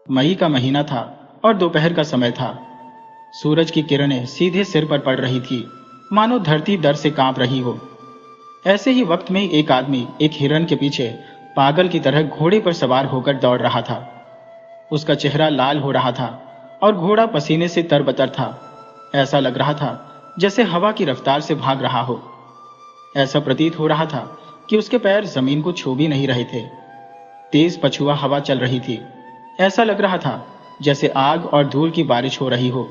मई का महीना था और दोपहर का समय था। सूरज की किरणें सीधे सिर पर पड़ रही थी, मानो धरती डर से कांप रही हो। ऐसे ही वक्त में एक आदमी एक हिरण के पीछे पागल की तरह घोड़े पर सवार होकर दौड़ रहा था। उसका चेहरा लाल हो रहा था और घोड़ा पसीने से तरबतर था। ऐसा लग रहा था जैसे हवा की रफ्तार से भाग रहा हो। ऐसा प्रतीत हो रहा था कि उसके पैर जमीन को छू भी नहीं रहे थे। तेज पछुआ हवा चल रही थी। ऐसा लग रहा था जैसे आग और धूल की बारिश हो रही हो।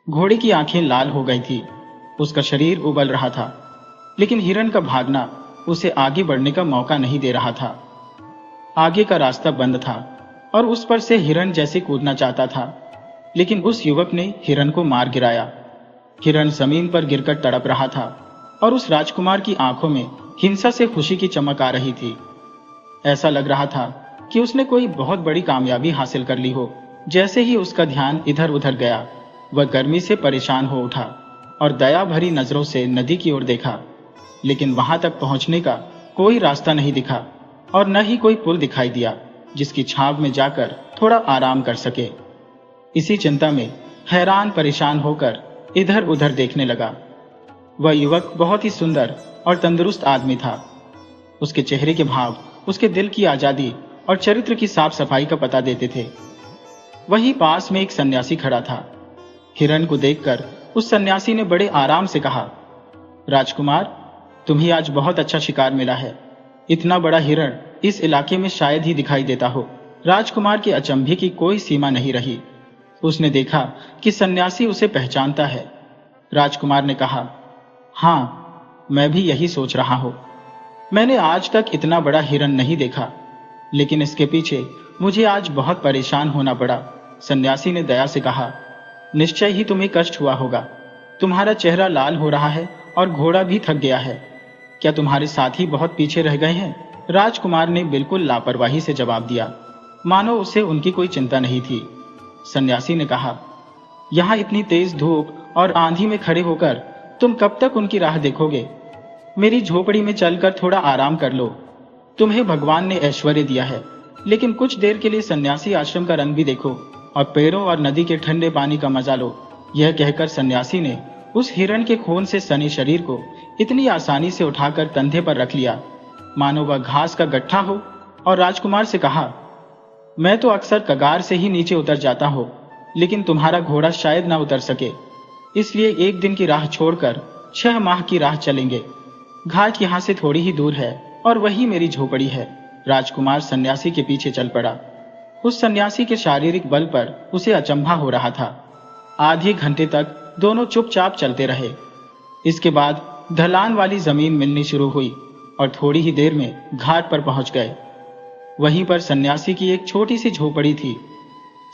घोड़े की आंखें लाल हो गई थी, उसका शरीर उबल रहा था, लेकिन हिरण का भागना उसे आगे बढ़ने का मौका नहीं दे रहा था। आगे का रास्ता बंद था और उस पर से हिरण जैसे कूदना चाहता था, लेकिन उस युवक ने हिरण को मार गिराया। हिरण जमीन पर गिरकर तड़प रहा था और उस राजकुमार की आंखों में हिंसा से खुशी की चमक आ रही थी। ऐसा लग रहा था कि उसने कोई बहुत बड़ी कामयाबी हासिल कर ली हो। जैसे ही उसका ध्यान इधर उधर गया, वह गर्मी से परेशान हो उठा और दया भरी नजरों से नदी की ओर देखा, लेकिन वहां तक पहुंचने का कोई रास्ता नहीं दिखा और न ही कोई पुल दिखाई दिया जिसकी छांव में जाकर थोड़ा आराम कर सके। इसी चिंता में हैरान परेशान होकर इधर उधर देखने लगा। वह युवक बहुत ही सुंदर और तंदुरुस्त आदमी था। उसके चेहरे के भाव उसके दिल की आजादी और चरित्र की साफ सफाई का पता देते थे। वहीं पास में एक सन्यासी खड़ा था। हिरण को देखकर उस सन्यासी ने बड़े आराम से कहा, राजकुमार, तुम्हें आज बहुत अच्छा शिकार मिला है। इतना बड़ा हिरण इस इलाके में शायद ही दिखाई देता हो। राजकुमार के अचंभे की कोई सीमा नहीं रही। उसने देखा कि सन्यासी उसे पहचानता है। राजकुमार ने कहा, हाँ, मैं भी यही सोच रहा हूं। मैंने आज तक इतना बड़ा हिरण नहीं देखा, लेकिन इसके पीछे मुझे आज बहुत परेशान होना पड़ा। सन्यासी ने दया से कहा, निश्चय ही तुम्हें कष्ट हुआ होगा। तुम्हारा चेहरा लाल हो रहा है और घोड़ा भी थक गया है। क्या तुम्हारे साथी बहुत पीछे रह गए हैं? राजकुमार ने बिल्कुल लापरवाही से जवाब दिया, मानो उसे उनकी कोई चिंता नहीं थी। सन्यासी ने कहा, यहाँ इतनी तेज धूप और आंधी में खड़े होकर तुम कब तक उनकी राह देखोगे? मेरी झोपड़ी में चलकर थोड़ा आराम कर लो। तुम्हें भगवान ने ऐश्वर्य दिया है, लेकिन कुछ देर के लिए सन्यासी आश्रम का रंग भी देखो और पेड़ों और नदी के ठंडे पानी का मजा लो। यह कहकर सन्यासी ने उस हिरण के खून से सने शरीर को इतनी आसानी से उठाकर कंधे पर रख लिया, मानो वह घास का गट्ठा हो, और राजकुमार से कहा, मैं तो अक्सर कगार से ही नीचे उतर जाता हूं, लेकिन तुम्हारा घोड़ा शायद ना उतर सके। इसलिए एक दिन की राह छोड़कर 6 माह की राह चलेंगे। घाट यहाँ से थोड़ी ही दूर है और वही मेरी झोपड़ी है। राजकुमार सन्यासी के पीछे चल पड़ा। उस सन्यासी के शारीरिक बल पर उसे अचंभा हो रहा था। आधे घंटे तक दोनों चुपचाप चलते रहे। इसके बाद ढलान वाली जमीन मिलनी शुरू हुई और थोड़ी ही देर में घाट पर पहुंच गए। वहीं पर सन्यासी की एक छोटी सी झोपड़ी थी।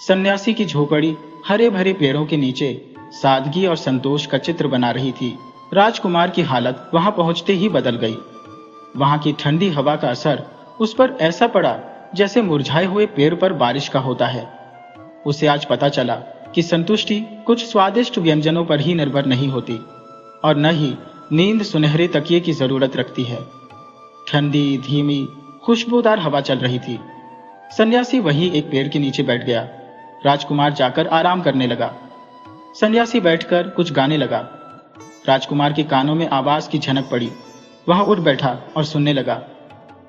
सन्यासी की झोपड़ी हरे भरे पेड़ों के नीचे सादगी और संतोष का चित्र बना रही थी। राजकुमार की हालत वहां पहुंचते ही बदल गई। वहां की ठंडी हवा का असर उस पर ऐसा पड़ा जैसे मुरझाए हुए पेड़ पर बारिश का होता है। उसे आज पता चला कि संतुष्टि कुछ स्वादिष्ट व्यंजनों पर ही निर्भर नहीं होती और न ही नींद सुनहरे तकिए की जरूरत रखती है। ठंडी, धीमी, खुशबूदार हवा चल रही थी। सन्यासी वहीं एक पेड़ के नीचे बैठ गया। राजकुमार जाकर आराम करने लगा। सन्यासी बैठकर कुछ गाने लगा। राजकुमार के कानों में आवाज की झनक पड़ी। वह उठ बैठा और सुनने लगा।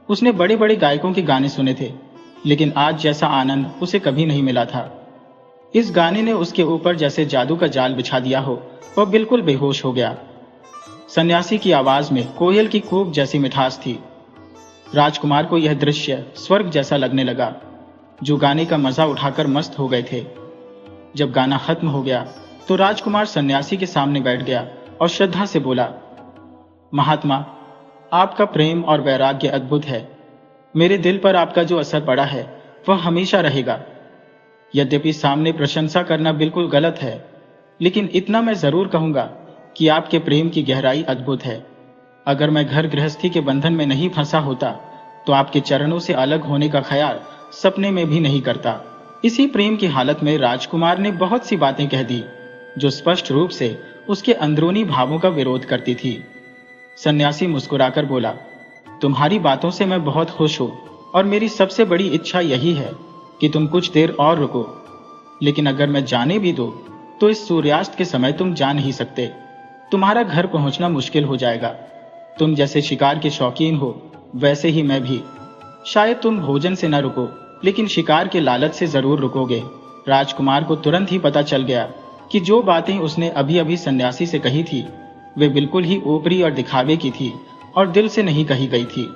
उसने बड़े बड़े गायकों के गाने सुने थे, लेकिन आज जैसा आनंद उसे कभी नहीं मिला था। इस गाने ने उसके ऊपर जैसे जादू का जाल बिछा दिया हो। वह बिल्कुल बेहोश हो गया। सन्यासी की आवाज में कोयल की कूक जैसी मिठास थी। राजकुमार को यह दृश्य स्वर्ग जैसा लगने लगा। जो गाने का मजा उठाकर मस्त हो गए थे। जब गाना खत्म हो गया तो राजकुमार सन्यासी के सामने बैठ गया और श्रद्धा से बोला, महात्मा, आपका प्रेम और वैराग्य अद्भुत है। मेरे दिल पर आपका जो असर पड़ा है वह हमेशा रहेगा। यद्यपि सामने प्रशंसा करना बिल्कुल गलत है, लेकिन इतना मैं जरूर कहूंगा कि आपके प्रेम की गहराई अद्भुत है। अगर मैं घर गृहस्थी के बंधन में नहीं फंसा होता तो आपके चरणों से अलग होने का ख्याल सपने में भी नहीं करता। इसी प्रेम की हालत में राजकुमार ने बहुत सी बातें कह दी जो स्पष्ट रूप से उसके अंदरूनी भावों का विरोध करती थी। सन्यासी मुस्कुराकर बोला, तुम्हारी बातों से मैं बहुत खुश हूं और मेरी सबसे बड़ी इच्छा यही है कि तुम कुछ देर और रुको, लेकिन अगर मैं जाने भी दूं तो इस सूर्यास्त के समय तुम जा नहीं सकते। तुम्हारा घर पहुंचना मुश्किल हो जाएगा। तुम जैसे शिकार के शौकीन हो वैसे ही मैं भी। शायद तुम भोजन से न रुको, लेकिन शिकार के लालच से जरूर रुकोगे। राजकुमार को तुरंत ही पता चल गया कि जो बातें उसने अभी अभी सन्यासी से कही थी वे बिल्कुल ही ऊपरी और दिखावे की थी और दिल से नहीं कही गई थी।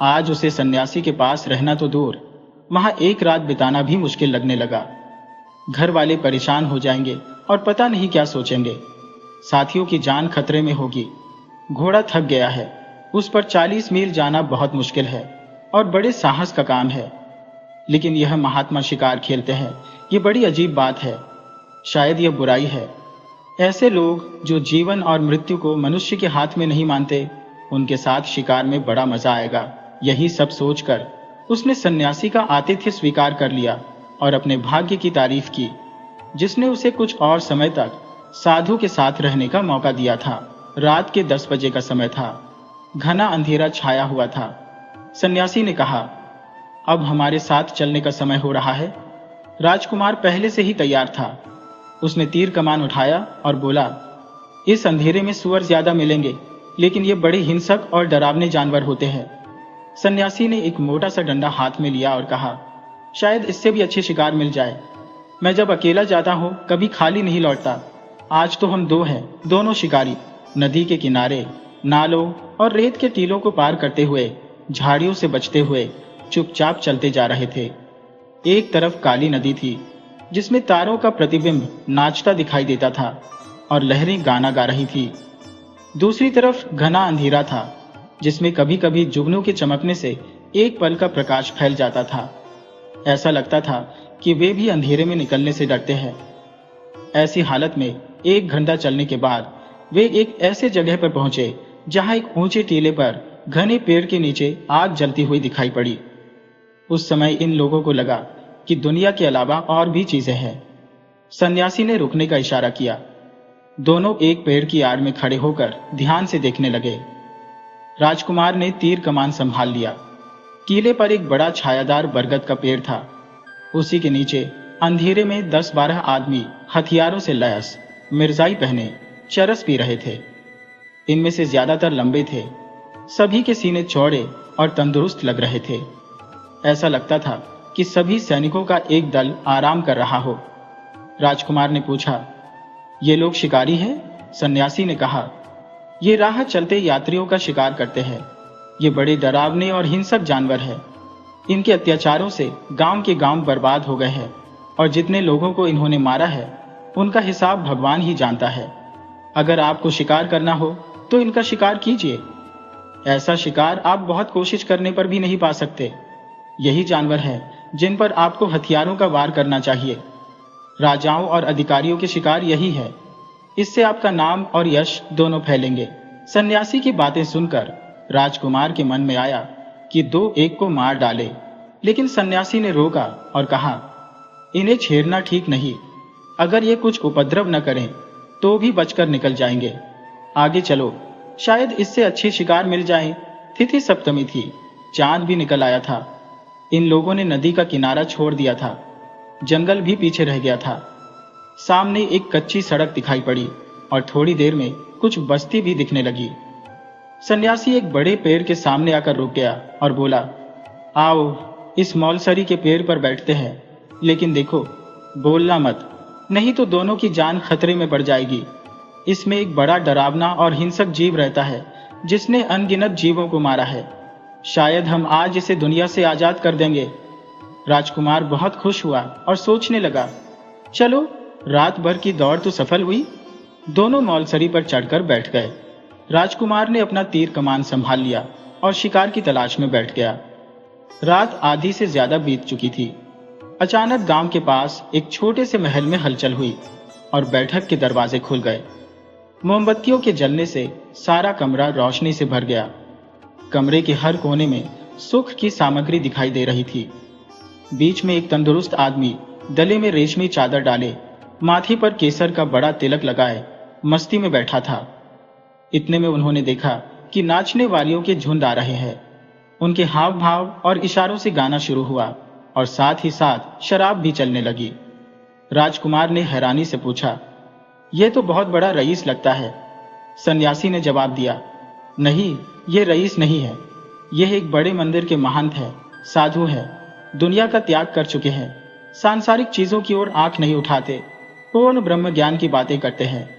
आज उसे सन्यासी के पास रहना तो दूर, वहां एक रात बिताना भी मुश्किल लगने लगा। घर वाले परेशान हो जाएंगे और पता नहीं क्या सोचेंगे। साथियों की जान खतरे में होगी। घोड़ा थक गया है, उस पर 40 मील जाना बहुत मुश्किल है और बड़े साहस का काम है। लेकिन यह महात्मा शिकार खेलते हैं, ये बड़ी अजीब बात है। शायद यह बुराई है। ऐसे लोग जो जीवन और मृत्यु को मनुष्य के हाथ में नहीं मानते, उनके साथ शिकार में बड़ा मजा आएगा। यही सब सोचकर उसने सन्यासी का आतिथ्य स्वीकार कर लिया और अपने भाग्य की तारीफ की, जिसने उसे कुछ और समय तक साधु के साथ रहने का मौका दिया था। रात के 10 बजे का समय था। घना अंधेरा छाया हुआ था। सन्यासी ने कहा, अब हमारे साथ चलने का समय हो रहा है। राजकुमार पहले से ही तैयार था। उसने तीर कमान उठाया और बोला, इस अंधेरे में सुअर ज्यादा मिलेंगे, लेकिन ये बड़े हिंसक और डरावने जानवर होते हैं। सन्यासी ने एक मोटा सा डंडा हाथ में लिया और कहा, शायद इससे भी अच्छे शिकार मिल जाए। मैं जब अकेला जाता हूं कभी खाली नहीं लौटता। आज तो हम 2 हैं, दोनों शिकारी। नदी के किनारे, नालों और रेत के टीलों को पार करते हुए, झाड़ियों से बचते हुए चुपचाप चलते जा रहे थे। एक तरफ काली नदी थी, जिसमें तारों का प्रतिबिंब नाचता दिखाई देता था और लहरें गाना गा रही थी। दूसरी तरफ घना अंधेरा था, जिसमें कभी कभी जुगनू के चमकने से एक पल का प्रकाश फैल जाता था। ऐसा लगता था कि वे भी अंधेरे में निकलने से डरते हैं। ऐसी हालत में 1 घंटा चलने के बाद वे एक ऐसे जगह पर पहुंचे जहां एक ऊंचे टीले पर घने पेड़ के नीचे आग जलती हुई दिखाई पड़ी। उस समय इन लोगों को लगा कि दुनिया के अलावा और भी चीजें हैं। सन्यासी ने रुकने का इशारा किया। दोनों एक पेड़ की आड़ में खड़े होकर ध्यान से देखने लगे। राजकुमार ने तीर कमान संभाल लिया। कीले पर एक बड़ा छायादार बरगद का पेड़ था। उसी के नीचे अंधेरे में 10-12 आदमी हथियारों से लैस, मिर्जाई पहने, चरस पी रहे थे। इनमें से ज्यादातर लंबे थे। सभी के सीने चौड़े और तंदुरुस्त लग रहे थे। ऐसा लगता था कि सभी सैनिकों का एक दल आराम कर रहा हो। राजकुमार ने पूछा, ये लोग शिकारी हैं? सन्यासी ने कहा, ये राह चलते यात्रियों का शिकार करते हैं। ये बड़े डरावने और हिंसक जानवर हैं। इनके अत्याचारों से गांव के गांव बर्बाद हो गए हैं और जितने लोगों को इन्होंने मारा है उनका हिसाब भगवान ही जानता है। अगर आपको शिकार करना हो तो इनका शिकार कीजिए। ऐसा शिकार आप बहुत कोशिश करने पर भी नहीं पा सकते। यही जानवर हैं जिन पर आपको हथियारों का वार करना चाहिए। राजाओं और अधिकारियों के शिकार यही है। इससे आपका नाम और यश दोनों फैलेंगे। सन्यासी की बातें सुनकर राजकुमार के मन में आया कि 2 एक को मार डाले, लेकिन सन्यासी ने रोका और कहा, इन्हें छेड़ना ठीक नहीं। अगर ये कुछ उपद्रव न करें तो भी बचकर निकल जाएंगे। आगे चलो, शायद इससे अच्छे शिकार मिल जाएं। तिथि सप्तमी थी, चांद भी निकल आया था। इन लोगों ने नदी का किनारा छोड़ दिया था। जंगल भी पीछे रह गया था। सामने एक कच्ची सड़क दिखाई पड़ी और थोड़ी देर में कुछ बस्ती भी दिखने लगी। सन्यासी एक बड़े पेड़ के सामने आकर रुक गया और बोला, आओ इस मौलसरी के पेड़ पर बैठते हैं, लेकिन देखो बोलना मत, नहीं तो दोनों की जान खतरे में पड़ जाएगी। इसमें एक बड़ा डरावना और हिंसक जीव रहता है जिसने अनगिनत जीवों को मारा है। शायद हम आज इसे दुनिया से आजाद कर देंगे। राजकुमार बहुत खुश हुआ और सोचने लगा, चलो रात भर की दौड़ तो सफल हुई। दोनों मौलसरी पर चढ़कर बैठ गए। राजकुमार ने अपना तीर कमान संभाल लिया और शिकार की तलाश में बैठ गया। रात आधी से ज्यादा बीत चुकी थी। अचानक गांव के पास एक छोटे से महल में हलचल हुई और बैठक के दरवाजे खुल गए। मोमबत्तियों के जलने से सारा कमरा रोशनी से भर गया। कमरे के हर कोने में सुख की सामग्री दिखाई दे रही थी। बीच में एक तंदुरुस्त आदमी गले में रेशमी चादर डाले, माथे पर केसर का बड़ा तिलक लगाए मस्ती में बैठा था। इतने में उन्होंने देखा कि नाचने वालियों के झुंड आ रहे हैं। उनके हाव भाव और इशारों से गाना शुरू हुआ। और साथ ही साथ शराब भी चलने लगी। राजकुमार ने हैरानी से पूछा, यह तो बहुत बड़ा रईस लगता है। सन्यासी ने जवाब दिया, नहीं, ये रईस नहीं है, यह एक बड़े मंदिर के महंत है, साधु है, दुनिया का त्याग कर चुके हैं, सांसारिक चीजों की ओर आंख नहीं उठाते, पूर्ण ब्रह्म ज्ञान की बातें करते हैं।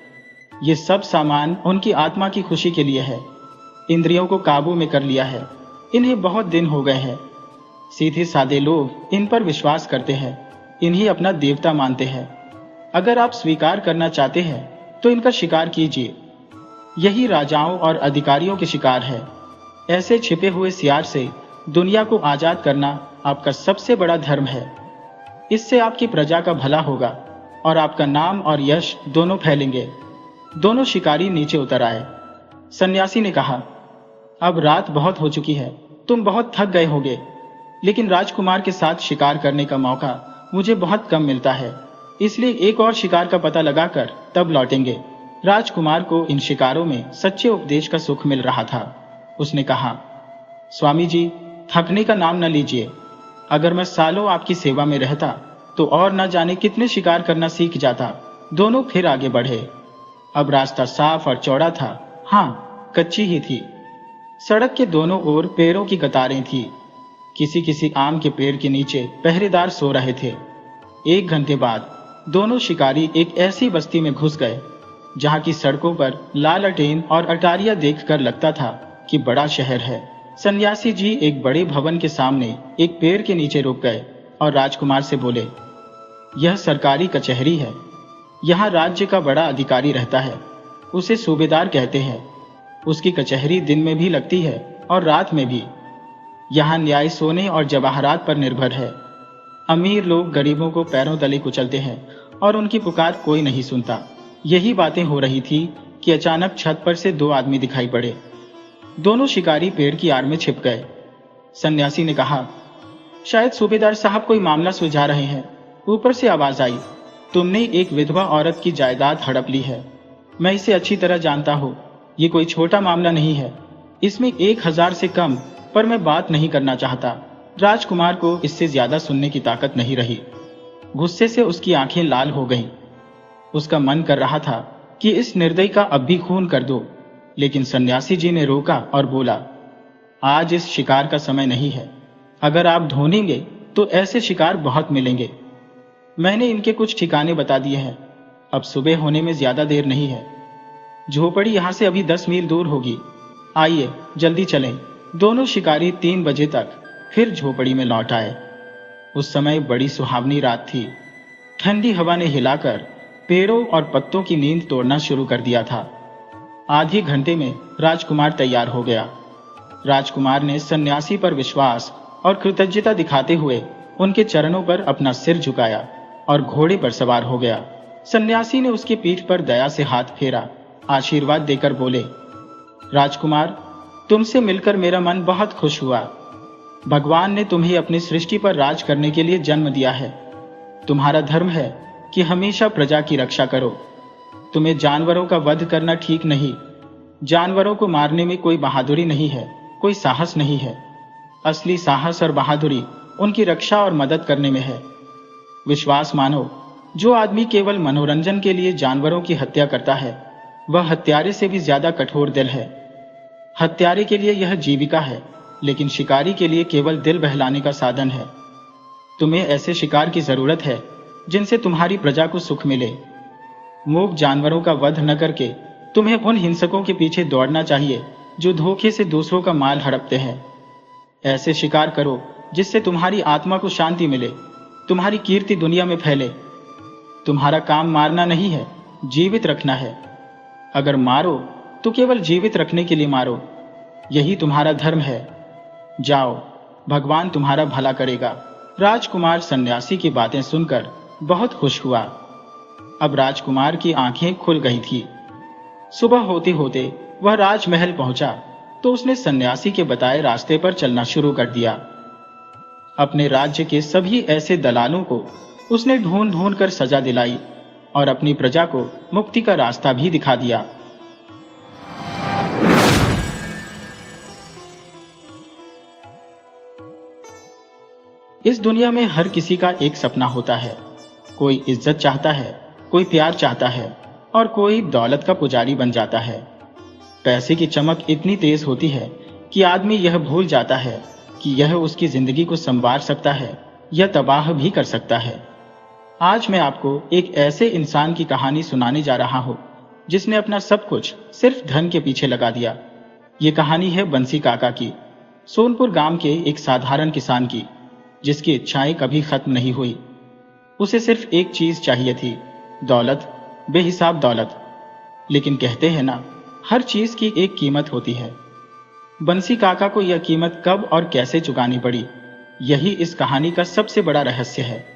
ये सब सामान उनकी आत्मा की खुशी के लिए है। इंद्रियों को काबू में कर लिया है, इन्हें बहुत दिन हो गए हैं। सीधे सादे लोग इन पर विश्वास करते हैं, इन्हें अपना देवता मानते हैं। अगर आप स्वीकार करना चाहते हैं तो इनका शिकार कीजिए। यही राजाओं और अधिकारियों के शिकार है। ऐसे छिपे हुए सियार से दुनिया को आजाद करना आपका सबसे बड़ा धर्म है। इससे आपकी प्रजा का भला होगा और आपका नाम और यश दोनों फैलेंगे। दोनों शिकारी नीचे उतर आए। सन्यासी ने कहा, अब रात बहुत हो चुकी है, तुम बहुत थक गए होगे, लेकिन राजकुमार के साथ शिकार करने का मौका मुझे बहुत कम मिलता है, इसलिए एक और शिकार का पता लगाकर तब लौटेंगे। राजकुमार को इन शिकारों में सच्चे उपदेश का सुख मिल रहा था। उसने कहा, स्वामी जी, थकने का नाम न लीजिए। अगर मैं सालों आपकी सेवा में रहता तो और न जाने कितने शिकार करना सीख जाता। दोनों फिर आगे बढ़े। अब रास्ता साफ और चौड़ा था, हाँ, कच्ची ही थी। सड़क के दोनों ओर पेड़ों की कतारें थी। किसी किसी आम के पेड़ के नीचे पहरेदार सो रहे थे। 1 घंटे बाद दोनों शिकारी एक ऐसी बस्ती में घुस गए जहां की सड़कों पर लालटेन और अटारियां देखकर लगता था कि बड़ा शहर है। सन्यासी जी एक बड़े भवन के सामने एक पेड़ के नीचे रुक गए और राजकुमार से बोले, यह सरकारी कचहरी है। यहाँ राज्य का बड़ा अधिकारी रहता है, उसे सूबेदार कहते हैं। उसकी कचहरी दिन में भी लगती है और रात में भी। यहाँ न्याय सोने और जवाहरात पर निर्भर है। अमीर लोग गरीबों को पैरों तले कुचलते हैं और उनकी पुकार कोई नहीं सुनता। यही बातें हो रही थी कि अचानक छत पर से 2 आदमी दिखाई पड़े। दोनों शिकारी पेड़ की आड़ में छिप गए। सन्यासी ने कहा, शायद सूबेदार साहब कोई मामला सुलझा रहे हैं। ऊपर से आवाज आई, तुमने एक विधवा औरत की जायदाद हड़प ली है। मैं इसे अच्छी तरह जानता हूँ। ये कोई छोटा मामला नहीं है। इसमें 1000 से कम पर मैं बात नहीं करना चाहता। राजकुमार को इससे ज्यादा सुनने की ताकत नहीं रही। गुस्से से उसकी आंखें लाल हो गईं। उसका मन कर रहा था कि इस निर्दयी का अब भी खून कर दो, लेकिन सन्यासी जी ने रोका और बोला, आज इस शिकार का समय नहीं है। अगर आप ढूंढेंगे तो ऐसे शिकार बहुत मिलेंगे। मैंने इनके कुछ ठिकाने बता दिए हैं। अब सुबह होने में ज्यादा देर नहीं है। झोपड़ी यहां से अभी 10 मील दूर होगी। आइए जल्दी चलें। दोनों शिकारी 3 बजे तक फिर झोपड़ी में लौट आए। उस समय बड़ी सुहावनी रात थी। ठंडी हवा ने हिलाकर पेड़ों और पत्तों की नींद तोड़ना शुरू कर दिया था। आधे घंटे में राजकुमार तैयार हो गया। राजकुमार ने सन्यासी पर विश्वास और कृतज्ञता दिखाते हुए उनके चरणों पर अपना सिर झुकाया और घोड़े पर सवार हो गया। सन्यासी ने उसकी पीठ पर दया से हाथ फेरा, आशीर्वाद देकर बोले, राजकुमार, तुमसे मिलकर मेरा मन बहुत खुश हुआ। भगवान ने तुम्हें अपनी सृष्टि पर राज करने के लिए जन्म दिया है। तुम्हारा धर्म है कि हमेशा प्रजा की रक्षा करो। तुम्हें जानवरों का वध करना ठीक नहीं। जानवरों को मारने में कोई बहादुरी नहीं है, कोई साहस नहीं है। असली साहस और बहादुरी उनकी रक्षा और मदद करने में है। विश्वास मानो, जो आदमी केवल मनोरंजन के लिए जानवरों की हत्या करता है, वह हत्यारे से भी ज्यादा कठोर दिल है। हत्यारे के लिए यह जीविका है, लेकिन शिकारी के लिए केवल दिल बहलाने का साधन है। तुम्हें ऐसे शिकार की जरूरत है जिनसे तुम्हारी प्रजा को सुख मिले। मूक जानवरों का वध न करके तुम्हें उन हिंसकों के पीछे दौड़ना चाहिए जो धोखे से दूसरों का माल हड़पते हैं। ऐसे शिकार करो जिससे तुम्हारी आत्मा को शांति मिले, तुम्हारी कीर्ति दुनिया में फैले। तुम्हारा काम मारना नहीं है, जीवित रखना है। अगर मारो तो केवल जीवित रखने के लिए मारो। यही तुम्हारा धर्म है। जाओ, भगवान तुम्हारा भला करेगा। राजकुमार सन्यासी की बातें सुनकर बहुत खुश हुआ। अब राजकुमार की आंखें खुल गई थी। सुबह होते होते वह राजमहल पहुंचा तो उसने सन्यासी के बताए रास्ते पर चलना शुरू कर दिया। अपने राज्य के सभी ऐसे दलालों को उसने ढूंढ ढूंढ कर सजा दिलाई और अपनी प्रजा को मुक्ति का रास्ता भी दिखा दिया। इस दुनिया में हर किसी का एक सपना होता है। कोई इज्जत चाहता है, कोई प्यार चाहता है और कोई दौलत का पुजारी बन जाता है। पैसे की चमक इतनी तेज होती है कि आदमी यह भूल जाता है कि यह उसकी जिंदगी को संवार सकता है या तबाह भी कर सकता है। आज मैं आपको एक ऐसे इंसान की कहानी सुनाने जा रहा हूं जिसने अपना सब कुछ सिर्फ धन के पीछे लगा दिया। ये कहानी है बंसी काका की, सोनपुर गांव के एक साधारण किसान की, जिसकी इच्छाएं कभी खत्म नहीं हुई। उसे सिर्फ एक चीज चाहिए थी, दौलत, बेहिसाब दौलत। लेकिन कहते हैं ना, हर चीज की एक कीमत होती है। बंसी काका को यह कीमत कब और कैसे चुकानी पड़ी, यही इस कहानी का सबसे बड़ा रहस्य है।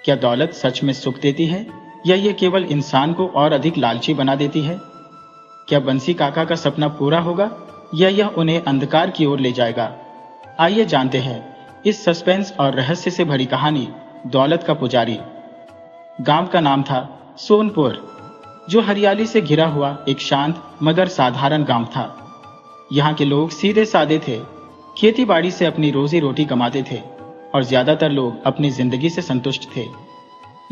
क्या दौलत सच में सुख देती है या ये केवल इंसान को और अधिक लालची बना देती है? क्या बंसी काका का सपना पूरा होगा या यह उन्हें अंधकार की ओर ले जाएगा? आइए जानते हैं इस सस्पेंस और रहस्य से भरी कहानी, दौलत का पुजारी। गांव का नाम था सोनपुर, जो हरियाली से घिरा हुआ एक शांत मगर साधारण गांव था। यहाँ के लोग सीधे सादे थे, खेती बाड़ी से अपनी रोजी रोटी कमाते थे और ज्यादातर लोग अपनी जिंदगी से संतुष्ट थे।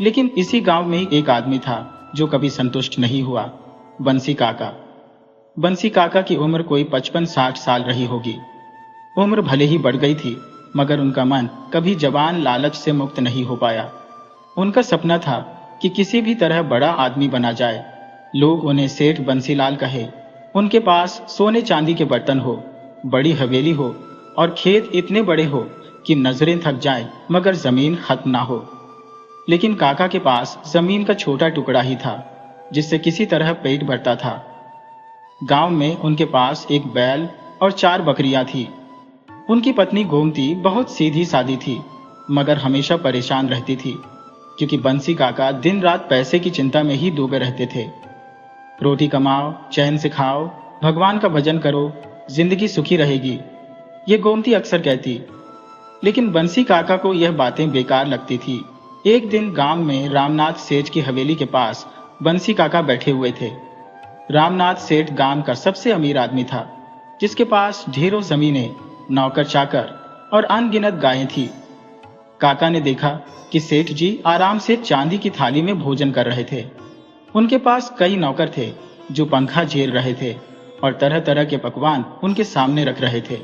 लेकिन इसी गांव में एक आदमी था जो कभी संतुष्ट नहीं हुआ, बंसी काका। बंसी काका की उम्र कोई 55-60 साल रही होगी। उम्र भले ही बढ़ गई थी, मगर उनका मन कभी जवान लालच से मुक्त नहीं हो पाया। उनका सपना था कि किसी भी तरह बड़ा आदमी बना जाए, लोग उन्हें सेठ बंसीलाल कहे। उनके पास सोने चांदी के बर्तन हो, बड़ी हवेली हो और खेत इतने बड़े हो कि नजरें थक जाएं मगर जमीन खत्म ना हो। लेकिन काका के पास जमीन का छोटा टुकड़ा ही था, जिससे किसी तरह पेट भरता था। गांव में उनके पास एक बैल और 4 बकरियां थी। उनकी पत्नी गोमती बहुत सीधी सादी थी, मगर हमेशा परेशान रहती थी, क्योंकि बंसी काका दिन रात पैसे की चिंता में ही डूबे रहते थे। रोटी कमाओ, चैन से खाओ, भगवान का भजन करो, जिंदगी सुखी रहेगी, ये गोमती अक्सर कहती। लेकिन बंसी काका को यह बातें बेकार लगती थी। एक दिन गांव में रामनाथ सेठ की हवेली के पास बंसी काका बैठे हुए थे। रामनाथ सेठ गांव का सबसे अमीर आदमी था, जिसके पास ढेरों जमीनें, नौकर चाकर और अनगिनत गायें थी। काका ने देखा कि सेठ जी आराम से चांदी की थाली में भोजन कर रहे थे। उनके पास कई नौकर थे जो पंखा झेल रहे थे और तरह तरह के पकवान उनके सामने रख रहे थे।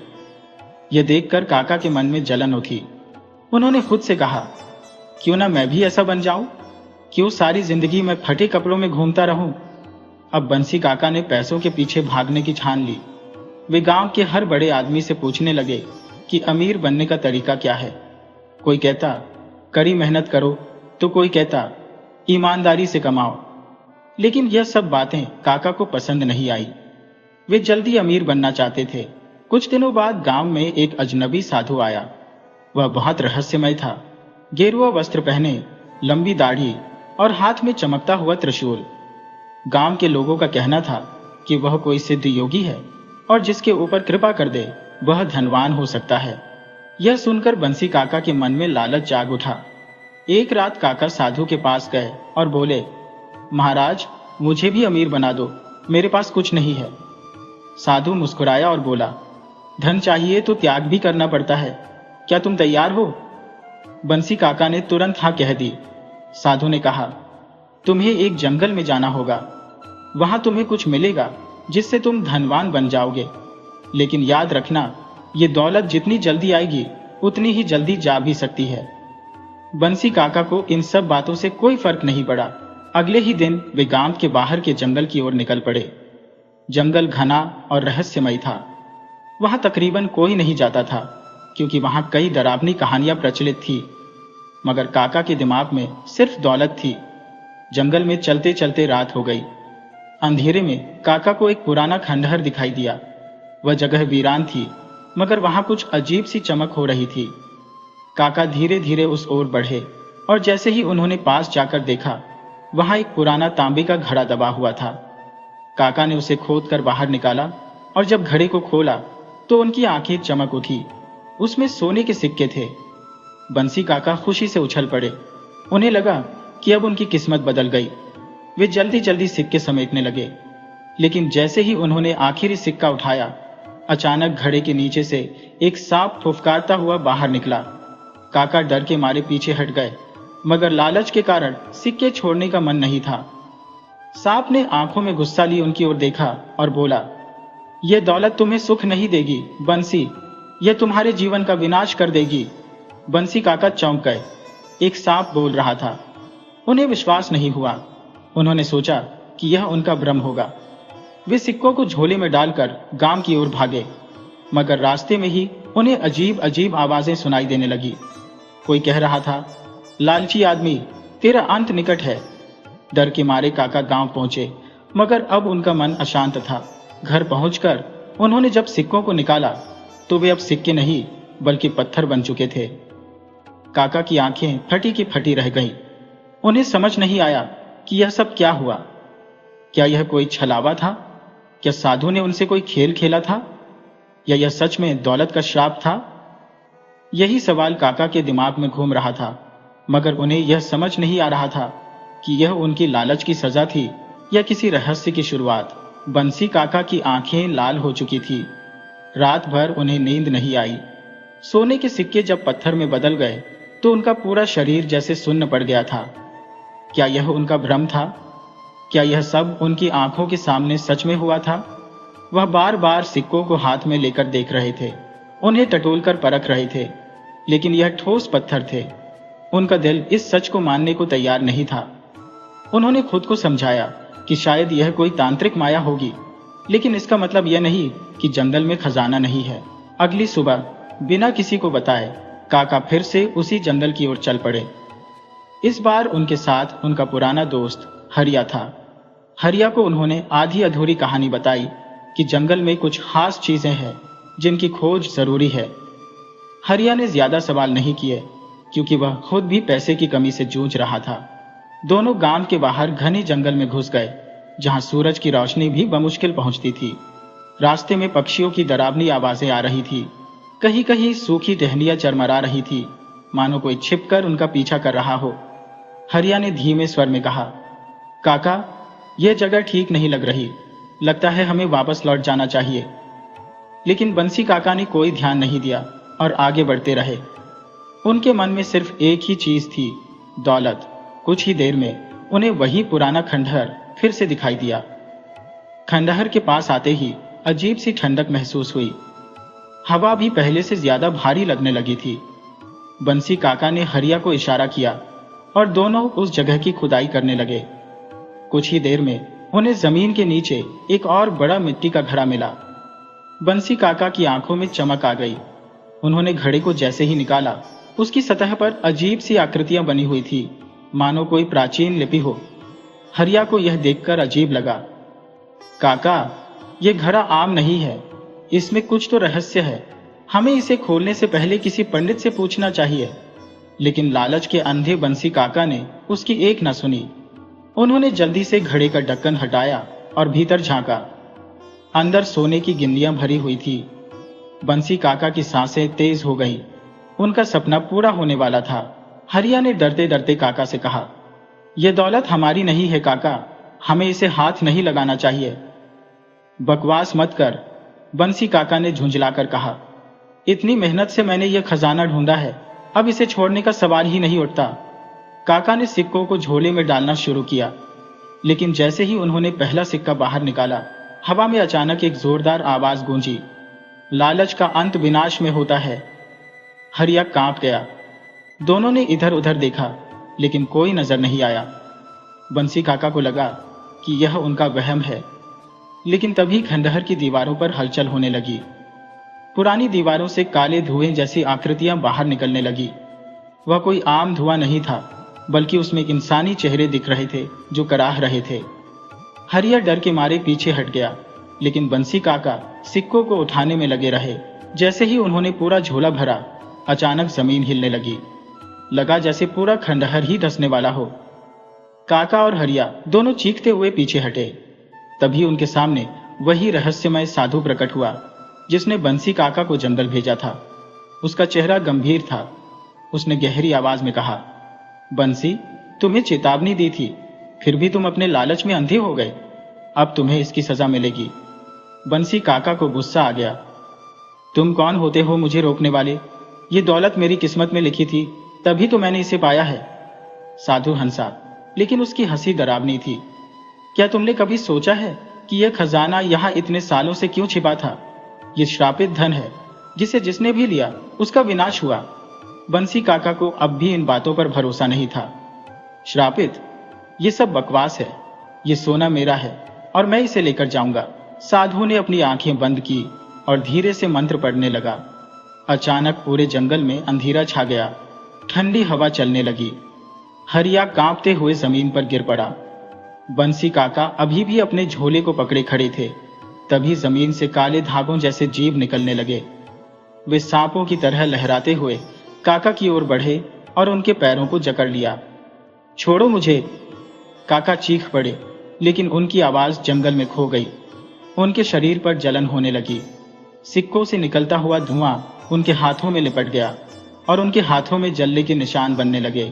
यह देखकर काका के मन में जलन उठी। उन्होंने खुद से कहा, क्यों ना मैं भी ऐसा बन जाऊं? क्यों सारी जिंदगी मैं फटे कपड़ों में घूमता रहूं? अब बंसी काका ने पैसों के पीछे भागने की ठान ली। वे गांव के हर बड़े आदमी से पूछने लगे कि अमीर बनने का तरीका क्या है। कोई कहता कड़ी मेहनत करो, तो कोई कहता ईमानदारी से कमाओ। लेकिन यह सब बातें काका को पसंद नहीं आई। वे जल्दी अमीर बनना चाहते थे। कुछ दिनों बाद गांव में एक अजनबी साधु आया। वह बहुत रहस्यमय था। गेरुआ वस्त्र पहने, लंबी दाढ़ी और हाथ में चमकता हुआ त्रिशूल। गांव के लोगों का कहना था कि वह कोई सिद्ध योगी है और जिसके ऊपर कृपा कर दे वह धनवान हो सकता है। यह सुनकर बंसी काका के मन में लालच जाग उठा। एक रात काका साधु के पास गए और बोले, महाराज, मुझे भी अमीर बना दो, मेरे पास कुछ नहीं है। साधु मुस्कुराया और बोला, धन चाहिए तो त्याग भी करना पड़ता है, क्या तुम तैयार हो? बंसी काका ने तुरंत हाँ कह दी। साधु ने कहा, तुम्हें एक जंगल में जाना होगा, वहां तुम्हें कुछ मिलेगा जिससे तुम धनवान बन जाओगे। लेकिन याद रखना, ये दौलत जितनी जल्दी आएगी उतनी ही जल्दी जा भी सकती है। बंसी काका को इन सब बातों से कोई फर्क नहीं पड़ा। अगले ही दिन वे गांव के बाहर के जंगल की ओर निकल पड़े। जंगल घना और रहस्यमय था। वहां तकरीबन कोई नहीं जाता था, क्योंकि वहां कई डरावनी कहानियां प्रचलित थी। मगर काका के दिमाग में सिर्फ दौलत थी। जंगल में चलते चलते रात हो गई। अंधेरे में काका को एक पुराना खंडहर दिखाई दिया। वह जगह वीरान थी, मगर वहां कुछ अजीब सी चमक हो रही थी। काका धीरे धीरे उस ओर बढ़े और जैसे ही उन्होंने पास जाकर देखा, वहां एक पुराना तांबे का घड़ा दबा हुआ था। काका ने उसे खोदकर बाहर निकाला और जब घड़े को खोला तो उनकी आंखें चमक उठी। उसमें सोने के सिक्के थे। बंसी काका खुशी से उछल पड़े। उन्हें लगा कि अब उनकी किस्मत बदल गई। वे जल्दी जल्दी सिक्के समेटने लगे। लेकिन जैसे ही उन्होंने आखिरी सिक्का उठाया, अचानक घड़े के नीचे से एक सांप फुफकारता हुआ बाहर निकला। काका डर के मारे पीछे हट गए, मगर लालच के कारण सिक्के छोड़ने का मन नहीं था। सांप ने आंखों में गुस्सा ली उनकी ओर देखा और बोला, यह दौलत तुम्हें सुख नहीं देगी बंसी, यह तुम्हारे जीवन का विनाश कर देगी। बंसी काका चौंक गए। एक सांप बोल रहा था। उन्हें विश्वास नहीं हुआ। उन्होंने सोचा कि यह उनका भ्रम होगा। वे सिक्कों को झोले में डालकर गांव की ओर भागे, मगर रास्ते में ही उन्हें अजीब अजीब आवाजें सुनाई देने लगी। कोई कह रहा था, लालची आदमी, तेरा अंत निकट है। डर के मारे काका गांव पहुंचे, मगर अब उनका मन अशांत था। घर पहुंचकर उन्होंने जब सिक्कों को निकाला तो वे अब सिक्के नहीं बल्कि पत्थर बन चुके थे। काका की आंखें फटी की फटी रह गईं। उन्हें समझ नहीं आया कि यह सब क्या हुआ। क्या यह कोई छलावा था? क्या साधु ने उनसे कोई खेल खेला था, या यह सच में दौलत का श्राप था? यही सवाल काका के दिमाग में घूम रहा था, मगर उन्हें यह समझ नहीं आ रहा था कि यह उनकी लालच की सजा थी या किसी रहस्य की शुरुआत। बंसी काका की आंखें लाल हो चुकी थी। रात भर उन्हें नींद नहीं आई। सोने के सिक्के जब पत्थर में बदल गए तो उनका पूरा शरीर जैसे सुन्न पड़ गया था। क्या यह उनका भ्रम था? क्या यह सब उनकी आंखों के सामने सच में हुआ था? वह बार बार सिक्कों को हाथ में लेकर देख रहे थे, उन्हें टटोलकर परख रहे थे, लेकिन यह ठोस पत्थर थे। उनका दिल इस सच को मानने को तैयार नहीं था। उन्होंने खुद को समझाया कि शायद यह कोई तांत्रिक माया होगी, लेकिन इसका मतलब यह नहीं कि जंगल में खजाना नहीं है। अगली सुबह बिना किसी को बताए काका फिर से उसी जंगल की ओर चल पड़े। इस बार उनके साथ उनका पुराना दोस्त हरिया था। हरिया को उन्होंने आधी अधूरी कहानी बताई कि जंगल में कुछ खास चीजें हैं जिनकी खोज जरूरी है। हरिया ने ज्यादा सवाल नहीं किए, क्योंकि वह खुद भी पैसे की कमी से जूझ रहा था। दोनों गांव के बाहर घने जंगल में घुस गए, जहां सूरज की रोशनी भी बमुश्किल पहुंचती थी। रास्ते में पक्षियों की डरावनी आवाजें आ रही थी। कहीं कहीं सूखी टहनियां चरमरा रही थी, मानो कोई छिपकर उनका पीछा कर रहा हो। हरिया ने धीमे स्वर में कहा, काका, यह जगह ठीक नहीं लग रही। लगता है हमें वापस लौट जाना चाहिए। लेकिन बंसी काका ने कोई ध्यान नहीं दिया और आगे बढ़ते रहे। उनके मन में सिर्फ एक ही चीज थी, दौलत। कुछ ही देर में उन्हें वही पुराना खंडहर फिर से दिखाई दिया। खंडहर के पास आते ही अजीब सी ठंडक महसूस हुई। हवा भी पहले से ज्यादा भारी लगने लगी थी। बंसी काका ने हरिया को इशारा किया और दोनों उस जगह की खुदाई करने लगे। कुछ ही देर में उन्हें जमीन के नीचे एक और बड़ा मिट्टी का घड़ा मिला। बंसी काका की आंखों में चमक आ गई। उन्होंने घड़े को जैसे ही निकाला, उसकी सतह पर अजीब सी आकृतियां बनी हुई थी, मानो कोई प्राचीन लिपि हो। हरिया को यह देखकर अजीब लगा। काका, यह घड़ा आम नहीं है, इसमें कुछ तो रहस्य है। हमें इसे खोलने से पहले किसी पंडित से पूछना चाहिए। लेकिन लालच के अंधे बंसी काका ने उसकी एक न सुनी। उन्होंने जल्दी से घड़े का ढक्कन हटाया और भीतर झांका। अंदर सोने की गिल्लियां भरी हुई थी। बंसी काका की सांसें तेज हो गईं। उनका सपना पूरा होने वाला था। हरिया ने डरते डरते काका से कहा, यह दौलत हमारी नहीं है काका, हमें इसे हाथ नहीं लगाना चाहिए। बकवास मत कर, बंसी काका ने झुंझलाकर कहा। इतनी मेहनत से मैंने यह खजाना ढूंढा है, अब इसे छोड़ने का सवाल ही नहीं उठता। काका ने सिक्कों को झोले में डालना शुरू किया, लेकिन जैसे ही उन्होंने पहला सिक्का बाहर निकाला, हवा में अचानक एक जोरदार आवाज गूंजी, लालच का अंत विनाश में होता है। हरिया कांप गया। दोनों ने इधर उधर देखा, लेकिन कोई नजर नहीं आया। बंसी काका को लगा कि यह उनका वहम है, लेकिन तभी खंडहर की दीवारों पर हलचल होने लगी। पुरानी दीवारों से काले धुएं जैसी आकृतियां बाहर निकलने लगी। वह कोई आम धुआं नहीं था, बल्कि उसमें इंसानी चेहरे दिख रहे थे जो कराह रहे थे। हरिया डर के मारे पीछे हट गया, लेकिन बंसी काका सिक्कों को उठाने में लगे रहे। जैसे ही उन्होंने पूरा झोला भरा, अचानक जमीन हिलने लगी। लगा जैसे पूरा खंडहर ही धंसने वाला हो। काका और हरिया दोनों चीखते हुए पीछे हटे। तभी उनके सामने वही रहस्यमय साधु प्रकट हुआ जिसने बंसी काका को जंगल भेजा था। उसका चेहरा गंभीर था। उसने गहरी आवाज में कहा, बंसी, तुम्हें चेतावनी दी थी, फिर भी तुम अपने लालच में अंधे हो गए। अब तुम्हें इसकी सजा मिलेगी। बंसी काका को गुस्सा आ गया। तुम कौन होते हो मुझे रोकने वाले? ये दौलत मेरी किस्मत में लिखी थी, तभी तो मैंने इसे पाया है। साधु हंसा, लेकिन उसकी हंसी डरावनी थी। क्या तुमने कभी सोचा है कि यह खजाना यहाँ इतने सालों से क्यों छिपा था? ये श्रापित धन है, जिसे जिसने भी लिया उसका विनाश हुआ। बंसी काका को अब भी इन बातों पर भरोसा नहीं था। श्रापित? ये सब बकवास है। ये सोना मेरा है और मैं इसे लेकर जाऊंगा। साधु ने अपनी आंखें बंद की और धीरे से मंत्र पढ़ने लगा। अचानक पूरे जंगल में अंधेरा छा गया। ठंडी हवा चलने लगी। हरिया कांपते हुए जमीन पर गिर पड़ा। बंसी काका अभी भी अपने झोले को पकड़े खड़े थे। तभी जमीन से काले धागों जैसे जीभ निकलने लगे। वे सांपों की तरह लहराते हुए काका की ओर बढ़े और उनके पैरों को जकड़ लिया। छोड़ो मुझे! काका चीख पड़े, लेकिन उनकी आवाज जंगल में खो गई। उनके शरीर पर जलन होने लगी। सिक्कों से निकलता हुआ धुआं उनके हाथों में लिपट गया और उनके हाथों में जलने के निशान बनने लगे।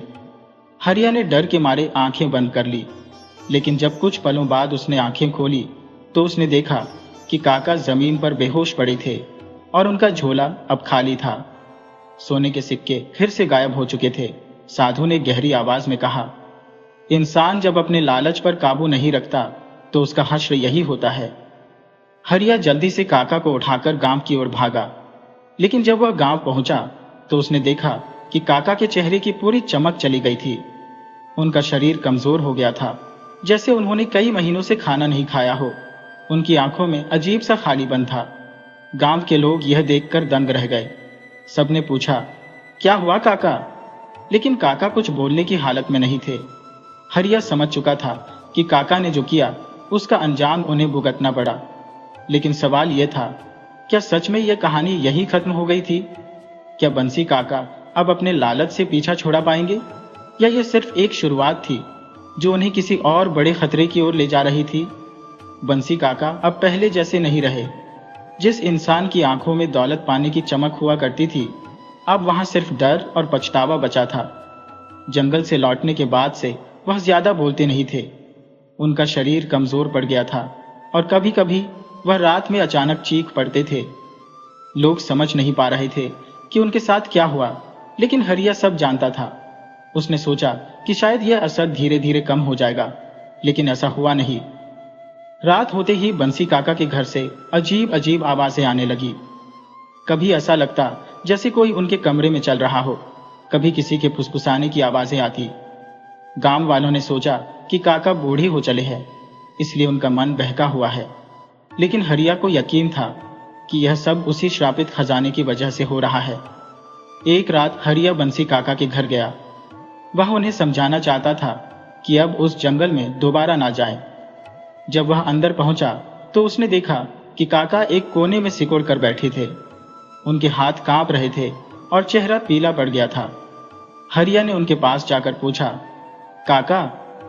हरिया ने डर के मारे आंखें बंद कर ली, लेकिन जब कुछ पलों बाद उसने आंखें खोली तो उसने देखा कि काका जमीन पर बेहोश पड़े थे और उनका झोला अब खाली था। सोने के सिक्के फिर से गायब हो चुके थे। साधु ने गहरी आवाज में कहा, इंसान जब अपने लालच पर काबू नहीं रखता तो उसका हश्र यही होता है। हरिया जल्दी से काका को उठाकर गांव की ओर भागा, लेकिन जब वह गांव पहुंचा तो उसने देखा कि काका के चेहरे की पूरी चमक चली गई थी। उनका शरीर कमजोर हो गया था, जैसे उन्होंने कई महीनों से खाना नहीं खाया हो। उनकी आंखों में अजीब सा खालीपन था। गांव के लोग यह देखकर दंग रह गए। सबने पूछा, क्या हुआ काका? लेकिन काका कुछ बोलने की हालत में नहीं थे। हरिया समझ चुका था कि काका ने जो किया उसका अंजाम उन्हें भुगतना पड़ा। लेकिन सवाल यह था, क्या सच में यह कहानी यही खत्म हो गई थी? क्या बंसी काका अब अपने लालच से पीछा छोड़ा पाएंगे, या यह सिर्फ एक शुरुआत थी जो उन्हें किसी और बड़े खतरे की ओर ले जा रही थी? बंसी काका अब पहले जैसे नहीं रहे। जिस इंसान की आंखों में दौलत पाने की चमक हुआ करती थी, अब वहां सिर्फ डर और पछतावा बचा था। जंगल से लौटने के बाद से वह ज्यादा बोलते नहीं थे। उनका शरीर कमजोर पड़ गया था और कभी कभी वह रात में अचानक चीख पड़ते थे। लोग समझ नहीं पा रहे थे कि उनके साथ क्या हुआ, लेकिन हरिया सब जानता था। उसने सोचा कि शायद यह असर धीरे धीरे कम हो जाएगा, लेकिन ऐसा हुआ नहीं। रात होते ही बंसी काका के घर से अजीब अजीब आवाजें आने लगी। कभी ऐसा लगता जैसे कोई उनके कमरे में चल रहा हो, कभी किसी के फुसफुसाने की आवाजें आती। गांव वालों ने सोचा कि काका बूढ़े हो चले हैं, इसलिए उनका मन बहका हुआ है। लेकिन हरिया को यकीन था कि यह सब उसी श्रापित खजाने की वजह से हो रहा है। एक रात हरिया बंसी काका के घर गया। वह उन्हें समझाना चाहता था कि अब उस जंगल में दोबारा ना जाएं। जब वह अंदर पहुंचा तो उसने देखा कि काका एक कोने में सिकुड़ कर बैठे थे। उनके हाथ कांप रहे थे और चेहरा पीला पड़ गया था। हरिया ने उनके पास जाकर पूछा, काका,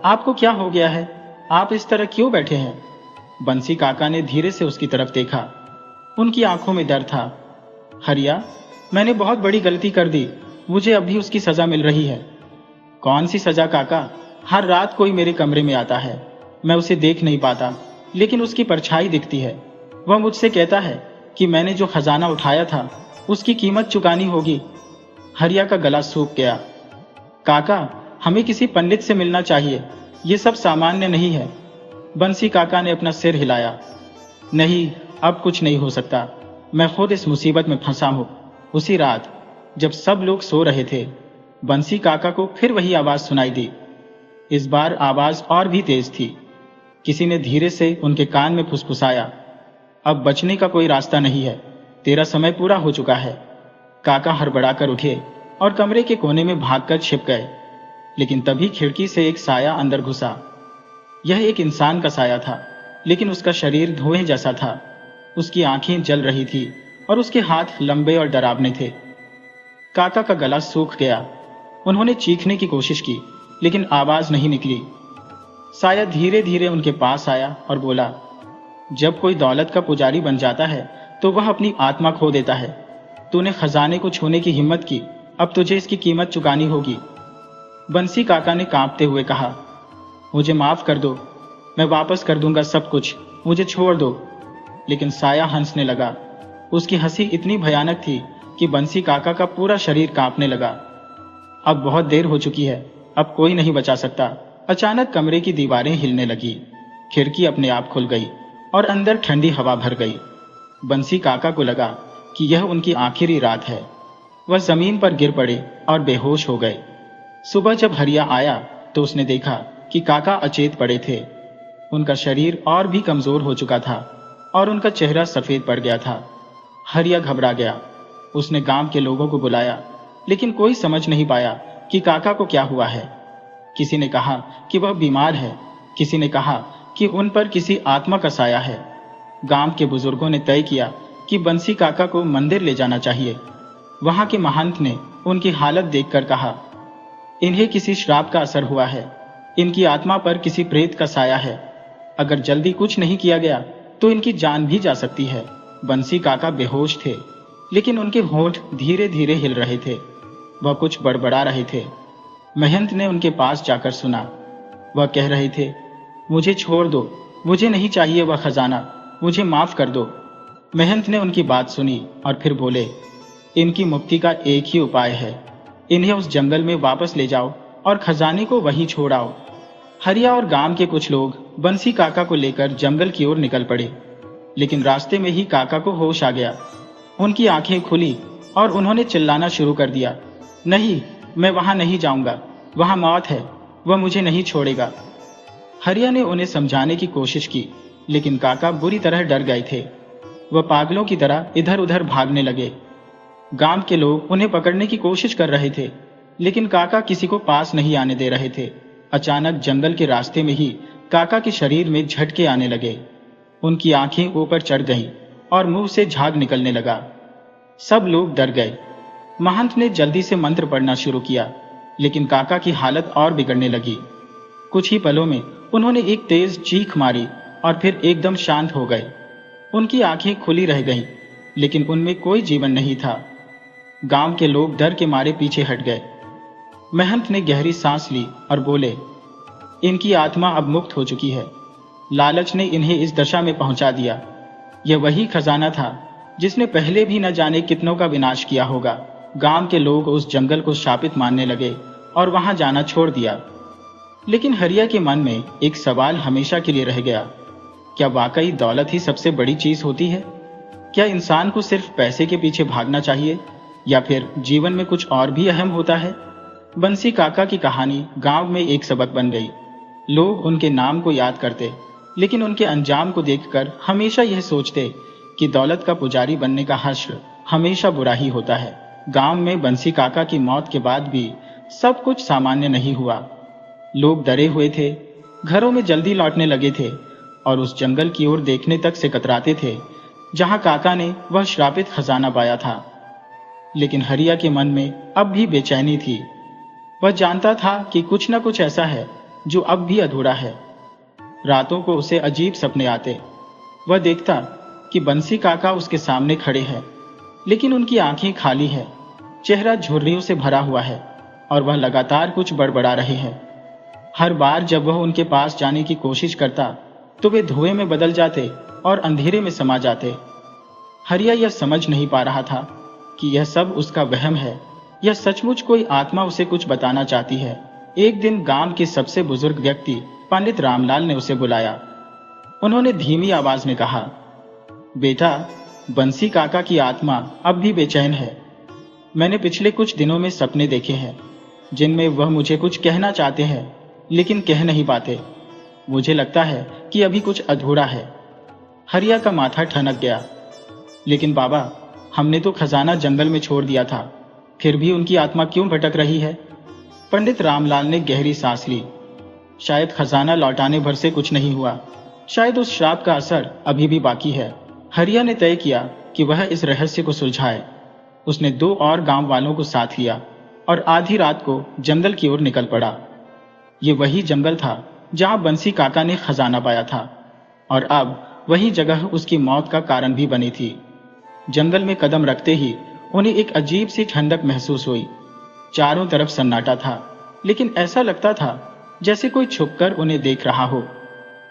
आपको क्या हो गया है? आप इस तरह क्यों बैठे हैं? बंसी काका ने धीरे से उसकी तरफ देखा। उनकी आंखों में डर था। हरिया, मैंने बहुत बड़ी गलती कर दी। मुझे अब भी उसकी सजा मिल रही है। कौन सी सजा काका? हर रात कोई मेरे कमरे में आता है। मैं उसे देख नहीं पाता, लेकिन उसकी परछाई दिखती है। वह मुझसे कहता है कि मैंने जो खजाना उठाया था उसकी कीमत चुकानी होगी। हरिया का गला सूख गया। काका, हमें किसी पंडित से मिलना चाहिए। ये सब सामान्य नहीं है। बंसी काका ने अपना सिर हिलाया। नहीं, अब कुछ नहीं हो सकता। मैं खुद इस मुसीबत में फंसा हूं। उसी रात जब सब लोग सो रहे थे, बंसी काका को फिर वही आवाज सुनाई दी। इस बार आवाज और भी तेज थी। किसी ने धीरे से उनके कान में फुसफुसाया, अब बचने का कोई रास्ता नहीं है। तेरा समय पूरा हो चुका है। काका हड़बड़ाकर उठे और कमरे के कोने में भागकर छिप गए। लेकिन तभी खिड़की से एक साया अंदर घुसा। यह एक इंसान का साया था, लेकिन उसका शरीर धुएं जैसा था। उसकी आंखें जल रही थी और उसके हाथ लंबे और डरावने थे। काका का गला सूख गया। उन्होंने चीखने की कोशिश की, लेकिन आवाज नहीं निकली। साया धीरे धीरे उनके पास आया और बोला, जब कोई दौलत का पुजारी बन जाता है तो वह अपनी आत्मा खो देता है। तूने खजाने को छूने की हिम्मत की, अब तुझे इसकी कीमत चुकानी होगी। बंसी काका ने कांपते हुए कहा, मुझे माफ कर दो, मैं वापस कर दूंगा सब कुछ, मुझे छोड़ दो। लेकिन साया हंसने लगा। उसकी हंसी इतनी भयानक थी कि बंसी काका का पूरा शरीर कांपने लगा। अब बहुत देर हो चुकी है, अब कोई नहीं बचा सकता। अचानक कमरे की दीवारें हिलने लगी, खिड़की अपने आप खुल गई और अंदर ठंडी हवा भर गई। बंसी काका को लगा कि यह उनकी आखिरी रात है। वह जमीन पर गिर पड़े और बेहोश हो गए। सुबह जब हरिया आया तो उसने देखा कि काका अचेत पड़े थे। उनका शरीर और भी कमजोर हो चुका था और उनका चेहरा सफेद पड़ गया था। हरिया घबरा गया। उसने गांव के लोगों को बुलाया, लेकिन कोई समझ नहीं पाया कि काका को क्या हुआ है। किसी ने कहा कि वह बीमार है, किसी ने कहा कि उन पर किसी आत्मा का साया है। गांव के बुजुर्गों ने तय किया कि बंसी काका को मंदिर ले जाना चाहिए। वहां के महंत ने उनकी हालत देखकर कहा, इन्हें किसी श्राप का असर हुआ है, इनकी आत्मा पर किसी प्रेत का साया है। अगर जल्दी कुछ नहीं किया गया तो इनकी जान भी जा सकती है। बंसी काका बेहोश थे, लेकिन उनके होंठ धीरे धीरे हिल रहे थे। वह कुछ बड़बड़ा रहे थे। महंत ने उनके पास जाकर सुना। वह कह रहे थे, मुझे छोड़ दो, मुझे नहीं चाहिए वह खजाना, मुझे माफ कर दो। महंत ने उनकी बात सुनी और फिर बोले, इनकी मुक्ति का एक ही उपाय है, इन्हें उस जंगल में वापस ले जाओ और खजाने को वहीं छोड़ आओ। हरिया और गांव के कुछ लोग बंसी काका को लेकर जंगल की ओर निकल पड़े, लेकिन रास्ते में ही काका को होश आ गया। उनकी आंखें खुली और उन्होंने चिल्लाना शुरू कर दिया, नहीं, मैं वहां नहीं जाऊंगा, वहां मौत है, वह मुझे नहीं छोड़ेगा। हरिया ने उन्हें समझाने की कोशिश की, लेकिन काका बुरी तरह डर गए थे। वह पागलों की तरह इधर उधर भागने लगे। गांव के लोग उन्हें पकड़ने की कोशिश कर रहे थे, लेकिन काका किसी को पास नहीं आने दे रहे थे। अचानक जंगल के रास्ते में ही काका के शरीर में झटके आने लगे। उनकी आंखें ऊपर चढ़ गईं और मुंह से झाग निकलने लगा। सब लोग डर गए। महंत ने जल्दी से मंत्र पढ़ना शुरू किया, लेकिन काका की हालत और बिगड़ने लगी। कुछ ही पलों में उन्होंने एक तेज चीख मारी और फिर एकदम शांत हो गए। उनकी आंखें खुली रह गईं, लेकिन उनमें कोई जीवन नहीं था। गांव के लोग डर के मारे पीछे हट गए। महंत ने गहरी सांस ली और बोले, इनकी आत्मा अब मुक्त हो चुकी है। लालच ने इन्हें इस दशा में पहुंचा दिया। यह वही खजाना था जिसने पहले भी न जाने कितनों का विनाश किया होगा। गांव के लोग उस जंगल को शापित मानने लगे और वहां जाना छोड़ दिया। लेकिन हरिया के मन में एक सवाल हमेशा के लिए रह गया, क्या वाकई दौलत ही सबसे बड़ी चीज होती है? क्या इंसान को सिर्फ पैसे के पीछे भागना चाहिए, या फिर जीवन में कुछ और भी अहम होता है? बंसी काका की कहानी गांव में एक सबक बन गई। लोग उनके नाम को याद करते, लेकिन उनके अंजाम को देखकर हमेशा यह सोचते कि दौलत का पुजारी बनने का हश्र हमेशा बुरा ही होता है। गांव में बंसी काका की मौत के बाद भी सब कुछ सामान्य नहीं हुआ। लोग डरे हुए थे, घरों में जल्दी लौटने लगे थे और उस जंगल की ओर देखने तक से कतराते थे जहां काका ने वह श्रापित खजाना पाया था। लेकिन हरिया के मन में अब भी बेचैनी थी। वह जानता था कि कुछ न कुछ ऐसा है जो अब भी अधूरा है। रातों को उसे अजीब सपने आते। वह देखता कि बंसी काका उसके सामने खड़े हैं, लेकिन उनकी आंखें खाली है, चेहरा झुर्रियों से भरा हुआ है और वह लगातार कुछ बड़बड़ा रहे हैं। हर बार जब वह उनके पास जाने की कोशिश करता तो वे धुएं में बदल जाते और अंधेरे में समा जाते। हरिया यह समझ नहीं पा रहा था कि यह सब उसका वहम है या सचमुच कोई आत्मा उसे कुछ बताना चाहती है। एक दिन गांव के सबसे बुजुर्ग व्यक्ति पंडित रामलाल ने उसे बुलाया। उन्होंने धीमी आवाज में कहा, बेटा, बंसी काका की आत्मा अब भी बेचैन है। मैंने पिछले कुछ दिनों में सपने देखे हैं जिनमें वह मुझे कुछ कहना चाहते हैं, लेकिन कह नहीं पाते। मुझे लगता है कि अभी कुछ अधूरा है। हरिया का माथा ठनक गया। लेकिन बाबा, हमने तो खजाना जंगल में छोड़ दिया था, फिर भी उनकी आत्मा क्यों भटक रही है? पंडित रामलाल ने गहरी सांस ली। शायद खजाना लौटाने भर से कुछ नहीं हुआ, शायद उस श्राप का असर अभी भी बाकी है। हरिया ने तय किया कि वह इस रहस्य को सुलझाए। उसने 2 और गांव वालों को साथ लिया और आधी रात को जंगल की ओर निकल पड़ा। ये वही जंगल था जहां बंसी काका ने खजाना पाया था और अब वही जगह उसकी मौत का कारण भी बनी थी। जंगल में कदम रखते ही उन्हें एक अजीब सी ठंडक महसूस हुई। चारों तरफ सन्नाटा था, लेकिन ऐसा लगता था जैसे कोई छुपकर उन्हें देख रहा हो।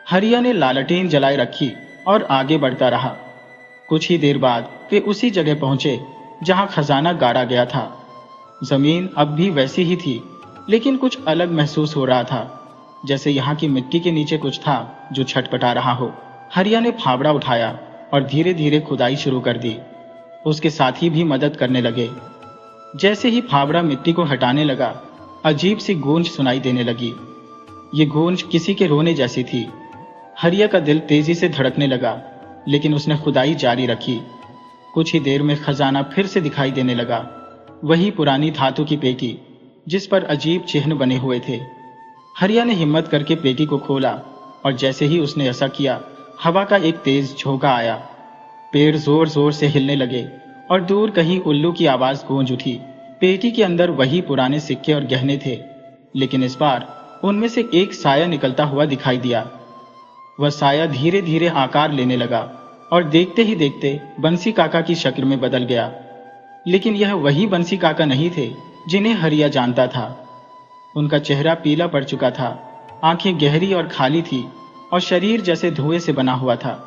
हरिया ने लालटेन जलाए रखी और आगे बढ़ता रहा। कुछ ही देर बाद वे उसी जगह पहुंचे जहां खजाना गाड़ा गया था। जमीन अब भी वैसी ही थी, लेकिन कुछ अलग महसूस हो रहा था, जैसे यहाँ की मिट्टी के नीचे कुछ था जो छटपटा रहा हो। हरिया ने फावड़ा उठाया और धीरे धीरे खुदाई शुरू कर दी। उसके साथी भी मदद करने लगे। जैसे ही फावड़ा मिट्टी को हटाने लगा, अजीब सी गूंज सुनाई देने लगी। ये गूंज किसी के रोने जैसी थी। हरिया का दिल तेजी से धड़कने लगा, लेकिन उसने खुदाई जारी रखी। कुछ ही देर में खजाना फिर से दिखाई देने लगा। वही पुरानी धातु की पेटी, जिस पर अजीब चिन्ह बने हुए थे। हरिया ने हिम्मत करके पेटी को खोला, और जैसे ही उसने ऐसा किया, हवा का एक तेज झोंका आया। पेड़ जोर जोर से हिलने लगे और दूर कहीं उल्लू की आवाज गूंज उठी। पेटी के अंदर वही पुराने सिक्के और गहने थे, लेकिन इस बार उनमें से एक साया निकलता हुआ दिखाई दिया। वह साया धीरे धीरे आकार लेने लगा और देखते ही देखते बंसी काका की शक्ल में बदल गया। लेकिन यह वही बंसी काका नहीं थे जिन्हें हरिया जानता था। उनका चेहरा पीला पड़ चुका था, आंखें गहरी और खाली थी और शरीर जैसे धुएं से बना हुआ था।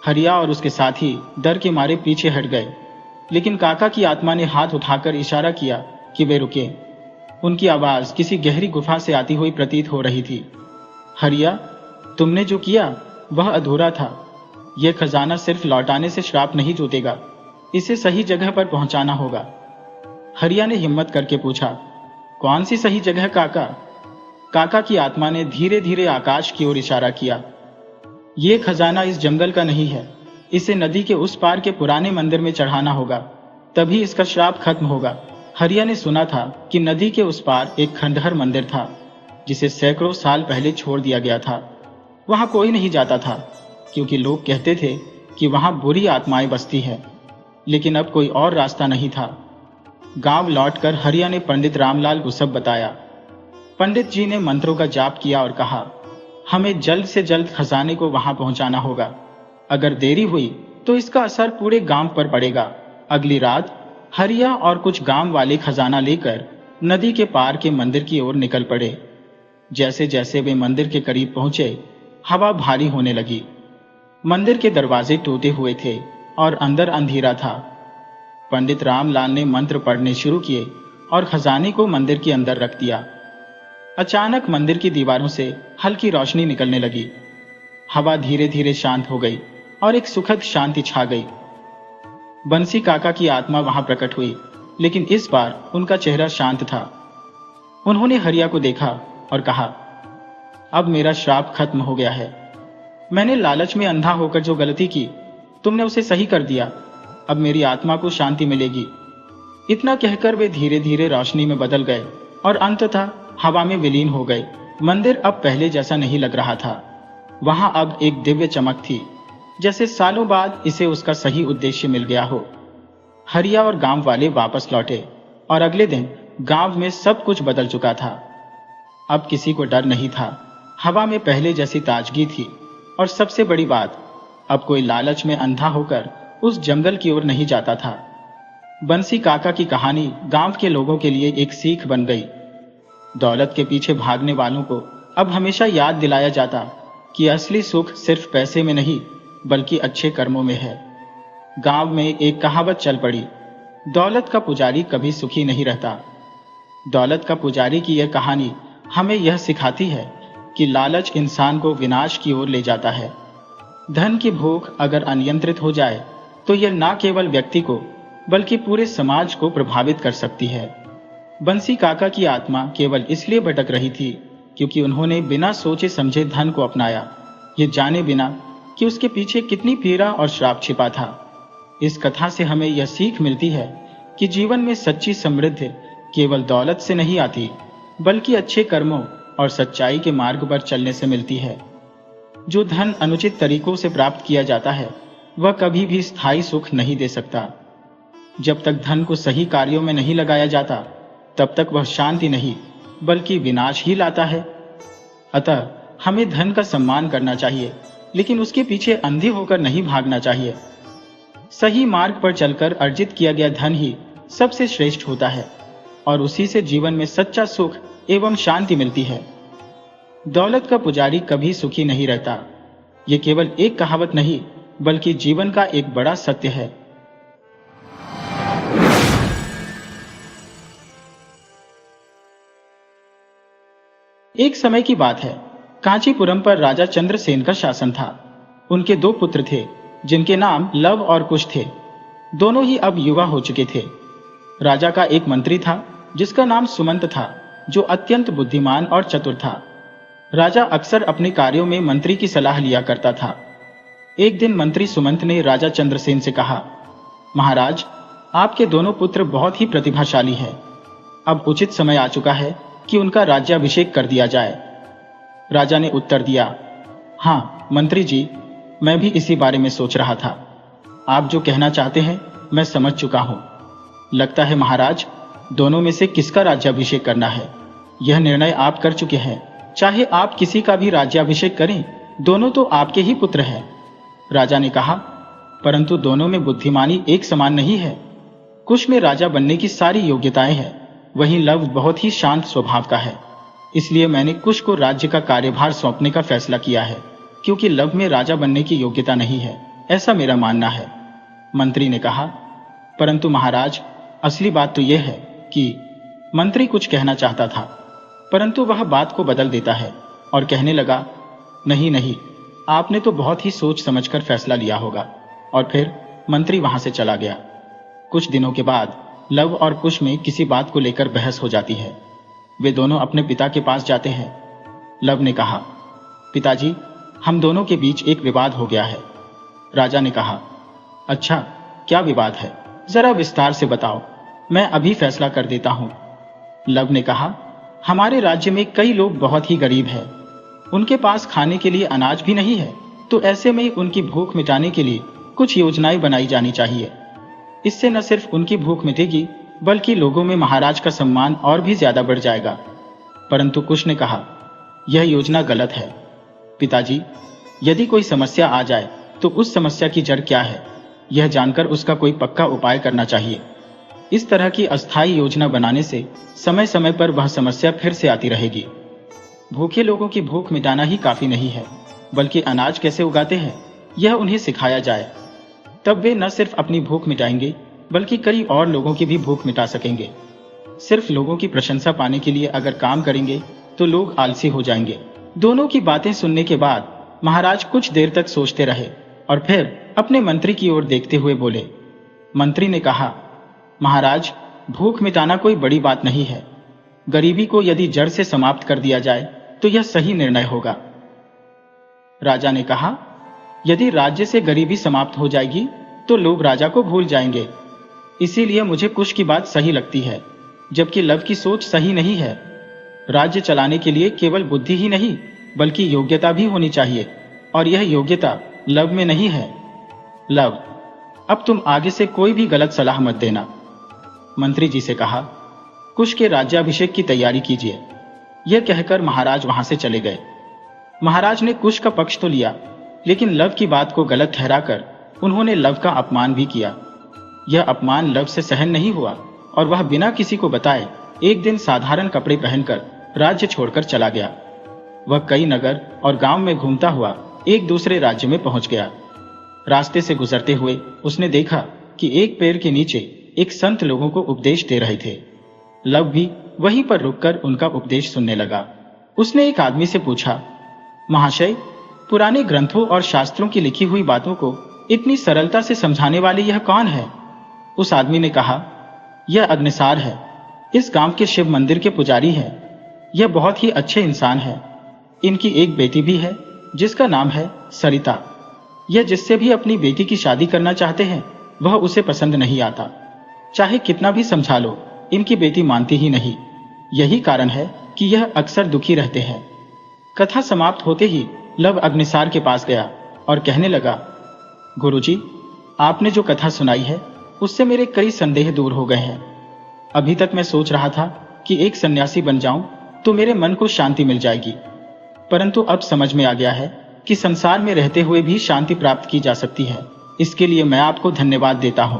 हरिया और उसके साथी डर के मारे पीछे हट गए, लेकिन काका की आत्मा ने हाथ उठाकर इशारा किया कि वे रुके। उनकी आवाज किसी गहरी गुफा से आती हुई प्रतीत हो रही थी। हरिया, तुमने जो किया वह अधूरा था। यह खजाना सिर्फ लौटाने से श्राप नहीं टूटेगा, इसे सही जगह पर पहुंचाना होगा। हरिया ने हिम्मत करके पूछा, कौन सी सही जगह काका? काका की आत्मा ने धीरे धीरे आकाश की ओर इशारा किया। यह खजाना इस जंगल का नहीं है, इसे नदी के उस पार के पुराने मंदिर में चढ़ाना होगा, तभी इसका श्राप खत्म होगा। हरिया ने सुना था कि नदी के उस पार एक खंडहर मंदिर था, जिसे सैकड़ों साल पहले छोड़ दिया गया था। वहां कोई नहीं जाता था, क्योंकि लोग कहते थे कि वहां बुरी आत्माएं बसती है। लेकिन अब कोई और रास्ता नहीं था। गांव लौटकर हरिया ने पंडित रामलाल को सब बताया। पंडित जी ने मंत्रों का जाप किया और कहा, हमें जल्द से जल्द खजाने को वहां पहुंचाना होगा। अगर देरी हुई तो इसका असर पूरे गांव पर पड़ेगा। अगली रात हरिया और कुछ गांव वाले खजाना लेकर नदी के पार के मंदिर की ओर निकल पड़े। जैसे जैसे वे मंदिर के करीब पहुंचे, हवा भारी होने लगी। मंदिर के दरवाजे टूटे हुए थे और अंदर अंधेरा था। पंडित रामलाल ने मंत्र पढ़ने शुरू किए और खजाने को मंदिर के अंदर रख दिया। अचानक मंदिर की दीवारों से हल्की रोशनी निकलने लगी। हवा धीरे धीरे शांत हो गई और एक सुखद शांति छा गई। बंसी काका की आत्मा वहां प्रकट हुई, लेकिन इस बार उनका चेहरा शांत था। उन्होंने हरिया को देखा और कहा, अब मेरा श्राप खत्म हो गया है। मैंने लालच में अंधा होकर जो गलती की, तुमने उसे सही कर दिया। अब मेरी आत्मा को शांति मिलेगी। इतना कहकर वे धीरे धीरे रोशनी में बदल गए और अंततः हवा में विलीन हो गए। मंदिर अब पहले जैसा नहीं लग रहा था। वहां अब एक दिव्य चमक थी, जैसे सालों बाद इसे उसका सही उद्देश्य मिल गया हो। हरिया और गांव वाले वापस लौटे और अगले दिन गांव में सब कुछ बदल चुका था। अब किसी को डर नहीं था। हवा में पहले जैसी ताजगी थी, और सबसे बड़ी बात, अब कोई लालच में अंधा होकर उस जंगल की ओर नहीं जाता था। बंसी काका की कहानी गांव के लोगों के लिए एक सीख बन गई। दौलत के पीछे भागने वालों को अब हमेशा याद दिलाया जाता कि असली सुख सिर्फ पैसे में नहीं, बल्कि अच्छे कर्मों में है। गांव में एक कहावत चल पड़ी, दौलत का पुजारी कभी सुखी नहीं रहता। दौलत का पुजारी की यह कहानी हमें यह सिखाती है कि लालच इंसान को विनाश की ओर ले जाता है। धन की भूख अगर अनियंत्रित हो जाए तो यह न केवल व्यक्ति को बल्कि पूरे समाज को प्रभावित कर सकती है। बंसी काका की आत्मा केवल इसलिए भटक रही थी क्योंकि उन्होंने बिना सोचे समझे धन को अपनाया, ये जाने बिना कि उसके पीछे कितनी पीड़ा और श्राप छिपा था। इस कथा से हमें यह सीख मिलती है कि जीवन में सच्ची समृद्धि केवल दौलत से नहीं आती, बल्कि अच्छे कर्मों और सच्चाई के मार्ग पर चलने से मिलती है। जो धन अनुचित तरीकों से प्राप्त किया जाता है, वह कभी भी स्थायी सुख नहीं दे सकता। जब तक धन को सही कार्यों में नहीं लगाया जाता, तब तक वह शांति नहीं बल्कि विनाश ही लाता है। अतः हमें धन का सम्मान करना चाहिए, लेकिन उसके पीछे अंधे होकर नहीं भागना चाहिए। सही मार्ग पर चलकर अर्जित किया गया धन ही सबसे श्रेष्ठ होता है, और उसी से जीवन में सच्चा सुख एवं शांति मिलती है। दौलत का पुजारी कभी सुखी नहीं रहता। ये केवल एक कहावत नहीं, बल्कि जीवन का एक बड़ा सत्य है। एक समय की बात है, कांचीपुरम पर राजा चंद्रसेन का शासन था। उनके दो पुत्र थे जिनके नाम लव और कुश थे। दोनों ही अब युवा हो चुके थे। राजा का एक मंत्री था जिसका नाम सुमंत था, जो अत्यंत बुद्धिमान और चतुर था। राजा अक्सर अपने कार्यों में मंत्री की सलाह लिया करता था। एक दिन मंत्री सुमंत ने राजा चंद्रसेन से कहा, महाराज, आपके दोनों पुत्र बहुत ही प्रतिभाशाली हैं। अब उचित समय आ चुका है कि उनका राज्याभिषेक कर दिया जाए। राजा ने उत्तर दिया, हाँ मंत्री जी, मैं भी इसी बारे में सोच रहा था। आप जो कहना चाहते हैं मैं समझ चुका हूं। लगता है महाराज, दोनों में से किसका राज्याभिषेक करना है यह निर्णय आप कर चुके हैं। चाहे आप किसी का भी राज्याभिषेक करें, दोनों तो आपके ही पुत्र हैं। राजा ने कहा, परंतु दोनों में बुद्धिमानी एक समान नहीं है। कुश में राजा बनने की सारी योग्यताएं हैं, वहीं लव बहुत ही शांत स्वभाव का है। इसलिए मैंने कुश को राज्य का कार्यभार सौंपने का फैसला किया है, क्योंकि लव में राजा बनने की योग्यता नहीं है, ऐसा मेरा मानना है। मंत्री ने कहा, परंतु महाराज, असली बात तो यह है कि मंत्री कुछ कहना चाहता था, परंतु वह बात को बदल देता है और कहने लगा, नहीं नहीं, आपने तो बहुत ही सोच समझकर फैसला लिया होगा। और फिर मंत्री वहां से चला गया। कुछ दिनों के बाद लव और कुश में किसी बात को लेकर बहस हो जाती है। वे दोनों अपने पिता के पास जाते हैं। लव ने कहा, पिताजी, हम दोनों के बीच एक विवाद हो गया है। राजा ने कहा, अच्छा, क्या विवाद है? जरा विस्तार से बताओ, मैं अभी फैसला कर देता हूं। लव ने कहा, हमारे राज्य में कई लोग बहुत ही गरीब हैं। उनके पास खाने के लिए अनाज भी नहीं है, तो ऐसे में उनकी भूख मिटाने के लिए कुछ योजनाएं बनाई जानी चाहिए। इससे न सिर्फ उनकी भूख मिटेगी, बल्कि लोगों में महाराज का सम्मान और भी ज्यादा बढ़ जाएगा। परंतु कुश ने कहा, यह योजना गलत है। पिताजी, यदि कोई समस्या आ जाए तो उस समस्या की जड़ क्या है, यह जानकर उसका कोई पक्का उपाय करना चाहिए। इस तरह की अस्थायी योजना बनाने से समय समय पर वह समस्या फिर से आती रहेगी। भूखे लोगों की भूख मिटाना ही काफी नहीं है, बल्कि अनाज कैसे उगाते हैं यह उन्हें सिखाया जाए। तब वे न सिर्फ अपनी भूख मिटाएंगे, बल्कि कई और लोगों की भी भूख मिटा सकेंगे। सिर्फ लोगों की प्रशंसा पाने के लिए अगर काम करेंगे तो लोग आलसी हो जाएंगे। दोनों की बातें सुनने के बाद महाराज कुछ देर तक सोचते रहे और फिर अपने मंत्री की ओर देखते हुए बोले। मंत्री ने कहा, महाराज, भूख मिटाना कोई बड़ी बात नहीं है। गरीबी को यदि जड़ से समाप्त कर दिया जाए तो यह सही निर्णय होगा। राजा ने कहा, यदि राज्य से गरीबी समाप्त हो जाएगी तो लोग राजा को भूल जाएंगे। इसीलिए मुझे कुश की बात सही लगती है, जबकि लव की सोच सही नहीं है। राज्य चलाने के लिए केवल बुद्धि ही नहीं, बल्कि योग्यता भी होनी चाहिए, और यह योग्यता लव में नहीं है। लव, अब तुम आगे से कोई भी गलत सलाह मत देना। मंत्री जी से कहा, कुश के राज्याभिषेक की तैयारी कीजिए। यह कहकर महाराज वहां से चले गए। महाराज ने कुश का पक्ष तो लिया, लेकिन लव की बात को गलत ठहराकर उन्होंने लव का अपमान भी किया। यह अपमान लव से सहन नहीं हुआ और वह बिना किसी को बताए एक दिन साधारण कपड़े पहनकर राज्य छोड़कर चला गया। वह कई नगर और गांव में घूमता हुआ एक दूसरे राज्य में पहुंच गया। रास्ते से गुजरते हुए उसने देखा कि एक पेड़ के नीचे एक संत लोगों को उपदेश दे रहे थे। लव भी वहीं पर रुककर उनका उपदेश सुनने लगा। उसने एक आदमी से पूछा, महाशय, पुराने ग्रंथों और शास्त्रों की लिखी हुई बातों को इतनी सरलता से समझाने वाले यह कौन है? उस आदमी ने कहा, यह अग्निसार है। इस गांव के शिव मंदिर के पुजारी हैं। यह बहुत ही अच्छे इंसान है। इनकी एक बेटी भी है जिसका नाम है सरिता। यह जिससे भी अपनी बेटी की शादी करना चाहते हैं वह उसे पसंद नहीं आता। चाहे कितना भी समझा लो, इनकी बेटी मानती ही नहीं। यही कारण है कि यह अक्सर दुखी रहते हैं। कथा समाप्त होते ही लव अग्निसार के पास गया और कहने लगा, गुरुजी, आपने जो कथा सुनाई है उससे मेरे कई संदेह दूर हो गए हैं। अभी तक मैं सोच रहा था कि एक सन्यासी बन जाऊं तो मेरे मन को शांति मिल जाएगी, परंतु अब समझ में आ गया है कि संसार में रहते हुए भी शांति प्राप्त की जा सकती है। इसके लिए मैं आपको धन्यवाद देता हूं।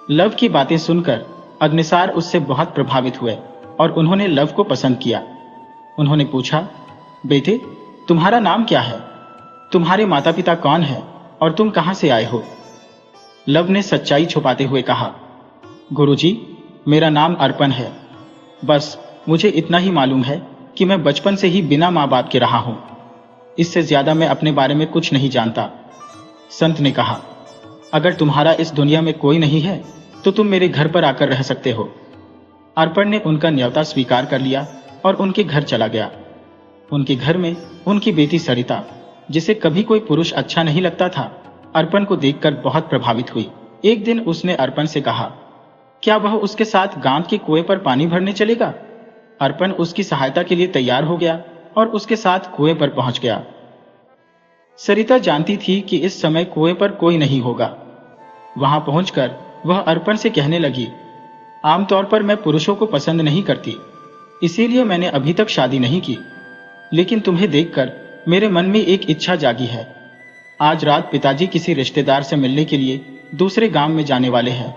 लव की बातें सुनकर अग्निसार उससे बहुत प्रभावित हुए और उन्होंने लव को पसंद किया। उन्होंने पूछा, बेटे, तुम्हारा नाम क्या है? तुम्हारे माता पिता कौन है और तुम कहां से आए हो? लव ने सच्चाई छुपाते हुए कहा, गुरुजी, मेरा नाम अर्पण है। बस मुझे इतना ही मालूम है कि मैं बचपन से ही बिना माँ बाप के रहा हूं। इससे ज्यादा मैं अपने बारे में कुछ नहीं जानता। संत ने कहा, अगर तुम्हारा इस दुनिया में कोई नहीं है तो तुम मेरे घर पर आकर रह सकते हो। अर्पण ने उनका न्योता स्वीकार कर लिया और उनके घर चला गया। उनके घर में उनकी बेटी सरिता, जिसे कभी कोई पुरुष अच्छा नहीं लगता था, अर्पण को देखकर बहुत प्रभावित हुई। एक दिन उसने अर्पण से कहा, क्या वह उसके साथ गांव के कुएं पर पानी भरने चलेगा? अर्पण उसकी सहायता के लिए तैयार हो गया और उसके साथ कुएं पर पहुंच गया। सरिता जानती थी कि इस समय कुएं पर कोई नहीं होगा। वहां पहुंचकर वह अर्पण से कहने लगी, आमतौर पर मैं पुरुषों को पसंद नहीं करती, इसीलिए मैंने अभी तक शादी नहीं की। लेकिन तुम्हें देखकर मेरे मन में एक इच्छा जागी है। आज रात पिताजी किसी रिश्तेदार से मिलने के लिए दूसरे गांव में जाने वाले हैं।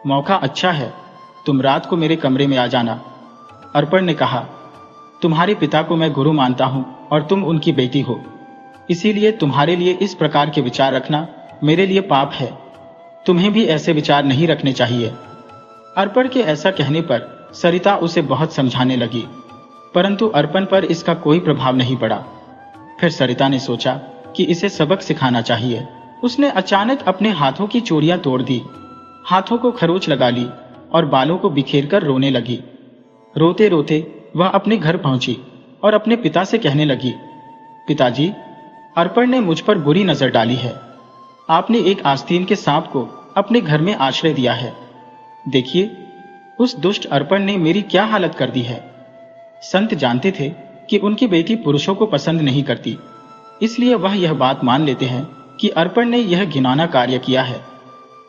मौका अच्छा है, तुम रात को मेरे कमरे में आ जाना। अर्पण ने कहा, तुम्हारे पिता को मैं गुरु मानता हूं और तुम उनकी बेटी हो, इसीलिए तुम्हारे लिए इस प्रकार के विचार रखना मेरे लिए पाप है। तुम्हें भी ऐसे विचार नहीं रखने चाहिए। अर्पण के ऐसा कहने पर सरिता उसे बहुत समझाने लगी, परंतु अर्पण पर इसका कोई प्रभाव नहीं पड़ा। फिर सरिता ने सोचा कि इसे सबक सिखाना चाहिए। उसने अचानक अपने हाथों की चूड़ियां तोड़ दी, हाथों को खरोच लगा ली और बालों को बिखेरकर रोने लगी। रोते रोते वह अपने घर पहुंची और अपने पिता से कहने लगी, पिताजी, अर्पण ने मुझ पर बुरी नजर डाली है। आपने एक आस्तीन के सांप को अपने घर में आश्रय दिया है। देखिए, उस दुष्ट अर्पण ने मेरी क्या हालत कर दी है। संत जानते थे कि उनकी बेटी पुरुषों को पसंद नहीं करती, इसलिए वह यह बात मान लेते हैं कि अर्पण ने यह घिनौना कार्य किया है।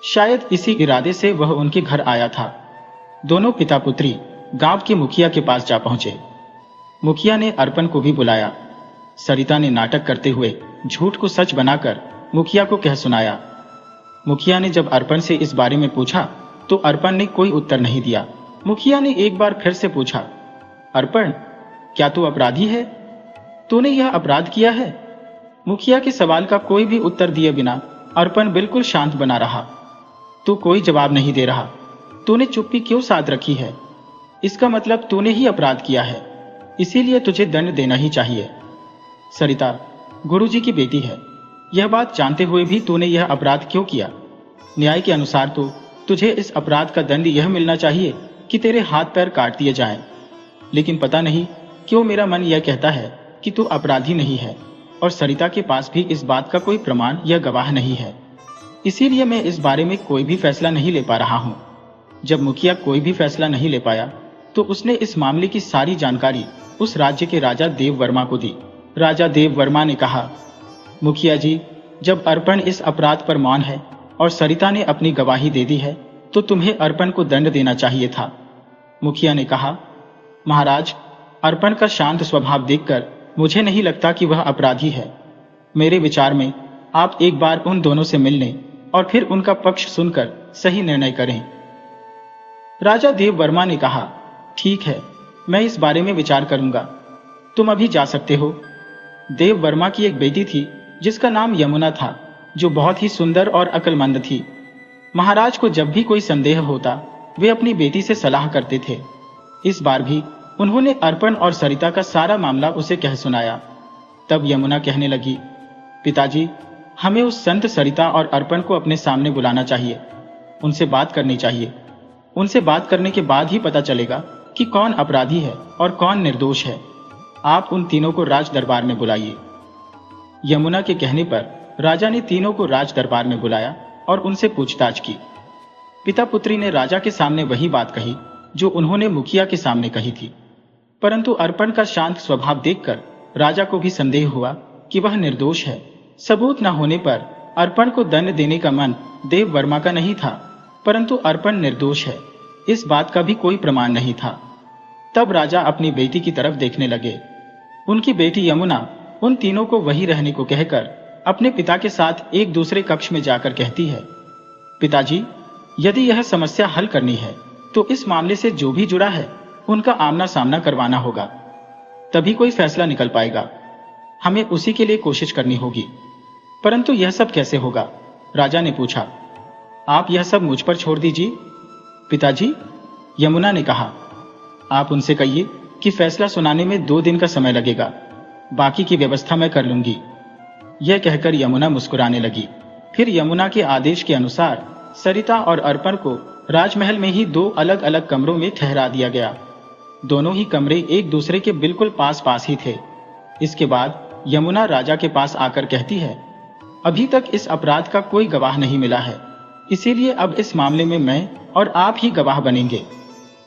शायद इसी इरादे से वह उनके घर आया था। दोनों पिता पुत्री गांव के मुखिया के पास जा पहुंचे। मुखिया ने अर्पण को भी बुलाया। सरिता ने नाटक करते हुए झूठ को सच बनाकर मुखिया को कह सुनाया। मुखिया ने जब अर्पण से इस बारे में पूछा तो अर्पण ने कोई उत्तर नहीं दिया। मुखिया ने एक बार फिर से पूछा, अर्पण, क्या तू अपराधी है? तूने यह अपराध किया है? मुखिया के सवाल का कोई भी उत्तर दिए बिना अर्पण बिल्कुल शांत बना रहा। तू कोई जवाब नहीं दे रहा। तूने चुप्पी क्यों साध रखी है? इसका मतलब तूने ही अपराध किया है, इसीलिए तुझे दंड देना ही चाहिए। सरिता गुरुजी की बेटी है, यह बात जानते हुए भी तूने यह अपराध क्यों किया? न्याय के अनुसार तो तुझे इस अपराध का दंड यह मिलना चाहिए कि तेरे हाथ पैर काट दिए जाएं। लेकिन पता नहीं क्यों मेरा मन यह कहता है कि तू अपराधी नहीं है, और सरिता के पास भी इस बात का कोई प्रमाण या गवाह नहीं है। इसीलिए मैं इस बारे में कोई भी फैसला नहीं ले पा रहा हूं। जब मुखिया कोई भी फैसला नहीं ले पाया तो उसने इस मामले की सारी जानकारी उस राज्य के राजा देव वर्मा को दी। राजा देव वर्मा ने कहा, मुखिया जी, जब अर्पण इस अपराध पर मौन है और सरिता ने अपनी गवाही दे दी है तो तुम्हें अर्पण को दंड देना चाहिए था। मुखिया ने कहा, महाराज, अर्पण का शांत स्वभाव देखकर मुझे नहीं लगता कि वह अपराधी है। मेरे विचार में आप एक बार उन दोनों से मिल लें और फिर उनका पक्ष सुनकर सही निर्णय करें। राजा देव वर्मा ने कहा, ठीक है, मैं इस बारे में विचार करूंगा। तुम अभी जा सकते हो। देव वर्मा की एक बेटी थी जिसका नाम यमुना था, जो बहुत ही सुंदर और अक्लमंद थी। महाराज को जब भी कोई संदेह होता वे अपनी बेटी से सलाह करते थे। इस बार भी उन्होंने अर्पण और सरिता का सारा मामला उसे कह सुनाया। तब यमुना कहने लगी, पिताजी, हमें उस संत सरिता और अर्पण को अपने सामने बुलाना चाहिए। उनसे बात करनी चाहिए। उनसे बात करने के बाद ही पता चलेगा कि कौन अपराधी है और कौन निर्दोष है। आप उन तीनों को राज दरबार में बुलाइए। यमुना के कहने पर राजा ने तीनों को राज दरबार में बुलाया और उनसे पूछताछ की। पिता पुत्री ने राजा के सामने वही बात कही जो उन्होंने मुखिया के सामने कही थी, परंतु अर्पण का शांत स्वभाव देखकर राजा को भी संदेह हुआ कि वह निर्दोष है। सबूत न होने पर अर्पण को दंड देने का मन देव वर्मा का नहीं था, परंतु अर्पण निर्दोष है, इस बात का भी कोई प्रमाण नहीं था। तब राजा अपनी बेटी की तरफ देखने लगे। उनकी बेटी यमुना उन तीनों को वहीं रहने को कहकर अपने पिता के साथ एक दूसरे कक्ष में जाकर कहती है, पिताजी, यदि यह समस्या हल करनी है तो इस मामले से जो भी जुड़ा है उनका आमना सामना करवाना होगा, तभी कोई फैसला निकल पाएगा। हमें उसी के लिए कोशिश करनी होगी। परंतु यह सब कैसे होगा? राजा ने पूछा। आप यह सब मुझ पर छोड़ दीजिए। पिताजी, यमुना ने कहा, आप उनसे कहिए कि फैसला सुनाने में 2 दिन का समय लगेगा, बाकी की व्यवस्था मैं कर लूंगी। यह कहकर यमुना मुस्कुराने लगी। फिर यमुना के आदेश के अनुसार सरिता और अर्पण को राजमहल में ही 2 अलग अलग कमरों में ठहरा दिया गया। दोनों ही कमरे एक दूसरे के बिल्कुल पास पास ही थे। इसके बाद यमुना राजा के पास आकर कहती है, अभी तक इस अपराध का कोई गवाह नहीं मिला है, इसीलिए अब इस मामले में मैं और आप ही गवाह बनेंगे।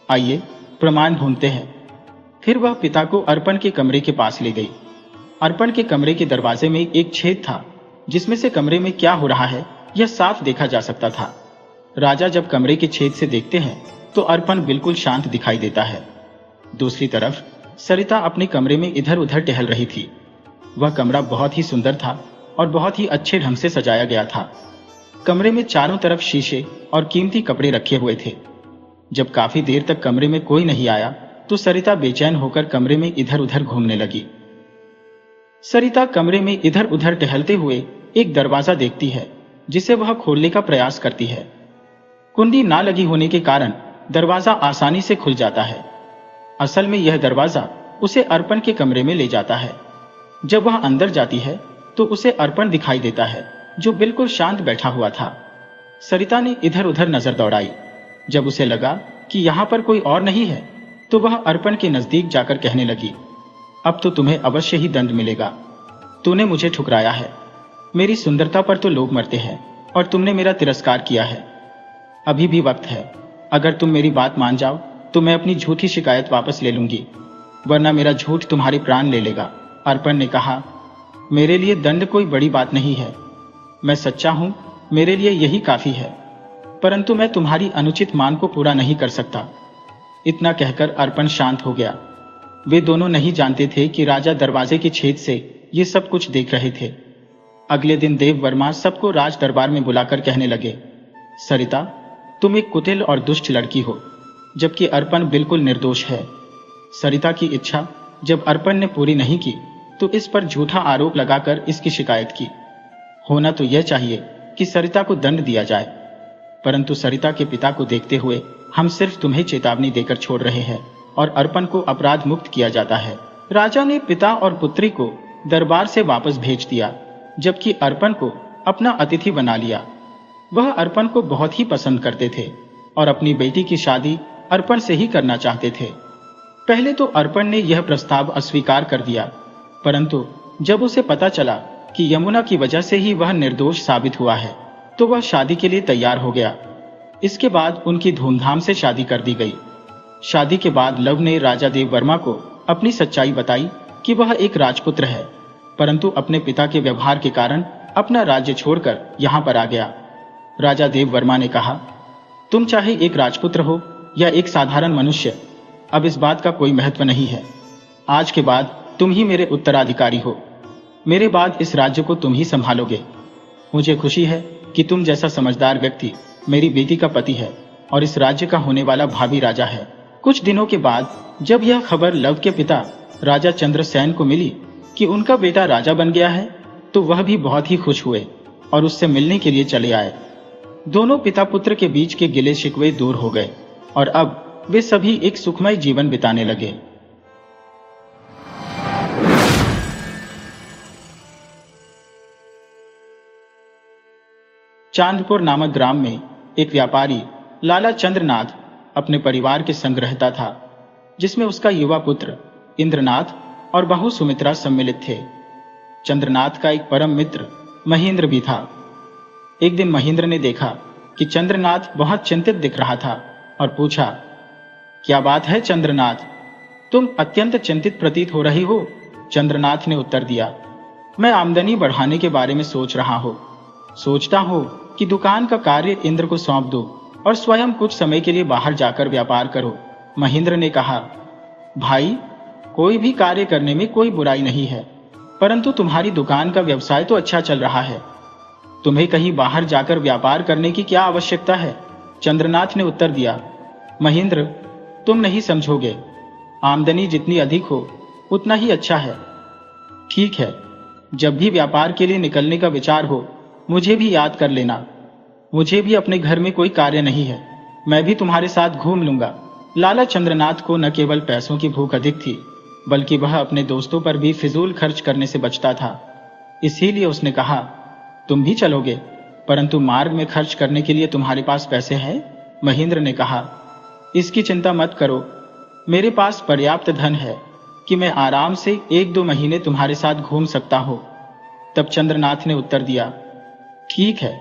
आइए प्रमाण ढूंढते हैं। फिर वह पिता को अर्पण के कमरे के पास ले गई। अर्पण के कमरे के दरवाजे में एक छेद था, जिसमें से कमरे में क्या हो रहा है यह साफ देखा जा सकता था। राजा जब कमरे के छेद से देखते हैं तो अर्पण बिल्कुल शांत दिखाई देता है। दूसरी तरफ सरिता अपने कमरे में इधर उधर टहल रही थी। वह कमरा बहुत ही सुंदर था और बहुत ही अच्छे ढंग से सजाया गया था। कमरे में चारों तरफ शीशे और कीमती कपड़े रखे हुए थे। जब काफी देर तक कमरे में कोई नहीं आया तो सरिता बेचैन होकर कमरे में इधर उधर घूमने लगी। सरिता कमरे में इधर उधर टहलते हुए एक दरवाजा देखती है, जिसे वह खोलने का प्रयास करती है। कुंडी ना लगी होने के कारण दरवाजा आसानी से खुल जाता है। असल में यह दरवाजा उसे अर्पण के कमरे में ले जाता है। जब वह अंदर जाती है तो उसे अर्पण दिखाई देता है, जो बिल्कुल शांत बैठा हुआ था। सरिता ने इधर उधर नजर दौड़ाई। जब उसे लगा कि यहाँ पर कोई और नहीं है तो वह अर्पण के नजदीक जाकर कहने लगी, अब तो तुम्हें अवश्य ही दंड मिलेगा। तूने मुझे ठुकराया है, मेरी सुंदरता पर तो लोग मरते हैं और तुमने मेरा तिरस्कार किया है। अभी भी वक्त है, अगर तुम मेरी बात मान जाओ तो मैं अपनी झूठी शिकायत वापस ले लूंगी, वरना मेरा झूठ तुम्हारे प्राण ले लेगा। अर्पण ने कहा, मेरे लिए दंड कोई बड़ी बात नहीं है, मैं सच्चा हूं, मेरे लिए यही काफी है, परंतु मैं तुम्हारी अनुचित मांग को पूरा नहीं कर सकता। इतना कहकर अर्पण शांत हो गया। वे दोनों नहीं जानते थे कि राजा दरवाजे के छेद से ये सब कुछ देख रहे थे। अगले दिन देव वर्मा सबको राज दरबार में बुलाकर कहने लगे, सरिता, तुम एक कुटिल और दुष्ट लड़की हो, जबकि अर्पण बिल्कुल निर्दोष है। सरिता की इच्छा जब अर्पण ने पूरी नहीं की तो इस पर झूठा आरोप लगाकर इसकी शिकायत की। होना तो यह चाहिए कि सरिता को दंड दिया जाए, परंतु सरिता के पिता को देखते हुए हम सिर्फ तुम्हें चेतावनी देकर छोड़ रहे हैं और अर्पण को अपराध मुक्त किया जाता है। राजा ने पिता और पुत्री को दरबार से वापस भेज दिया, जबकि अर्पण को अपना अतिथि बना लिया। वह अर्पण को बहुत ही पसंद करते थे और अपनी बेटी की शादी अर्पण से ही करना चाहते थे। पहले तो अर्पण ने यह प्रस्ताव अस्वीकार कर दिया, परंतु जब उसे पता चला कि यमुना की वजह से ही वह निर्दोष साबित हुआ है तो वह शादी के लिए तैयार हो गया। इसके बाद उनकी धूमधाम से शादी कर दी गई। शादी के बाद लव ने राजा देव वर्मा को अपनी सच्चाई बताई कि वह एक राजपुत्र है, परंतु अपने पिता के व्यवहार के कारण अपना राज्य छोड़कर यहाँ पर आ गया। राजा देव वर्मा ने कहा, तुम चाहे एक राजपुत्र हो या एक साधारण मनुष्य, अब इस बात का कोई महत्व नहीं है। आज के बाद तुम ही मेरे उत्तराधिकारी हो। मेरे बाद इस राज्य को तुम ही संभालोगे। मुझे खुशी है कि तुम जैसा समझदार व्यक्ति मेरी बेटी का पति है और इस राज्य का होने वाला भावी राजा है। कुछ दिनों के बाद जब यह खबर लव के पिता राजा चंद्रसेन को मिली कि उनका बेटा राजा बन गया है, तो वह भी बहुत ही खुश हुए और उससे मिलने के लिए चले आए। दोनों पिता पुत्र के बीच के गिले शिकवे दूर हो गए और अब वे सभी एक सुखमय जीवन बिताने लगे। चांदपुर नामक ग्राम में एक व्यापारी लाला चंद्रनाथ अपने परिवार के संग रहता था, जिसमें उसका युवा पुत्र इंद्रनाथ और बहू सुमित्रा सम्मिलित थे। चंद्रनाथ का एक परम मित्र महेंद्र भी था। एक दिन महेंद्र ने देखा कि चंद्रनाथ बहुत चिंतित दिख रहा था और पूछा, क्या बात है चंद्रनाथ, तुम अत्यंत चिंतित प्रतीत हो रही हो। चंद्रनाथ ने उत्तर दिया, मैं आमदनी बढ़ाने के बारे में सोच रहा हूँ। सोचता हूँ कि दुकान का कार्य इंद्र को सौंप दो और स्वयं कुछ समय के लिए बाहर जाकर व्यापार करो। महेंद्र ने कहा, भाई, कोई भी कार्य करने में कोई बुराई नहीं है, परंतु तुम्हारी दुकान का व्यवसाय तो अच्छा चल रहा है, तुम्हें कहीं बाहर जाकर व्यापार करने की क्या आवश्यकता है। चंद्रनाथ ने उत्तर दिया, महेंद्र, तुम नहीं समझोगे, आमदनी जितनी अधिक हो उतना ही अच्छा है। ठीक है, जब भी व्यापार के लिए निकलने का विचार हो मुझे भी याद कर लेना। मुझे भी अपने घर में कोई कार्य नहीं है, मैं भी तुम्हारे साथ घूम लूंगा। लाला चंद्रनाथ को न केवल पैसों की भूख अधिक थी, बल्कि वह अपने दोस्तों पर भी फिजूल खर्च करने से बचता था। इसीलिए उसने कहा, तुम भी चलोगे, परंतु मार्ग में खर्च करने के लिए तुम्हारे पास पैसे हैं? महेंद्र ने कहा, इसकी चिंता मत करो, मेरे पास पर्याप्त धन है कि मैं आराम से 1-2 महीने तुम्हारे साथ घूम सकता हूं। तब चंद्रनाथ ने उत्तर दिया, ठीक है।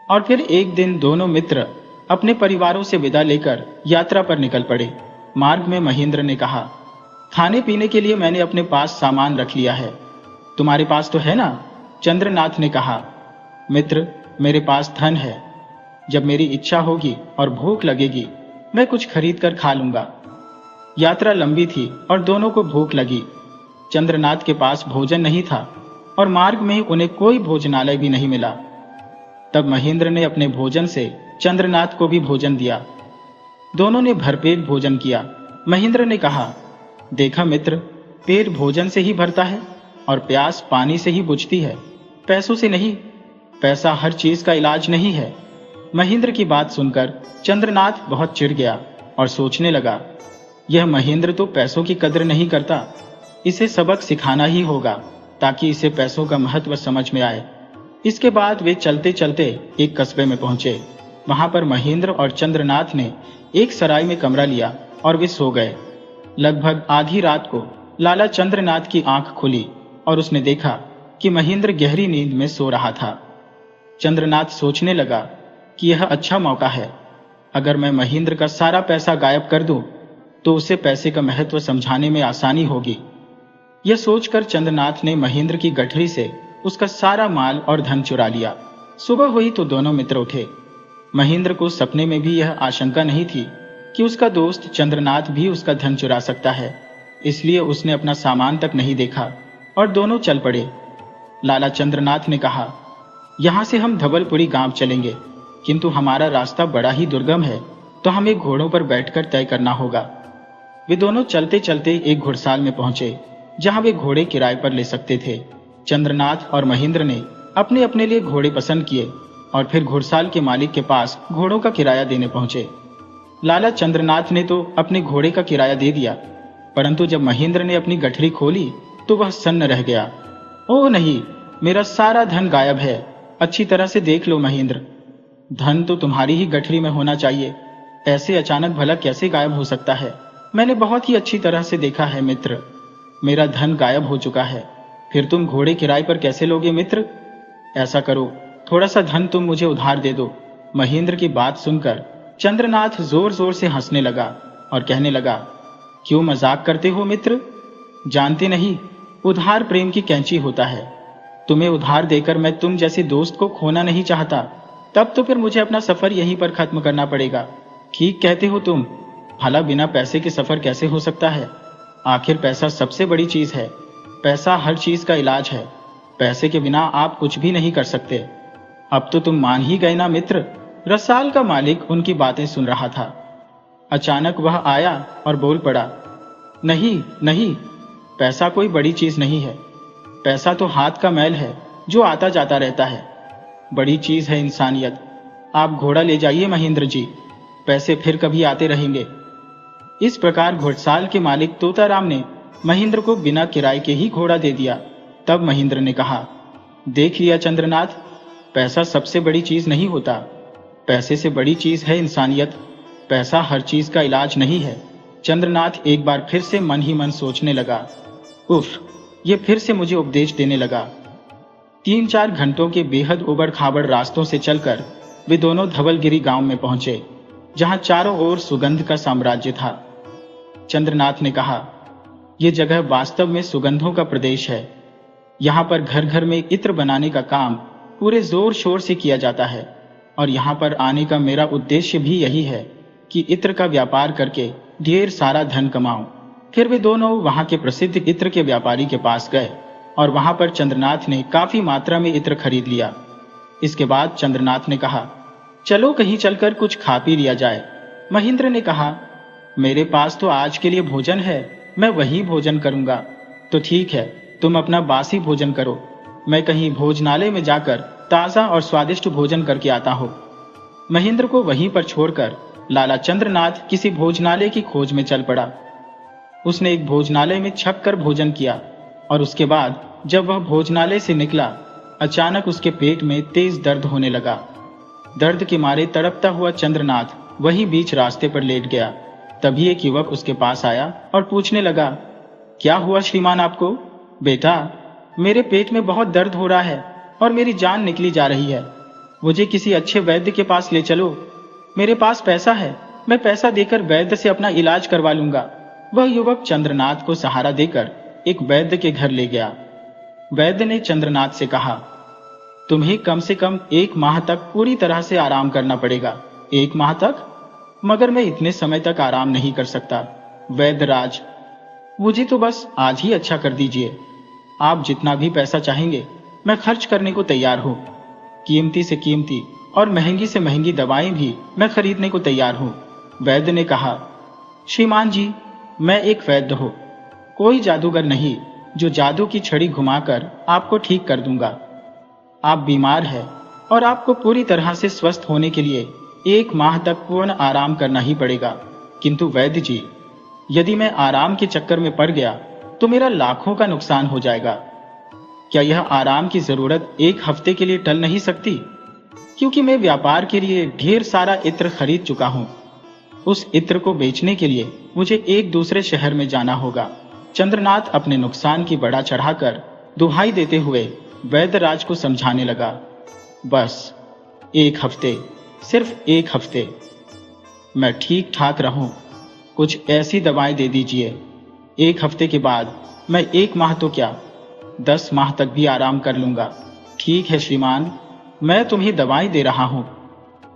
और फिर एक दिन दोनों मित्र अपने परिवारों से विदा लेकर यात्रा पर निकल पड़े। मार्ग में महेंद्र ने कहा, खाने पीने के लिए मैंने अपने पास सामान रख लिया है, तुम्हारे पास तो है ना? चंद्रनाथ ने कहा, मित्र, मेरे पास धन है, जब मेरी इच्छा होगी और भूख लगेगी मैं कुछ खरीद कर खा लूंगा। यात्रा लंबी थी और दोनों को भूख लगी। चंद्रनाथ के पास भोजन नहीं था और मार्ग में उन्हें कोई भोजनालय भी नहीं मिला। तब महेंद्र ने अपने भोजन से चंद्रनाथ को भी भोजन दिया। दोनों ने भरपेट भोजन किया। महेंद्र ने कहा, देखा मित्र, पेट भोजन से ही भरता है और प्यास पानी से ही बुझती है, पैसों से नहीं। पैसा हर चीज का इलाज नहीं है। महेंद्र की बात सुनकर चंद्रनाथ बहुत चिढ़ गया और सोचने लगा, यह महेंद्र तो पैसों की कदर नहीं करता, इसे सबक सिखाना ही होगा ताकि इसे पैसों का महत्व समझ में आए। इसके बाद वे चलते चलते एक कस्बे में पहुंचे। वहां पर महेंद्र और चंद्रनाथ ने एक सराय में कमरा लिया और वे सो गए। लगभग आधी रात को लाला चंद्रनाथ की आंख खुली और उसने देखा कि महेंद्र गहरी नींद में सो रहा था। चंद्रनाथ सोचने लगा कि यह अच्छा मौका है, अगर मैं महेंद्र का सारा पैसा गायब कर दूं तो उसे पैसे का महत्व समझाने में आसानी होगी। यह सोचकर चंद्रनाथ ने महेंद्र की गठरी से उसका सारा माल और धन चुरा लिया। सुबह हुई तो दोनों मित्र उठे। महेंद्र को सपने में भी यह आशंका नहीं थी कि उसका दोस्त चंद्रनाथ भी उसका धन चुरा सकता है, इसलिए उसने अपना सामान तक नहीं देखा और दोनों चल पड़े। लाला चंद्रनाथ ने कहा, यहां से हम धवलपुरी गांव चलेंगे, किंतु हमारा रास्ता बड़ा ही दुर्गम है, तो हमें घोड़ों पर बैठकर तय करना होगा। वे दोनों चलते चलते एक घुड़साल में पहुंचे, जहां वे घोड़े किराए पर ले सकते थे। चंद्रनाथ और महेंद्र ने अपने अपने लिए घोड़े पसंद किए और फिर घुड़साल के मालिक के पास घोड़ों का किराया देने पहुंचे। लाला चंद्रनाथ ने तो अपने घोड़े का किराया दे दिया, परंतु जब महेंद्र ने अपनी गठरी खोली तो वह सन्न रह गया। ओह नहीं, मेरा सारा धन गायब है, अच्छी तरह से देख लो महेंद्र, धन तो तुम्हारी ही गठरी में होना चाहिए, ऐसे अचानक भला कैसे गायब हो सकता है? मैंने बहुत ही अच्छी तरह से देखा है मित्र, मेरा धन गायब हो चुका है, फिर तुम घोड़े किराए पर कैसे लोगे मित्र? ऐसा करो, थोड़ा सा धन तुम मुझे उधार दे दो। महेंद्र की बात सुनकर चंद्रनाथ जोर जोर से हंसने लगा और कहने लगा, क्यों मजाक करते हो मित्र? जानते नहीं, उधार प्रेम की कैंची होता है। तुम्हें उधार देकर मैं तुम जैसे दोस्त को खोना नहीं चाहता, तब तो फिर मुझे अपना सफर यहीं पर खत्म करना पड़ेगा। ठीक कहते हो तुम, भला बिना पैसे के सफर कैसे हो सकता है? आखिर पैसा सबसे बड़ी चीज है, पैसा हर चीज का इलाज है, पैसे के बिना आप कुछ भी नहीं कर सकते। अब तो तुम मान ही गए ना मित्र? रसाल का मालिक उनकी बातें सुन रहा था। अचानक वह आया और बोल पड़ा, नहीं नहीं, पैसा कोई बड़ी चीज नहीं है, पैसा तो हाथ का मैल है जो आता जाता रहता है, बड़ी चीज है इंसानियत। आप घोड़ा ले जाइए महेंद्र जी, पैसे फिर कभी आते रहेंगे। इस प्रकार घुड़साल के मालिक तोताराम ने महेंद्र को बिना किराए के ही घोड़ा दे दिया। तब महेंद्र ने कहा, देख लिया चंद्रनाथ, पैसा सबसे बड़ी चीज नहीं होता, पैसे से बड़ी चीज है इंसानियत, पैसा हर चीज का इलाज नहीं है। चंद्रनाथ एक बार फिर से मन ही मन सोचने लगा, उफ, ये फिर से मुझे उपदेश देने लगा। 3-4 घंटों के बेहद उबड़ खाबड़ रास्तों से चलकर वे दोनों धवलगिरी गांव में पहुंचे, जहां चारों ओर सुगंध का साम्राज्य था। चंद्रनाथ ने कहा, यह जगह वास्तव में सुगंधों का प्रदेश है। यहाँ पर घर घर में इत्र बनाने का काम पूरे जोर शोर से किया जाता है और यहाँ पर आने का मेरा उद्देश्य भी यही है कि इत्र का व्यापार करके ढेर सारा धन कमाऊं। फिर वे दोनों वहां के प्रसिद्ध इत्र के व्यापारी के पास गए और वहां पर चंद्रनाथ ने काफी मात्रा में इत्र खरीद लिया। इसके बाद चंद्रनाथ ने कहा, चलो कहीं चलकर कुछ खा पी लिया जाए। महेंद्र ने कहा, मेरे पास तो आज के लिए भोजन है, मैं वही भोजन करूंगा। तो ठीक है, तुम अपना बासी भोजन करो, मैं कहीं भोजनालय में जाकर ताजा और स्वादिष्ट भोजन करके आता हूं। महेंद्र को वहीं पर छोड़कर लाला चंद्रनाथ किसी भोजनालय की खोज में चल पड़ा। उसने एक भोजनालय में छप कर भोजन किया और उसके बाद जब वह भोजनालय से निकला, अचानक उसके पेट में तेज दर्द होने लगा। दर्द के मारे तड़पता हुआ चंद्रनाथ वहीं बीच रास्ते पर लेट गया। तभी एक युवक उसके पास आया और पूछने लगा, क्या हुआ श्रीमान आपको? बेटा, मेरे पेट में बहुत दर्द हो रहा है और मेरी जान निकली जा रही है। मुझे किसी अच्छे वैद्य के पास ले चलो। मेरे पास पैसा है, मैं पैसा देकर वैद्य से अपना इलाज करवा लूंगा। वह युवक चंद्रनाथ को सहारा देकर एक वैद्य के घर ले गया। वैद्य ने चंद्रनाथ से कहा, तुम्हें कम से कम 1 माह तक पूरी तरह से आराम करना पड़ेगा। 1 माह तक? मगर मैं इतने समय तक आराम नहीं कर सकता। वैद्यराज, मुझे तो बस आज ही अच्छा कर दीजिए। आप जितना भी पैसा चाहेंगे मैं खर्च करने को तैयार हूँ। कीमती से कीमती और महंगी से महंगी दवाएं भी मैं खरीदने को तैयार हूँ। वैद्य ने कहा, श्रीमान जी, मैं एक वैद्य हूँ, कोई जादूगर नहीं जो जादू की छड़ी घुमाकर आपको ठीक कर दूंगा। आप बीमार हैं और आपको पूरी तरह से स्वस्थ होने के लिए 1 माह तक पूर्ण आराम करना ही पड़ेगा। किंतु वैद्य जी, यदि मैं आराम के चक्कर में पड़ गया तो मेरा लाखों का नुकसान हो जाएगा। क्या यह आराम की जरूरत 1 हफ्ते के लिए टल नहीं सकती? क्योंकि मैं व्यापार के लिए ढेर सारा इत्र खरीद चुका हूं। उस इत्र को बेचने के लिए मुझे एक दूसरे शहर में जाना होगा। चंद्रनाथ अपने नुकसान की बढ़ा चढ़ाकर दुहाई देते हुए वैद्यराज को समझाने लगा, बस 1 हफ्ते, सिर्फ 1 हफ्ते, मैं ठीक ठाक रहूं, कुछ ऐसी दवाएं दे दीजिए। 1 हफ्ते के बाद मैं 1 माह तो क्या, 10 माह तक भी आराम कर लूंगा। ठीक है श्रीमान, मैं तुम्हें दवाएं दे रहा हूं।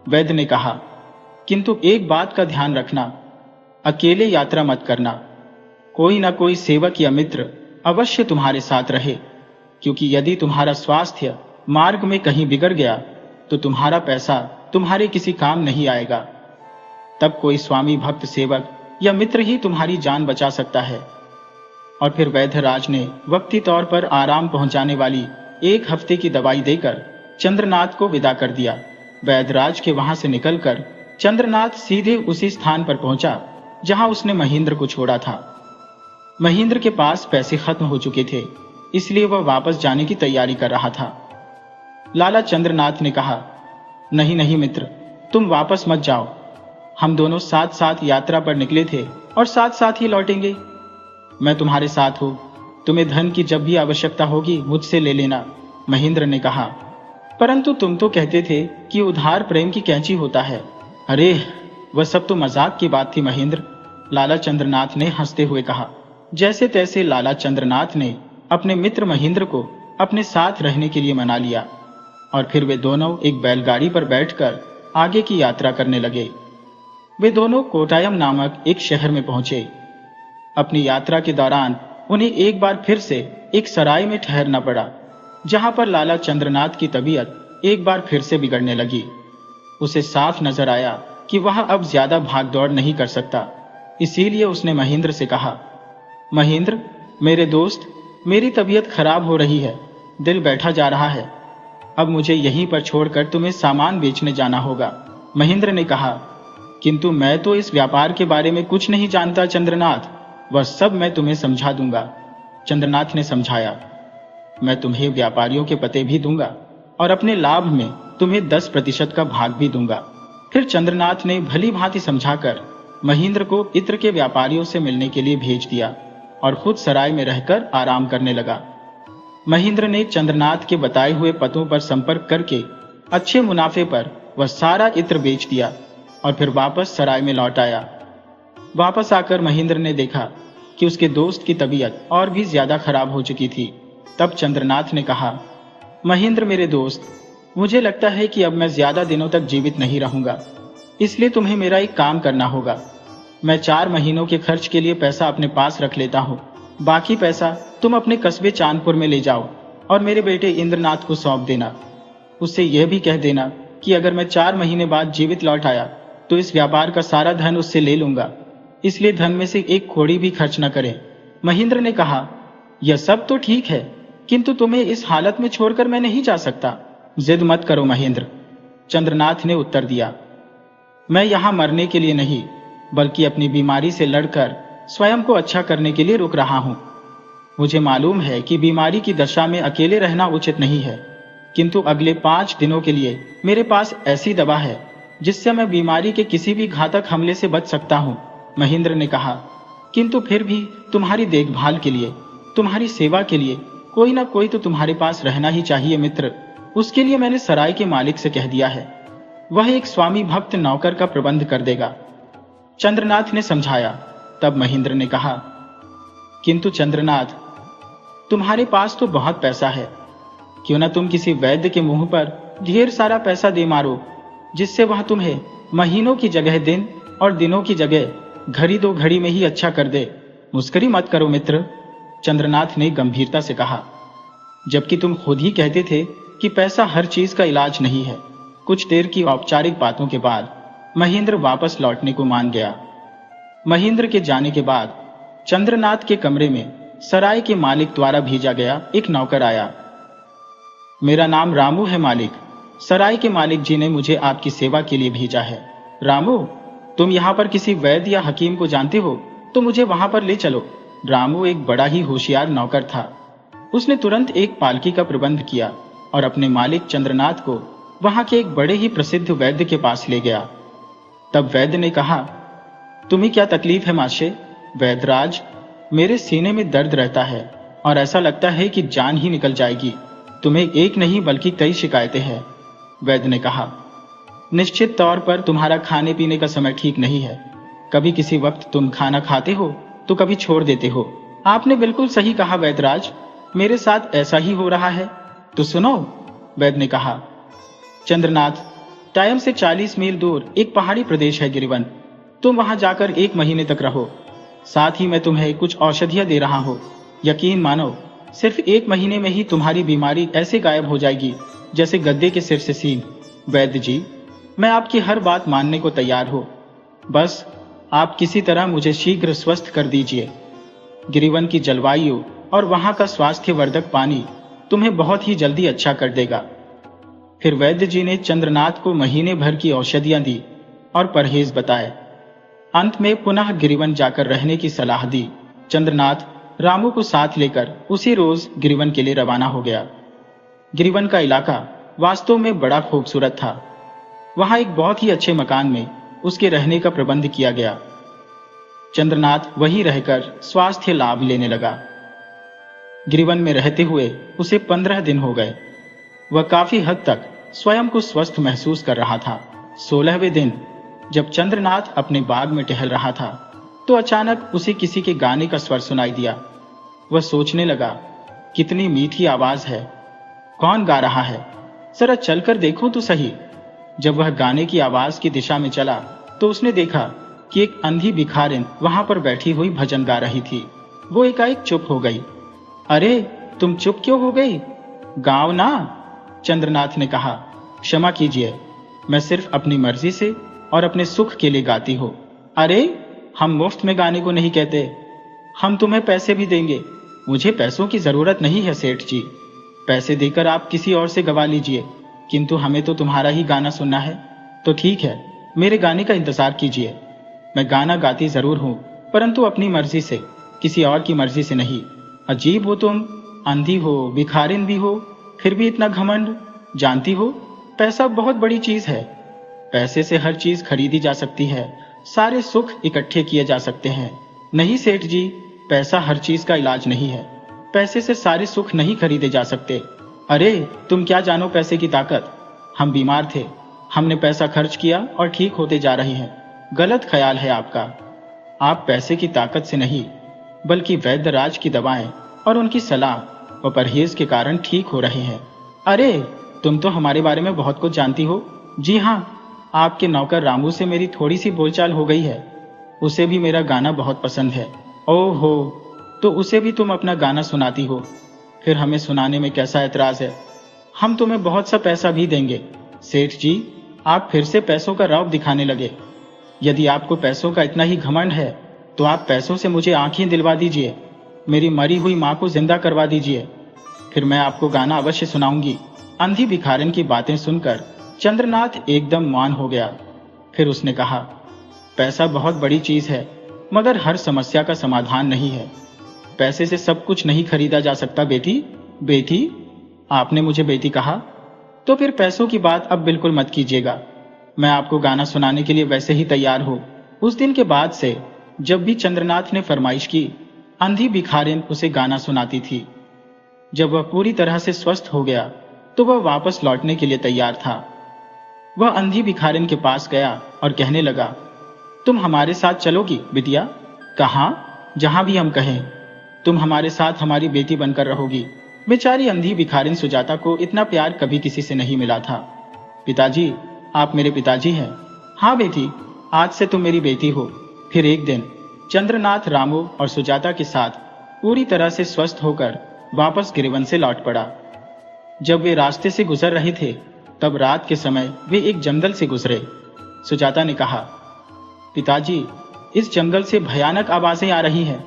वैद्य ने कहा, किंतु एक बात का ध्यान रखना, अकेले यात्रा मत करना। कोई ना कोई सेवक या मित्र अवश्य तुम्हारे साथ रहे, क्योंकि यदि तुम्हारा स्वास्थ्य मार्ग में कहीं बिगड़ गया तो तुम्हारा पैसा तुम्हारे किसी काम नहीं आएगा। तब कोई स्वामी भक्त सेवक या मित्र ही तुम्हारी जान बचा सकता है। और फिर वैद्यराज ने वक्ती तौर पर आराम पहुंचाने वाली 1 हफ्ते की दवाई देकर चंद्रनाथ को विदा कर दिया। वैद्यराज के वहां से निकलकर चंद्रनाथ सीधे उसी स्थान पर पहुंचा जहां उसने महेंद्र को छोड़ा था। महेंद्र के पास पैसे खत्म हो चुके थे, इसलिए वह वापस जाने की तैयारी कर रहा था। लाला चंद्रनाथ ने कहा, नहीं नहीं मित्र, तुम वापस मत जाओ। हम दोनों साथ साथ यात्रा पर निकले थे और साथ साथ ही लौटेंगे। मैं तुम्हारे साथ हूं, तुम्हें धन की जब भी आवश्यकता होगी मुझसे ले लेना। महेंद्र ने कहा, परंतु तुम तो कहते थे कि उधार प्रेम की कैंची होता है। अरे, वह सब तो मजाक की बात थी महेंद्र, लाला चंद्रनाथ ने हंसते हुए कहा। जैसे तैसे लाला चंद्रनाथ ने अपने मित्र महेंद्र को अपने साथ रहने के लिए मना लिया और फिर वे दोनों एक बैलगाड़ी पर बैठकर आगे की यात्रा करने लगे। वे दोनों कोटायम नामक एक शहर में पहुंचे। अपनी यात्रा के दौरान उन्हें एक बार फिर से एक सराय में ठहरना पड़ा, जहां पर लाला चंद्रनाथ की तबीयत एक बार फिर से बिगड़ने लगी। उसे साफ नजर आया कि वह अब ज्यादा भागदौड़ नहीं कर सकता। इसीलिए उसने महेंद्र से कहा, महेंद्र, मेरे दोस्त, मेरी तबीयत खराब हो रही है, दिल बैठा जा रहा है। अब मुझे यहीं पर छोड़कर तुम्हें सामान बेचने जाना होगा। महेंद्र ने कहा, किंतु मैं तो इस व्यापार के बारे में कुछ नहीं जानता चंद्रनाथ, वह सब मैं तुम्हें समझा दूंगा। चंद्रनाथ ने समझाया, मैं तुम्हें व्यापारियों के पते भी दूंगा और अपने लाभ में तुम्हें 10% का भाग भी दूंगा। फिर चंद्रनाथ ने भली भांति समझाकर महेंद्र को इत्र के व्यापारियों से मिलने के लिए भेज दिया और खुद सराय में रहकर आराम करने लगा। महेंद्र ने चंद्रनाथ के बताए हुए पतों पर संपर्क करके अच्छे मुनाफे पर वह सारा इत्र बेच दिया और फिर वापस सराय में लौट आया। वापस आकर महेंद्र ने देखा कि उसके दोस्त की तबीयत और भी ज्यादा खराब हो चुकी थी। तब चंद्रनाथ ने कहा, महेंद्र मेरे दोस्त, मुझे लगता है कि अब मैं ज्यादा दिनों तक जीवित नहीं रहूंगा, इसलिए तुम्हें मेरा एक काम करना होगा। मैं 4 महीनों के खर्च के लिए पैसा अपने पास रख लेता हूँ, बाकी पैसा तुम अपने कस्बे चांदपुर में ले जाओ और मेरे बेटे इंद्रनाथ को सौंप देना। उससे यह भी कह देना कि अगर मैं 4 महीने बाद जीवित लौट आया तो इस व्यापार का सारा धन उससे ले लूंगा, इसलिए धन में से एक कौड़ी भी खर्च न करें। महेंद्र ने कहा, यह सब तो ठीक है, किंतु तुम्हें इस हालत में छोड़कर मैं नहीं जा सकता। जिद मत करो महेंद्र, चंद्रनाथ ने उत्तर दिया। मैं यहाँ मरने के लिए नहीं, बल्कि अपनी बीमारी से लड़कर स्वयं को अच्छा करने के लिए रुक रहा हूँ। मुझे मालूम है कि बीमारी की दशा में अकेले रहना उचित नहीं है, किंतु अगले 5 दिनों के लिए मेरे पास ऐसी दवा है जिससे मैं बीमारी के किसी भी घातक हमले से बच सकता हूँ, महेंद्र ने कहा। किंतु फिर भी तुम्हारी देखभाल के लिए, तुम्हारी सेवा के लिए कोई ना कोई तो तुम्हारे पास रहना ही चाहिए मित्र। उसके लिए मैंने सराय के मालिक से कह दिया है, वह एक स्वामी भक्त नौकर का प्रबंध कर देगा, चंद्रनाथ ने समझाया। तब महेंद्र ने कहा, किंतु चंद्रनाथ, तुम्हारे पास तो बहुत पैसा है, क्यों ना तुम किसी वैद्य के मुंह पर ढेर सारा पैसा दे मारो, जिससे वह तुम्हें महीनों की जगह दिन और दिनों की जगह घड़ी 2 घड़ी में ही अच्छा कर दे। मुस्करी मत करो मित्र, चंद्रनाथ ने गंभीरता से कहा, जबकि तुम खुद ही कहते थे कि पैसा हर चीज का इलाज नहीं है। कुछ देर की औपचारिक बातों के बाद महेंद्र वापस लौटने को मान गया। महेंद्र के जाने के बाद चंद्रनाथ के कमरे में सराय के मालिक द्वारा भेजा गया एक नौकर आया। मेरा नाम रामू है मालिक, सराय के मालिक जी ने मुझे आपकी सेवा के लिए भेजा है। रामू, तुम यहाँ पर किसी वैद्य या हकीम को जानते हो तो मुझे वहां पर ले चलो। रामू एक बड़ा ही होशियार नौकर था। उसने तुरंत एक पालकी का प्रबंध किया और अपने मालिक चंद्रनाथ को वहां के एक बड़े ही प्रसिद्ध वैद्य के पास ले गया। तब वैद्य ने कहा, तुम्हें क्या तकलीफ है माशे? वैद्यराज, मेरे सीने में दर्द रहता है और ऐसा लगता है कि जान ही निकल जाएगी। तुम्हें एक नहीं बल्कि कई शिकायतें हैं, वैद्य ने कहा। निश्चित तौर पर तुम्हारा खाने पीने का समय ठीक नहीं है। कभी किसी वक्त तुम खाना खाते हो तो कभी छोड़ देते हो। आपने बिल्कुल सही कहा वैद्यराज, मेरे साथ ऐसा ही हो रहा है। तो सुनो, वैद्य ने कहा। चंद्रनाथ, टाइम से 40 मील दूर एक पहाड़ी प्रदेश है गिरिवन। तुम वहां जाकर 1 महीने तक रहो। साथ ही मैं तुम्हें कुछ औषधियां दे रहा हूं। यकीन मानो, सिर्फ 1 महीने में ही तुम्हारी बीमारी ऐसे गायब हो जाएगी जैसे गद्दे के सिर से सींग। वैद्य जी, मैं आपकी हर बात मानने को तैयार हूं, बस आप किसी तरह मुझे शीघ्र स्वस्थ कर दीजिए। गिरिवन की जलवायु और वहां का स्वास्थ्यवर्धक पानी तुम्हें बहुत ही जल्दी अच्छा कर देगा। फिर वैद्य जी ने चंद्रनाथ को महीने भर की औषधियां दी और परहेज बताए। अंत में पुनः गिरिवन जाकर रहने की सलाह दी। चंद्रनाथ रामू को साथ लेकर उसी रोज गिरिवन के लिए रवाना हो गया। गिरिवन का इलाका वास्तव में बड़ा खूबसूरत था। वहां एक बहुत ही अच्छे मकान में उसके रहने का प्रबंध किया गया। चंद्रनाथ वहीं रहकर स्वास्थ्य लाभ लेने लगा। गिरिवन में रहते हुए उसे 15 दिन हो गए। वह काफी हद तक स्वयं को स्वस्थ महसूस कर रहा था। 16वें दिन जब चंद्रनाथ अपने बाग में टहल रहा था तो अचानक उसे किसी के गाने का स्वर सुनाई दिया। वह सोचने लगा, कितनी मीठी आवाज है, कौन गा रहा है, जरा चलकर देखो तो सही। जब वह गाने की आवाज की दिशा में चला तो उसने देखा कि एक अंधी भिखारिन वहां पर बैठी हुई भजन गा रही थी। वो एकाएक चुप हो गई। अरे, तुम चुप क्यों हो गई? गाओ ना, चंद्रनाथ ने कहा। क्षमा कीजिए, मैं सिर्फ अपनी मर्जी से और अपने सुख के लिए गाती हूँ। अरे, हम मुफ्त में गाने को नहीं कहते, हम तुम्हें पैसे भी देंगे। मुझे पैसों की जरूरत नहीं है सेठ जी, पैसे देकर आप किसी और से गवा लीजिए, किंतु हमें तो तुम्हारा ही गाना सुनना है। तो ठीक है, मेरे गाने का इंतजार कीजिए। मैं गाना गाती जरूर हूँ, परंतु अपनी मर्जी से, किसी और की मर्जी से नहीं। अजीब हो तुम, अंधी हो, भिखारिन भी हो, फिर भी इतना घमंड। जानती हो, पैसा बहुत बड़ी चीज है। पैसे से हर चीज खरीदी जा सकती है, सारे सुख इकट्ठे किए जा सकते हैं। नहीं सेठ जी, पैसा हर चीज का इलाज नहीं है। पैसे से सारे सुख नहीं खरीदे जा सकते। अरे, तुम क्या जानो पैसे की ताकत। हम बीमार थे, हमने पैसा खर्च किया और ठीक होते जा रहे हैं। गलत ख्याल है आपका। आप पैसे की ताकत से नहीं, बल्कि वैद्यराज की दवाएं और उनकी सलाह व परहेज के कारण ठीक हो रहे हैं। अरे, तुम तो हमारे बारे में बहुत कुछ जानती हो। जी हाँ, आपके नौकर रामू से मेरी थोड़ी सी बोलचाल हो गई है। उसे भी मेरा गाना बहुत पसंद है। ओहो, तो उसे भी तुम अपना गाना सुनाती हो, फिर हमें सुनाने में कैसा ऐतराज है? हम तुम्हें बहुत सा पैसा भी देंगे। सेठ जी, आप फिर से पैसों का रौब दिखाने लगे। यदि आपको पैसों का इतना ही घमंड है तो आप पैसों से मुझे आंखें दिलवा दीजिए, मेरी मरी हुई माँ को जिंदा करवा दीजिए, फिर मैं आपको गाना अवश्य सुनाऊंगी। अंधी भिखारिन की बातें सुनकर चंद्रनाथ एकदम मौन हो गया। फिर उसने कहा, पैसा बहुत बड़ी चीज है, मगर हर समस्या का समाधान नहीं है। पैसे से सब कुछ नहीं खरीदा जा सकता बेटी। बेटी? आपने मुझे बेटी कहा? तो फिर पैसों की बात अब बिल्कुल मत कीजिएगा। मैं आपको गाना सुनाने के लिए वैसे ही तैयार हूं। उस दिन के बाद से जब भी चंद्रनाथ ने फरमाइश की, अंधी भिखारिन उसे गाना सुनाती थी। जब वह पूरी तरह से स्वस्थ हो गया तो वह वापस लौटने के लिए तैयार था। वह अंधी भिखारिन के पास गया और कहने लगा, तुम हमारे साथ चलोगी बिटिया? कहाँ? जहां भी हम कहें। तुम हमारे साथ हमारी बेटी बनकर रहोगी। बेचारी अंधी भिखारिन सुजाता को इतना प्यार कभी किसी से नहीं मिला था। पिताजी, आप मेरे पिताजी हैं। हाँ बेटी, आज से तुम मेरी बेटी हो। फिर एक दिन चंद्रनाथ रामू और सुजाता के साथ पूरी तरह से स्वस्थ होकर वापस गिरिवन से लौट पड़ा। जब वे रास्ते से गुजर रहे थे तब रात के समय वे एक जंगल से गुजरे। सुजाता ने कहा, पिताजी, इस जंगल से भयानक आवाजें आ रही हैं।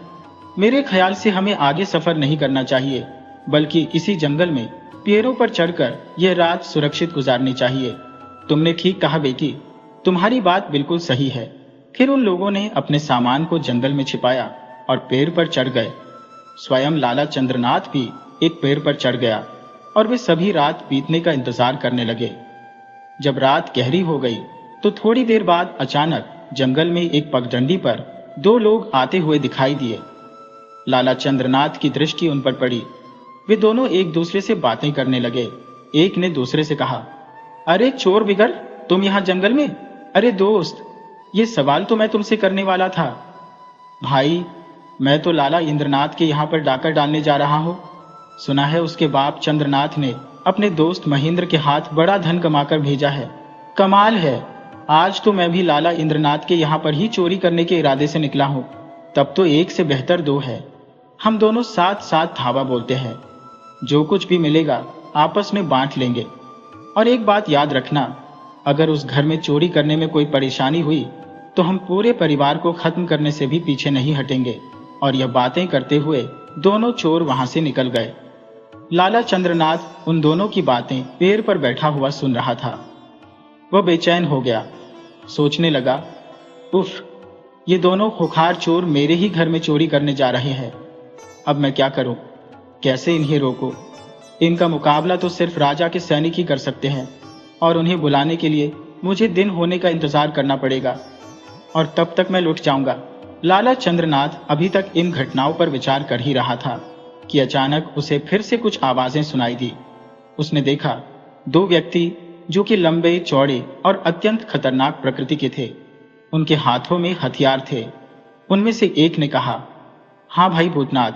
मेरे ख्याल से हमें आगे सफर नहीं करना चाहिए, बल्कि इसी जंगल में पेड़ों पर चढ़कर यह रात सुरक्षित गुजारनी चाहिए। तुमने ठीक कहा बेटी, तुम्हारी बात बिल्कुल सही है। फिर उन लोगों ने अपने सामान को जंगल में छिपाया और पेड़ पर चढ़ गए। स्वयं लाला चंद्रनाथ भी एक पेड़ पर चढ़ गया और वे सभी रात बीतने का इंतजार करने लगे। जब रात गहरी हो गई तो थोड़ी देर बाद अचानक जंगल में एक पगडंडी पर दो लोग आते हुए दिखाई दिए। लाला चंद्रनाथ की दृष्टि उन पर पड़ी। वे दोनों एक दूसरे से बातें करने लगे। एक ने दूसरे से कहा, अरे चोर बिगर, तुम यहां जंगल में? अरे दोस्त, ये सवाल तो मैं तुमसे करने वाला था। भाई, मैं तो लाला इंद्रनाथ के यहाँ पर डाका डालने जा रहा हूँ। सुना है उसके बाप चंद्रनाथ ने अपने दोस्त महेंद्र के हाथ बड़ा धन कमाकर भेजा है। कमाल है, आज तो मैं भी लाला इंद्रनाथ के यहाँ पर ही चोरी करने के इरादे से निकला हूँ। तब तो एक से बेहतर दो है। हम दोनों साथ साथ धावा बोलते हैं। जो कुछ भी मिलेगा आपस में बांट लेंगे। और एक बात याद रखना, अगर उस घर में चोरी करने में कोई परेशानी हुई तो हम पूरे परिवार को खत्म करने से भी पीछे नहीं हटेंगे। और यह बातें करते हुए दोनों चोर वहां से निकल गए। लाला चंद्रनाथ उन दोनों की बातें पेड़ पर बैठा हुआ सुन रहा था। वह बेचैन हो गया। सोचने लगा, उफ, ये दोनों खुखार चोर मेरे ही घर में चोरी करने जा रहे हैं। अब मैं क्या करूं? कैसे इन्हें रोकूं? इनका मुकाबला तो सिर्फ राजा के सैनिक ही कर सकते हैं और उन्हें बुलाने के लिए मुझे दिन होने का इंतजार करना पड़ेगा और तब तक मैं लुट जाऊंगा। लाला चंद्रनाथ अभी तक इन घटनाओं पर विचार कर ही रहा था कि अचानक उसे फिर से कुछ आवाजें सुनाई दी। उसने देखा दो व्यक्ति जो कि लंबे चौड़े और अत्यंत खतरनाक प्रकृति के थे। उनके हाथों में हथियार थे। उनमें से एक ने कहा, हाँ भाई भूतनाथ,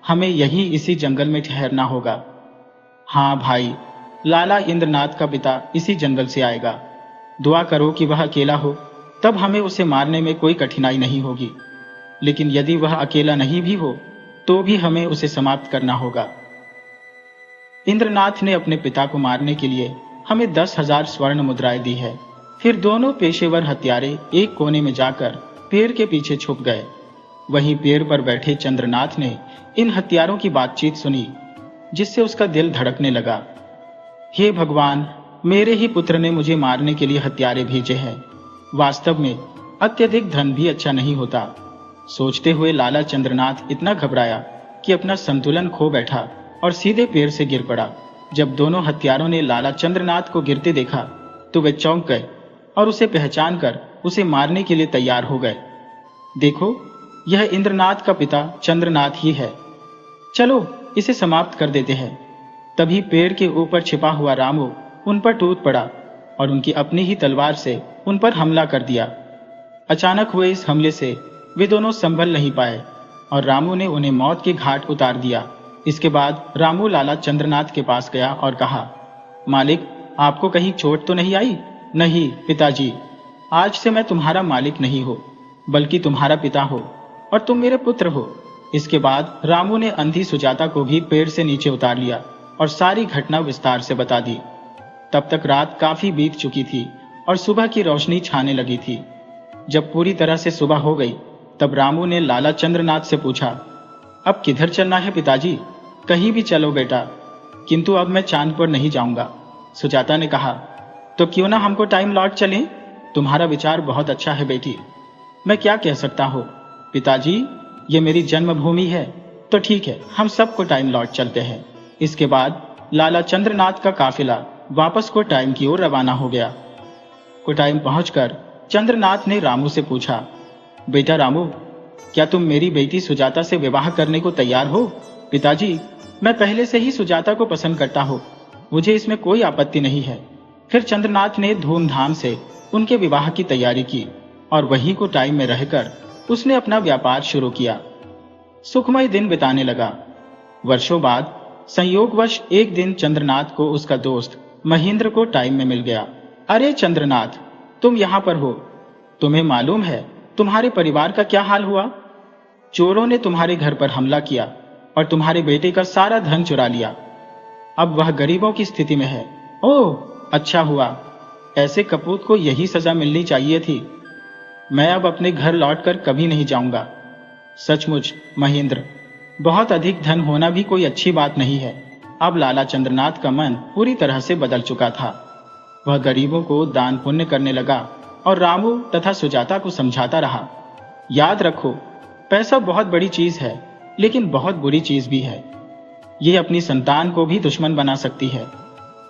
हमें यहीं इसी जंगल में ठहरना होगा। हाँ भाई, लाला इंद्रनाथ का पिता इसी जंगल से आएगा। दुआ करो कि वह अकेला हो, तब हमें उसे मारने में कोई कठिनाई नहीं होगी। लेकिन यदि वह अकेला नहीं भी हो तो भी हमें उसे समाप्त करना होगा। इंद्रनाथ ने अपने पिता को मारने के लिए हमें 10,000 स्वर्ण मुद्राएं दी है। फिर दोनों पेशेवर हत्यारे एक कोने में जाकर पेड़ के पीछे छुप गए। वहीं पेड़ पर बैठे चंद्रनाथ ने इन हत्यारों की बातचीत सुनी, जिससे उसका दिल धड़कने लगा। हे भगवान, मेरे ही पुत्र ने मुझे मारने के लिए हत्यारे भेजे हैं। वास्तव में अत्यधिक धन भी अच्छा नहीं होता। सोचते हुए लाला चंद्रनाथ इतना घबराया कि अपना संतुलन खो बैठा और सीधे पेड़ से गिर पड़ा। जब दोनों हत्यारों ने लाला चंद्रनाथ को गिरते देखा तो वे चौंक गए और उसे पहचान कर उसे मारने के लिए तैयार हो गए। देखो, यह इंद्रनाथ का पिता चंद्रनाथ ही है। चलो इसे समाप्त कर देते हैं। तभी पेड़ के ऊपर छिपा हुआ रामू उन पर टूट पड़ा और उनकी अपनी ही तलवार से उन पर हमला कर दिया। अचानक हुए इस हमले से वे दोनों संभल नहीं पाए और रामू ने उन्हें मौत के घाट उतार दिया। इसके बाद रामू लाला चंद्रनाथ के पास गया और कहा, मालिक, आपको कहीं चोट तो नहीं आई? नहीं पिताजी, आज से मैं तुम्हारा मालिक नहीं हो, बल्कि तुम्हारा पिता हो और तुम मेरे पुत्र हो। इसके बाद रामू ने अंधी सुजाता को भी पेड़ से नीचे उतार लिया और सारी घटना विस्तार से बता दी। तब तक रात काफी बीत चुकी थी और सुबह की रोशनी छाने लगी थी। जब पूरी तरह से सुबह हो गई तब रामू ने लाला चंद्रनाथ से पूछा, अब किधर चलना है पिताजी? कहीं भी चलो बेटा, किंतु अब मैं चांद पर नहीं जाऊंगा। सुजाता ने कहा, तो क्यों ना हमको टाइम लौट चलें? तुम्हारा विचार बहुत अच्छा है बेटी। मैं क्या कह सकता हूँ पिताजी, ये मेरी जन्मभूमि है, तो ठीक है, हम सबको टाइम लौट चलते हैं। इसके बाद लाला चंद्रनाथ का काफिला वापस को टाइम की ओर रवाना हो गया। कोटाइम पहुंचकर चंद्रनाथ ने रामू से पूछा, बेटा रामू, क्या तुम मेरी बेटी सुजाता से विवाह करने को तैयार हो? पिताजी, मैं पहले से ही सुजाता को पसंद करता हूँ, मुझे इसमें कोई आपत्ति नहीं है। फिर चंद्रनाथ ने धूमधाम से उनके विवाह की तैयारी की और वहीं को टाइम में रहकर उसने अपना व्यापार शुरू किया। सुखमय दिन बिताने लगा। वर्षों बाद संयोगवश एक दिन चंद्रनाथ को उसका दोस्त महेंद्र को टाइम में मिल गया। अरे चंद्रनाथ, तुम यहाँ पर हो? तुम्हें मालूम है तुम्हारे परिवार का क्या हाल हुआ? चोरों ने तुम्हारे घर पर हमला किया और तुम्हारे बेटे का सारा धन चुरा लिया। अब वह गरीबों की स्थिति में है। ओह, अच्छा हुआ, ऐसे कपूत को यही सजा मिलनी चाहिए थी। मैं अब अपने घर लौटकर कभी नहीं जाऊंगा। सचमुच महेंद्र, बहुत अधिक धन होना भी कोई अच्छी बात नहीं है। अब लाला चंद्रनाथ का मन पूरी तरह से बदल चुका था। वह गरीबों को दान पुण्य करने लगा और रामू तथा सुजाता को समझाता रहा, याद रखो, पैसा बहुत बड़ी चीज है, लेकिन बहुत बुरी चीज भी है। ये अपनी संतान को भी दुश्मन बना सकती है।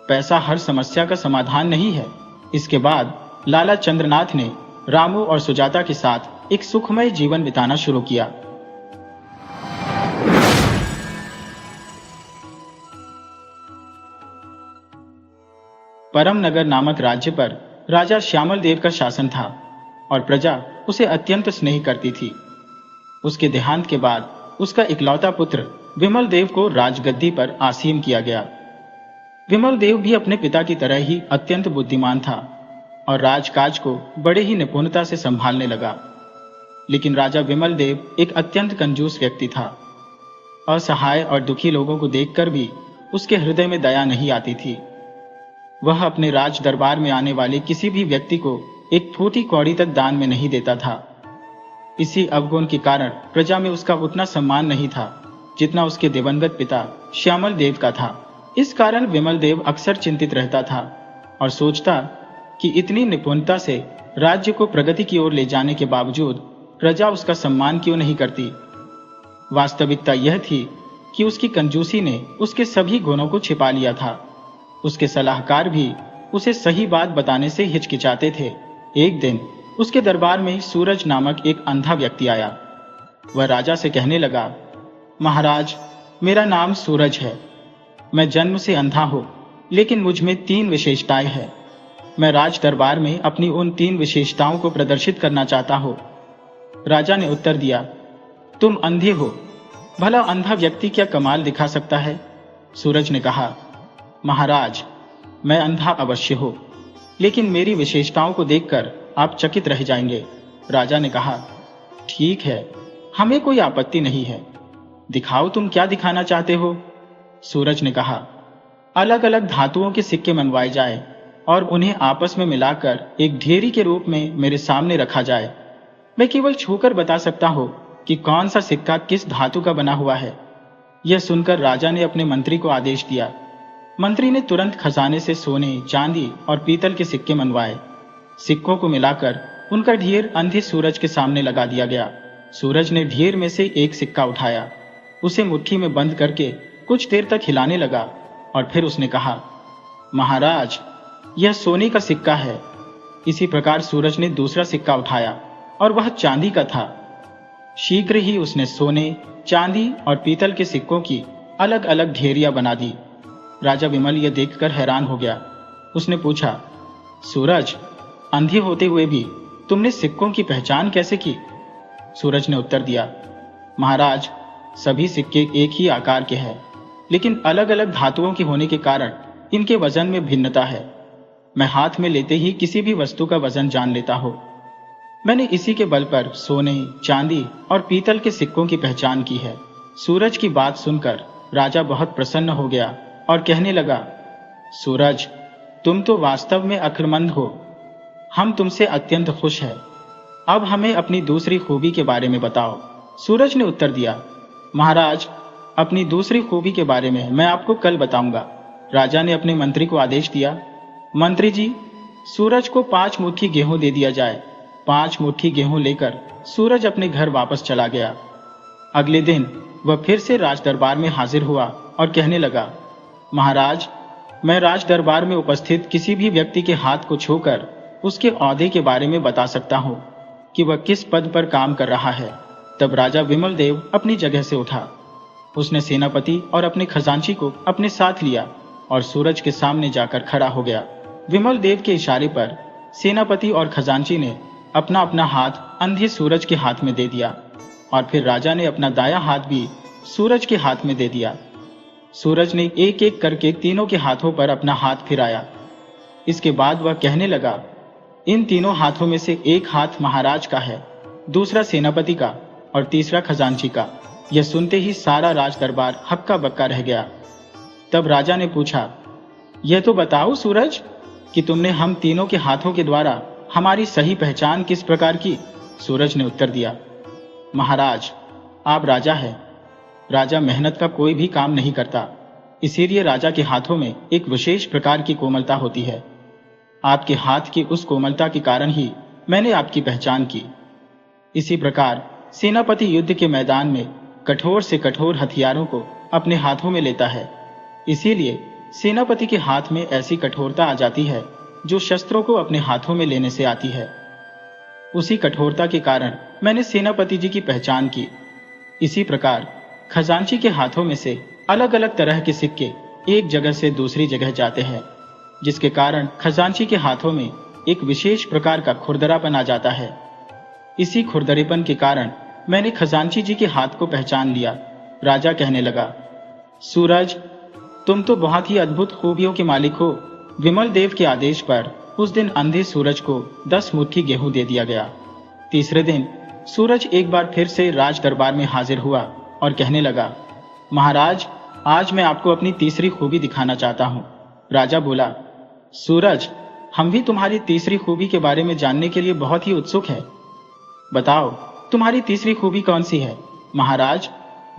पैसा हर समस्या का समाधान नहीं है। इसके बाद लाला चंद्रनाथ ने रामू और सुजाता के साथ एक सुखमय जीवन बिताना शुरू किया। परम नगर नामक राज्य पर राजा श्यामल देव का शासन था और प्रजा उसे अत्यंत स्नेह करती थी। उसके देहांत के बाद उसका इकलौता पुत्र विमल देव को राजगद्दी पर आसीन किया गया। विमल देव भी अपने पिता की तरह ही अत्यंत बुद्धिमान था और राजकाज को बड़े ही निपुणता से संभालने लगा। लेकिन राजा विमल देव एक अत्यंत कंजूस व्यक्ति था। असहाय और दुखी लोगों को देखकर भी उसके हृदय में दया नहीं आती थी। वह अपने राज दरबार में आने वाले किसी भी व्यक्ति को एक फूटी कौड़ी तक दान में नहीं देता था। इसी अवगुण के कारण प्रजा में उसका उतना सम्मान नहीं था जितना उसके दिवंगत पिता श्यामल देव का था। इस कारण विमल देव अक्सर चिंतित रहता था और सोचता कि इतनी निपुणता से राज्य को प्रगति की ओर ले जाने के बावजूद प्रजा उसका सम्मान क्यों नहीं करती। वास्तविकता यह थी कि उसकी कंजूसी ने उसके सभी गुणों को छिपा लिया था। उसके सलाहकार भी उसे सही बात बताने से हिचकिचाते थे। एक दिन उसके दरबार में सूरज नामक एक अंधा व्यक्ति आया। वह राजा से कहने लगा, महाराज, मेरा नाम सूरज है। मैं जन्म से अंधा हूं, लेकिन मुझ में 3 विशेषताएं हैं। मैं राज दरबार में अपनी उन 3 विशेषताओं को प्रदर्शित करना चाहता हूं। राजा ने उत्तर दिया, तुम अंधे हो, भला अंधा व्यक्ति क्या कमाल दिखा सकता है? सूरज ने कहा, महाराज, मैं अंधा अवश्य हूं, लेकिन मेरी विशेषताओं को देखकर आप चकित रह जाएंगे। राजा ने कहा, ठीक है, हमें कोई आपत्ति नहीं है, दिखाओ तुम क्या दिखाना चाहते हो। सूरज ने कहा, अलग अलग धातुओं के सिक्के मनवाए जाए और उन्हें आपस में मिलाकर एक ढेरी के रूप में मेरे सामने रखा जाए। मैं केवल छूकर बता सकता हूं कि कौन सा सिक्का किस धातु का बना हुआ है। यह सुनकर राजा ने अपने मंत्री को आदेश दिया। मंत्री ने तुरंत खजाने से सोने, चांदी और पीतल के सिक्के मनवाए। सिक्कों को मिलाकर उनका ढेर अंधे सूरज के सामने लगा दिया गया। सूरज ने ढेर में से एक सिक्का उठाया, उसे मुट्ठी में बंद करके कुछ देर तक हिलाने लगा और फिर उसने कहा, महाराज, यह सोने का सिक्का है। इसी प्रकार सूरज ने दूसरा सिक्का उठाया और वह चांदी का था। शीघ्र ही उसने सोने, चांदी और पीतल के सिक्कों की अलग अलग ढेरियां बना दी। राजा विमल यह देखकर हैरान हो गया। उसने पूछा, सूरज, अंधे होते हुए भी तुमने सिक्कों की पहचान कैसे की? सूरज ने उत्तर दिया, महाराज, सभी सिक्के एक ही आकार के हैं, लेकिन अलग अलग धातुओं के होने के कारण इनके वजन में भिन्नता है। मैं हाथ में लेते ही किसी भी वस्तु का वजन जान लेता हूं। मैंने इसी के बल पर सोने, चांदी और पीतल के सिक्कों की पहचान की है। सूरज की बात सुनकर राजा बहुत प्रसन्न हो गया और कहने लगा, सूरज, तुम तो वास्तव में अक्लमंद हो। हम तुमसे अत्यंत खुश हैं। अब हमें अपनी दूसरी खूबी के बारे में बताओ। सूरज ने उत्तर दिया, महाराज, अपनी दूसरी खूबी के बारे में मैं आपको कल बताऊंगा। राजा ने अपने मंत्री को आदेश दिया, मंत्री जी, सूरज को 5 मुट्ठी गेहूं दे दिया जाए। 5 मुट्ठी गेहूं लेकर सूरज अपने घर वापस चला गया। अगले दिन वह फिर से राज दरबार में हाजिर हुआ और कहने लगा, महाराज, मैं राज दरबार में उपस्थित किसी भी व्यक्ति के हाथ को छूकर उसके ओहदे के बारे में बता सकता हूँ कि वह किस पद पर काम कर रहा है। तब राजा विमल देव अपनी जगह से उठा। उसने सेनापति और अपने खजांची को अपने साथ लिया और सूरज के सामने जाकर खड़ा हो गया। विमल देव के इशारे पर सेनापति और खजांची ने अपना अपना हाथ अंधे सूरज के हाथ में दे दिया और फिर राजा ने अपना दायां हाथ भी सूरज के हाथ में दे दिया। सूरज ने एक एक करके तीनों के हाथों पर अपना हाथ फिराया। इसके बाद वह कहने लगा, इन तीनों हाथों में से एक हाथ महाराज का है, दूसरा सेनापति का और तीसरा खजांची का। यह सुनते ही सारा राज दरबार हक्का बक्का रह गया। तब राजा ने पूछा, यह तो बताओ सूरज कि तुमने हम तीनों के हाथों के द्वारा हमारी सही पहचान किस प्रकार की? सूरज ने उत्तर दिया, महाराज, आप राजा हैं। राजा मेहनत का कोई भी काम नहीं करता, इसीलिए राजा के हाथों में एक विशेष प्रकार की कोमलता होती है। आपके हाथ की उस कोमलता के कारण ही मैंने आपकी पहचान की। इसी प्रकार सेनापति युद्ध के मैदान में कठोर से कठोर हथियारों को अपने हाथों में लेता है, इसीलिए सेनापति के हाथ में ऐसी कठोरता आ जाती है जो शस्त्रों को अपने हाथों में लेने से आती है। उसी कठोरता के कारण मैंने सेनापति जी की पहचान की। इसी प्रकार खजांची के हाथों में से अलग अलग तरह के सिक्के एक जगह से दूसरी जगह जाते हैं, जिसके कारण खजांची के हाथों में एक विशेष प्रकार का खुरदरापन आ जाता है। इसी खुरदरेपन के कारण मैंने खजांची जी के हाथ को पहचान लिया। राजा कहने लगा, सूरज, तुम तो बहुत ही अद्भुत खूबियों के मालिक हो। विमल देव के आदेश पर उस दिन अंधे सूरज को 10 मुट्ठी गेहूं दे दिया गया। तीसरे दिन सूरज एक बार फिर से राज दरबार में हाजिर हुआ और कहने लगा, महाराज, आज मैं आपको अपनी तीसरी खूबी दिखाना चाहता हूँ। राजा बोला, सूरज, हम भी तुम्हारी तीसरी खूबी के बारे में जानने के लिए बहुत ही उत्सुक हैं। बताओ, तुम्हारी तीसरी खूबी कौन सी है? महाराज,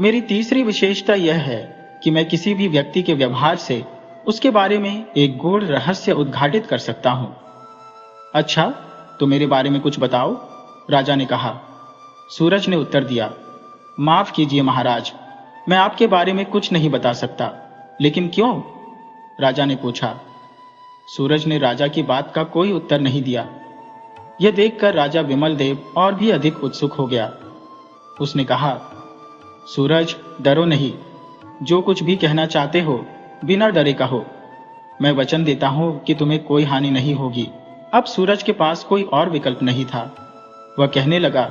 मेरी तीसरी विशेषता यह है कि मैं किसी भी व्यक्ति के व्यवहार से उसके बारे में एक गूढ़ रहस्य उद्घाटित कर सकता हूं। अच्छा, तो मेरे बारे में कुछ बताओ, राजा ने कहा। सूरज ने उत्तर दिया, माफ कीजिए महाराज, मैं आपके बारे में कुछ नहीं बता सकता। लेकिन क्यों? राजा ने पूछा। सूरज ने राजा की बात का कोई उत्तर नहीं दिया। यह देखकर राजा विमल देव और भी अधिक उत्सुक हो गया। उसने कहा, सूरज, डरो नहीं, जो कुछ भी कहना चाहते हो बिना डरे कहो। मैं वचन देता हूं कि तुम्हें कोई हानि नहीं होगी। अब सूरज के पास कोई और विकल्प नहीं था। वह कहने लगा,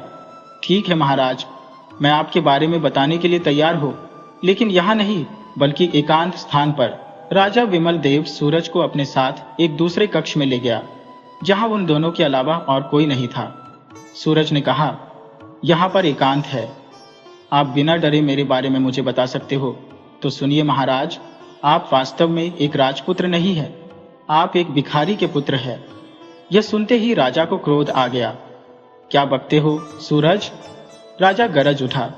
ठीक है महाराज, मैं आपके बारे में बताने के लिए तैयार हूं, लेकिन यहाँ नहीं बल्कि एकांत स्थान पर। राजा विमल देव सूरज को अपने साथ एक दूसरे कक्ष में ले गया, जहां उन दोनों के अलावा और कोई नहीं था। सूरज ने कहा, यहाँ पर एकांत है, आप बिना डरे मेरे बारे में मुझे बता सकते हो। तो सुनिए महाराज, आप वास्तव में एक राजपुत्र नहीं है, आप एक भिखारी के पुत्र हैं। यह सुनते ही राजा को क्रोध आ गया। क्या बकते हो सूरज? राजा गरज उठा।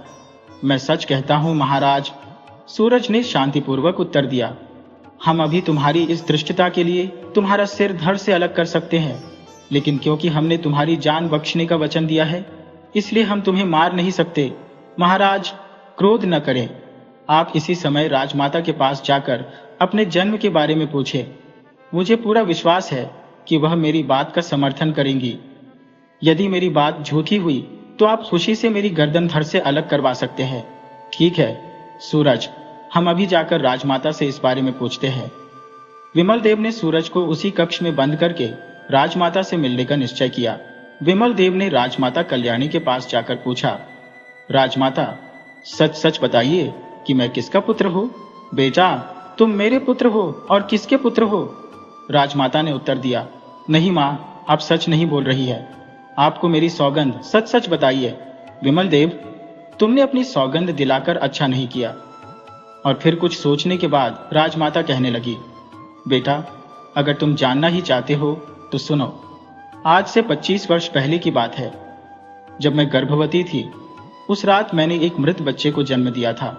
मैं सच कहता हूं महाराज, सूरज ने शांतिपूर्वक उत्तर दिया। हम अभी तुम्हारी इस धृष्टता के लिए तुम्हारा सिर धड़ से अलग कर सकते हैं, लेकिन क्योंकि हमने तुम्हारी जान बख्शने का वचन दिया है, इसलिए हम तुम्हें मार नहीं सकते। महाराज, क्रोध न करें। आप इसी समय राजमाता के पास जाकर अपने जन्म के बारे में पूछें। मुझे पूरा विश्वास है कि वह मेरी बात का समर्थन करेंगी। यदि मेरी बात झूठी हुई तो आप खुशी से मेरी गर्दन धड़ से अलग करवा सकते हैं। ठीक है सूरज, हम अभी जाकर राजमाता से इस बारे में पूछते हैं। विमल देव ने सूरज को उसी कक्ष में बंद करके राजमाता से मिलने का निश्चय किया। विमल देव ने राजमाता कल्याणी के पास जाकर पूछा, राजमाता, सच सच बताइए कि मैं किसका पुत्र हूँ? बेटा, तुम मेरे पुत्र हो और किसके पुत्र हो? राजमाता ने उत्तर दिया, नहीं माँ, आप सच नहीं बोल रही है। आपको मेरी सौगंध, सच सच बताइए। विमल देव, तुमने अपनी सौगंध दिलाकर अच्छा नहीं किया। और फिर कुछ सोचने के बाद राजमाता कहने लगी, बेटा, अगर तुम जानना ही चाहते हो तो सुनो। आज से 25 वर्ष पहले की बात है, जब मैं गर्भवती थी। उस रात मैंने एक मृत बच्चे को जन्म दिया था।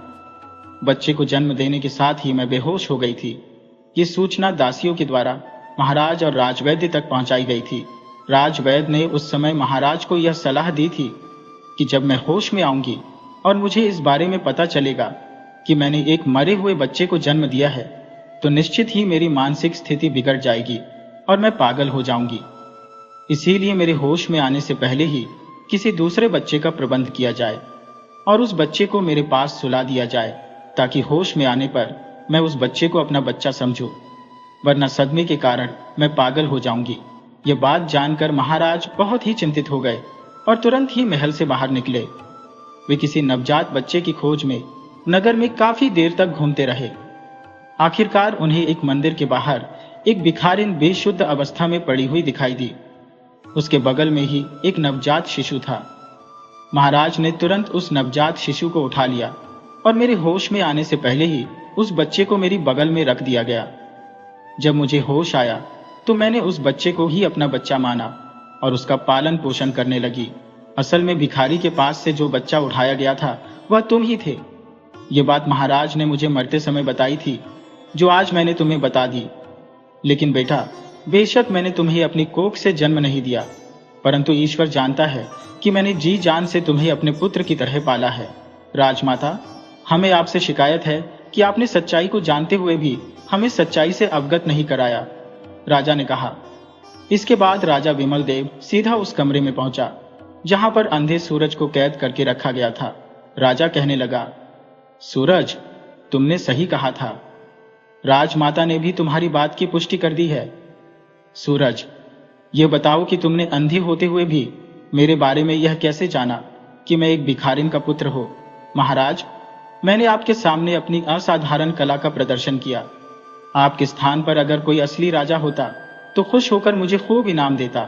बच्चे को जन्म देने के साथ ही मैं बेहोश हो गई थी। ये सूचना दासियों के द्वारा महाराज और राजवैद्य तक पहुंचाई गई थी। राजवैद्य ने उस समय महाराज को यह सलाह दी थी कि जब मैं होश में आऊंगी और मुझे इस बारे में पता चलेगा कि मैंने एक मरे हुए बच्चे को जन्म दिया है, तो निश्चित ही मेरी मानसिक स्थिति बिगड़ जाएगी और मैं पागल हो जाऊंगी। इसीलिए मेरे होश में आने से पहले ही किसी दूसरे बच्चे का प्रबंध किया जाए और उस बच्चे को मेरे पास सुला दिया जाए, ताकि होश में आने पर मैं उस बच्चे को अपना बच्चा समझूं, वरना सदमे के कारण मैं पागल हो जाऊंगी। ये बात जानकर महाराज बहुत ही चिंतित हो गए और तुरंत ही महल से बाहर निकले। वे किसी नवजात बच्चे की खोज में नगर में काफी देर तक घूमते रहे। आखिरकार उन्हें एक मंदिर के बाहर एक भिखारिन बेशुद्ध अवस्था में पड़ी हुई दिखाई दी। उसके बगल में ही एक नवजात शिशु था। महाराज ने तुरंत उस नवजात शिशु को उठा लिया और मेरे होश में आने से पहले ही उस बच्चे को मेरी बगल में रख दिया गया। जब मुझे होश आया तो मैंने उस बच्चे को ही अपना बच्चा माना और उसका पालन पोषण करने लगी। असल में भिखारी के पास से जो बच्चा उठाया गया था वह तुम ही थे। ये बात महाराज ने मुझे मरते समय बताई थी, जो आज मैंने तुम्हें बता दी। लेकिन बेटा, बेशक मैंने तुम्हें अपनी कोख से जन्म नहीं दिया, परंतु ईश्वर जानता है कि मैंने जी जान से तुम्हें अपने पुत्र की तरह पाला है। राजमाता, हमें आपसे शिकायत है कि आपने सच्चाई को जानते हुए भी हमें सच्चाई से अवगत नहीं कराया, राजा ने कहा। इसके बाद राजा विमल देव सीधा उस कमरे में पहुंचा जहां पर अंधे सूरज को कैद करके रखा गया था। राजा कहने लगा, सूरज, तुमने सही कहा था। राजमाता ने भी तुम्हारी बात की पुष्टि कर दी है। सूरज, ये बताओ कि तुमने अंधी होते हुए भी मेरे बारे में यह कैसे जाना कि मैं एक भिखारिन का पुत्र हूं। महाराज, मैंने आपके सामने अपनी असाधारण कला का प्रदर्शन किया। आपके स्थान पर अगर कोई असली राजा होता तो खुश होकर मुझे खूब इनाम देता,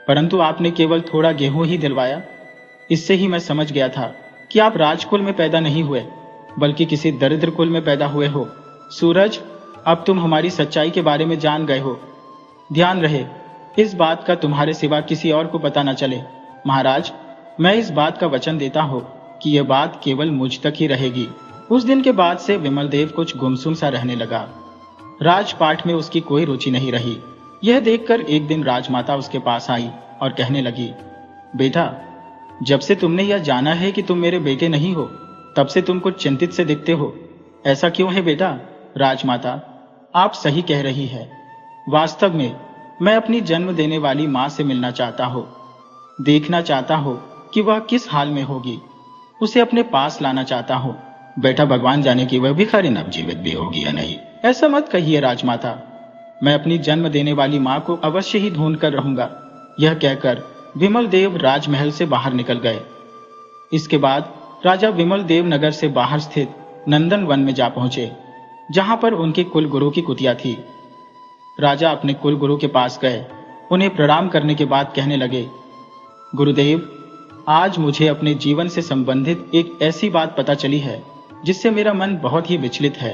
परंतु आपने केवल थोड़ा गेहूं ही दिलवाया। इससे ही मैं समझ गया था कि आप राजकुल में पैदा नहीं हुए, बल्कि किसी दरिद्र कुल में पैदा हुए हो। सूरज, अब तुम हमारी सच्चाई के बारे में जान गए हो। ध्यान रहे, इस बात का तुम्हारे सिवा किसी और को पता न चले। महाराज, मैं इस बात का वचन देता हूं कि यह बात केवल मुझ तक ही रहेगी। उस दिन के बाद से विमल देव कुछ गुमसुम सा रहने लगा। राजपाठ में उसकी कोई रुचि नहीं रही। यह देखकर एक दिन राजमाता उसके पास आई और कहने लगी, बेटा, जब से तुमने यह जाना है कि तुम मेरे बेटे नहीं हो, तब से तुम कुछ चिंतित से दिखते हो। ऐसा क्यों है बेटा? राजमाता, आप सही कह रही है। वास्तव में मैं अपनी जन्म देने वाली मां से मिलना चाहता हूं, देखना चाहता हूं कि वह किस हाल में होगी। उसे अपने पास लाना चाहता हूं। बेटा, भगवान जाने कि वह भिखारिन अब जीवित भी होगी या नहीं। ऐसा मत कहिए राजमाता, मैं अपनी जन्म देने वाली मां को अवश्य ही ढूंढ कर रहूंगा। यह कहकर विमल देव राजमहल से बाहर निकल गए। इसके बाद राजा विमल देव नगर से बाहर स्थित नंदन वन में जा पहुंचे, जहां पर उनके कुलगुरु की कुटिया थी। राजा अपने कुलगुरु के पास गए। उन्हें प्रणाम करने के बाद कहने लगे, गुरुदेव, आज मुझे अपने जीवन से संबंधित एक ऐसी बात पता चली है जिससे मेरा मन बहुत ही विचलित है।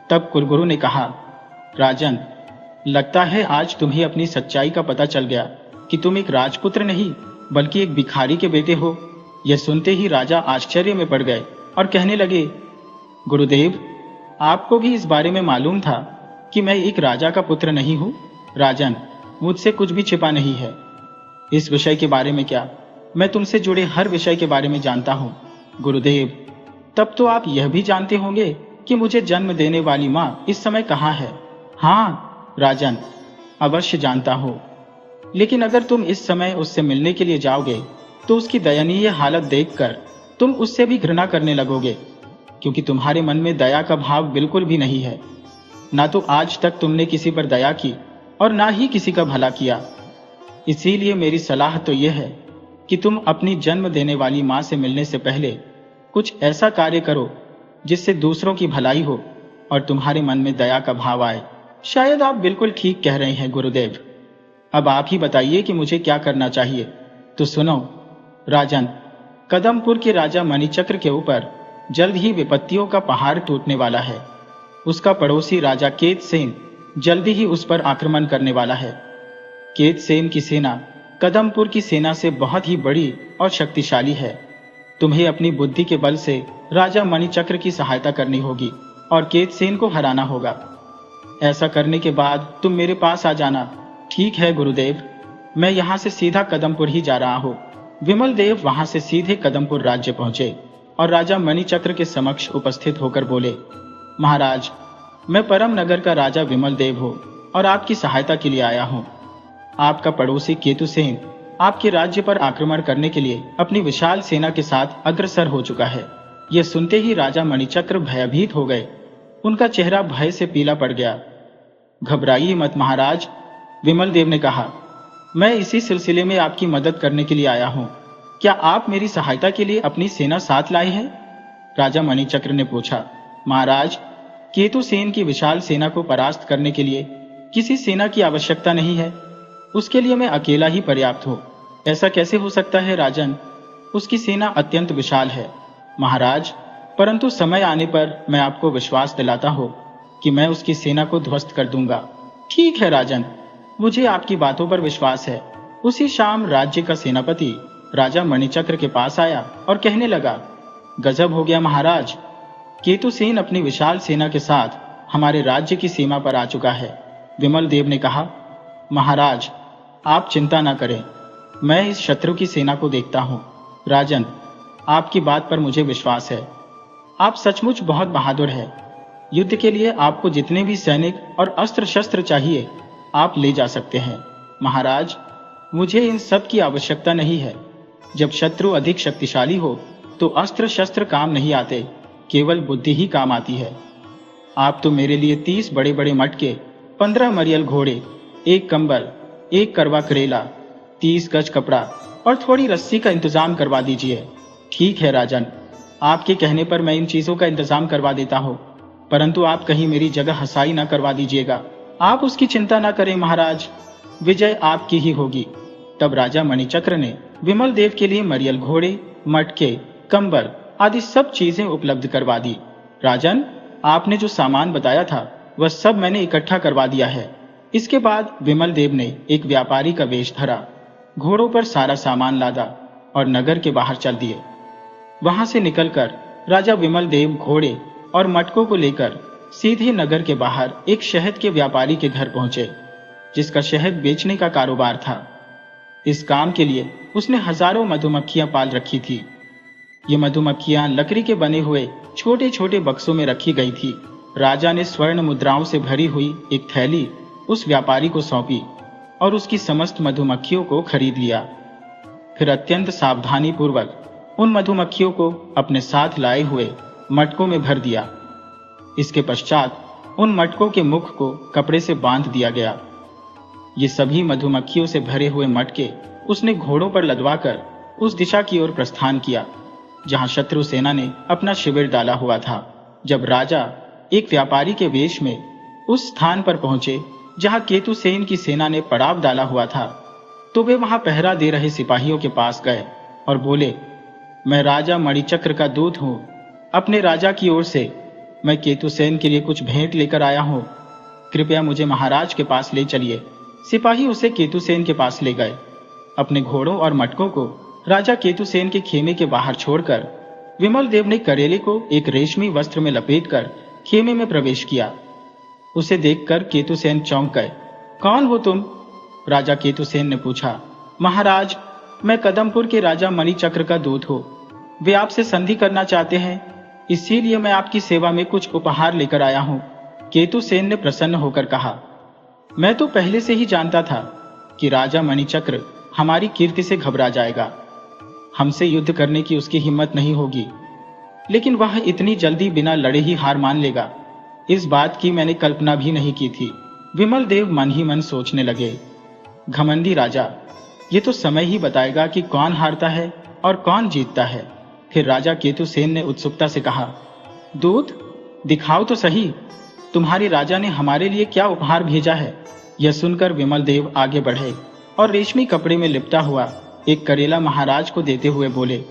तब कुलगुरु ने कहा, राजन, लगता है आज तुम्हें अपनी सच्चाई का पता चल गया कि तुम एक राजपुत्र नहीं बल्कि एक भिखारी के बेटे हो। यह सुनते ही राजा आश्चर्य में पड़ गए और कहने लगे, गुरुदेव, आपको भी इस बारे में मालूम था कि मैं एक राजा का पुत्र नहीं हूं? राजन, मुझसे कुछ भी छिपा नहीं है। इस विषय के बारे में क्या, मैं तुमसे जुड़े हर विषय के बारे में जानता हूं। गुरुदेव, तब तो आप यह भी जानते होंगे कि मुझे जन्म देने वाली मां इस समय कहाँ है? हाँ राजन, अवश्य जानता हूं। लेकिन अगर तुम इस समय उससे मिलने के लिए जाओगे तो उसकी दयनीय हालत देखकर तुम उससे भी घृणा करने लगोगे, क्योंकि तुम्हारे मन में दया का भाव बिल्कुल भी नहीं है। ना तो आज तक तुमने किसी पर दया की और ना ही किसी का भला किया। इसीलिए मेरी सलाह तो यह है कि तुम अपनी जन्म देने वाली मां से मिलने से पहले कुछ ऐसा कार्य करो जिससे दूसरों की भलाई हो और तुम्हारे मन में दया का भाव आए। शायद आप बिल्कुल ठीक कह रहे हैं गुरुदेव। अब आप ही बताइए कि मुझे क्या करना चाहिए। तो सुनो राजन, कदमपुर के राजा मणिचक्र के ऊपर जल्द ही विपत्तियों का पहाड़ टूटने वाला है। उसका पड़ोसी राजा केतसेन जल्दी ही उस पर आक्रमण करने वाला है। केतसेन की सेना कदमपुर की सेना से बहुत ही बड़ी और शक्तिशाली है। तुम्हें अपनी बुद्धि के बल से राजा मणिचक्र की सहायता करनी होगी और केतसेन को हराना होगा। ऐसा करने के बाद तुम मेरे पास आ जाना। ठीक है गुरुदेव, मैं यहाँ से सीधा कदमपुर ही जा रहा हूँ। विमल देव वहां से सीधे कदमपुर राज्य पहुंचे और राजा मणिचक्र के समक्ष उपस्थित होकर बोले, महाराज, मैं परम नगर का राजा विमल देव हूँ और आपकी सहायता के लिए आया हूँ। आपका पड़ोसी केतुसेन आपके राज्य पर आक्रमण करने के लिए अपनी विशाल सेना के साथ अग्रसर हो चुका है। यह सुनते ही राजा मणिचक्र भयभीत हो गए। उनका चेहरा भय से पीला पड़ गया। घबराइए मत महाराज, विमल देव ने कहा, मैं इसी सिलसिले में आपकी मदद करने के लिए आया हूँ। क्या आप मेरी सहायता के लिए अपनी सेना साथ लाए हैं? राजा मणिचक्र ने पूछा। महाराज, केतुसेन की विशाल सेना को परास्त करने के लिए किसी सेना की आवश्यकता नहीं है। उसके लिए मैं अकेला ही पर्याप्त हूँ। ऐसा कैसे हो सकता है राजन? उसकी सेना अत्यंत विशाल है महाराज, परंतु समय आने पर मैं आपको विश्वास दिलाता हूँ कि मैं उसकी सेना को ध्वस्त कर दूंगा। ठीक है राजन, मुझे आपकी बातों पर विश्वास है। उसी शाम राज्य का सेनापति राजा मणिचक्र के पास आया और कहने लगा, गजब हो गया महाराज, केतुसेन अपनी विशाल सेना के साथ हमारे राज्य की सीमा पर आ चुका है। विमल देव ने कहा, महाराज, आप चिंता न करें, मैं इस शत्रु की सेना को देखता हूं। राजन, आपकी बात पर मुझे विश्वास है। आप सचमुच बहुत बहादुर हैं। युद्ध के लिए आपको जितने भी सैनिक और अस्त्र शस्त्र चाहिए आप ले जा सकते हैं। महाराज, मुझे इन सब की आवश्यकता नहीं है। जब शत्रु अधिक शक्तिशाली हो तो अस्त्र शस्त्र काम नहीं आते, केवल बुद्धि ही काम आती है। आप तो मेरे लिए 30 बड़े बड़े मटके, 15 मरियल घोड़े, 1 कंबल, 1 करवा करेला, 30 गज कपड़ा और थोड़ी रस्सी का इंतजाम करवा दीजिए। ठीक है राजन, आपके कहने पर मैं इन चीजों का इंतजाम करवा देता हूँ, परंतु आप कहीं मेरी जगह हसाई न करवा दीजिएगा। आप उसकी चिंता न करें महाराज, विजय आपकी ही होगी। तब राजा मणिचक्र ने विमल देव के लिए मरियल घोड़े, मटके, कंबल आदि सब चीजें उपलब्ध करवा दी। राजन, आपने जो सामान बताया था वह सब मैंने इकट्ठा करवा दिया है। इसके बाद विमल देव ने एक व्यापारी का वेश धरा, घोड़ों पर सारा सामान लादा और नगर के बाहर चल दिए। वहां से निकलकर राजा विमल देव घोड़े और मटकों को लेकर सीधे नगर के बाहर एक शहद के व्यापारी के घर पहुंचे, जिसका शहद बेचने का कारोबार था। इस काम के लिए उसने हजारों मधुमक्खियां पाल रखी थी। ये मधुमक्खियां लकड़ी के बने हुए छोटे छोटे बक्सों में रखी गई थी। राजा ने स्वर्ण मुद्राओं से भरी हुई एक थैली उस व्यापारी को सौंपी और उसकी समस्त मधुमक्खियों को खरीद लिया। फिर अत्यंत सावधानी पूर्वक उन मधुमक्खियों को अपने साथ लाए हुए मटकों में भर दिया। इसके पश्चात उन मटकों के मुख को कपड़े से बांध दिया गया। ये सभी मधुमक्खियों से भरे हुए मटके उसने घोड़ों पर लदवाकर उस दिशा की ओर प्रस्थान किया जहां शत्रु सेना ने अपना शिविर डाला हुआ था। जब राजा एक व्यापारी के वेश में उस स्थान पर पहुंचे जहां केतुसेन की सेना ने पड़ाव डाला हुआ था, तो वे वहां पहरा दे रहे सिपाहियों के पास गए और बोले, मैं राजा मणिचक्र का दूत हूं। अपने राजा की ओर से मैं केतुसेन के लिए कुछ भेंट लेकर आया हूं। कृपया मुझे महाराज के पास ले चलिए। सिपाही उसे केतुसेन के पास ले गए। अपने घोड़ों और मटकों को राजा केतुसेन के खेमे के बाहर छोड़कर विमल देव ने करेले को एक रेशमी वस्त्र में लपेटकर खेमे में प्रवेश किया। उसे देखकर केतुसेन चौंक गए। कौन हो तुम? राजा केतुसेन ने पूछा। महाराज, मैं कदमपुर के राजा मणिचक्र का दूत हूँ। वे आपसे संधि करना चाहते हैं, इसीलिए मैं आपकी सेवा में कुछ उपहार लेकर आया हूँ। केतुसेन ने प्रसन्न होकर कहा। मैं तो पहले से ही जानता था कि राजा मणिचक्र हमारी कीर्ति से घबरा जाएगा। हमसे युद्ध करने की उसकी हिम्मत नहीं होगी, लेकिन वह इतनी जल्दी बिना लड़े ही हार मान लेगा, इस बात की मैंने कल्पना भी नहीं की थी। विमल देव मन ही मन सोचने लगे, घमंडी राजा, ये तो समय ही बताएगा कि कौन हारता है और कौन जीतता है। फिर राजा केतुसेन ने उत्सुकता से कहा, दूत, दिखाओ तो सही, तुम्हारे राजा ने हमारे लिए क्या उपहार भेजा है। यह सुनकर विमल देव आगे बढ़े और रेशमी कपड़े में लिपटा हुआ एक करेला महाराज को देते हुए बोले,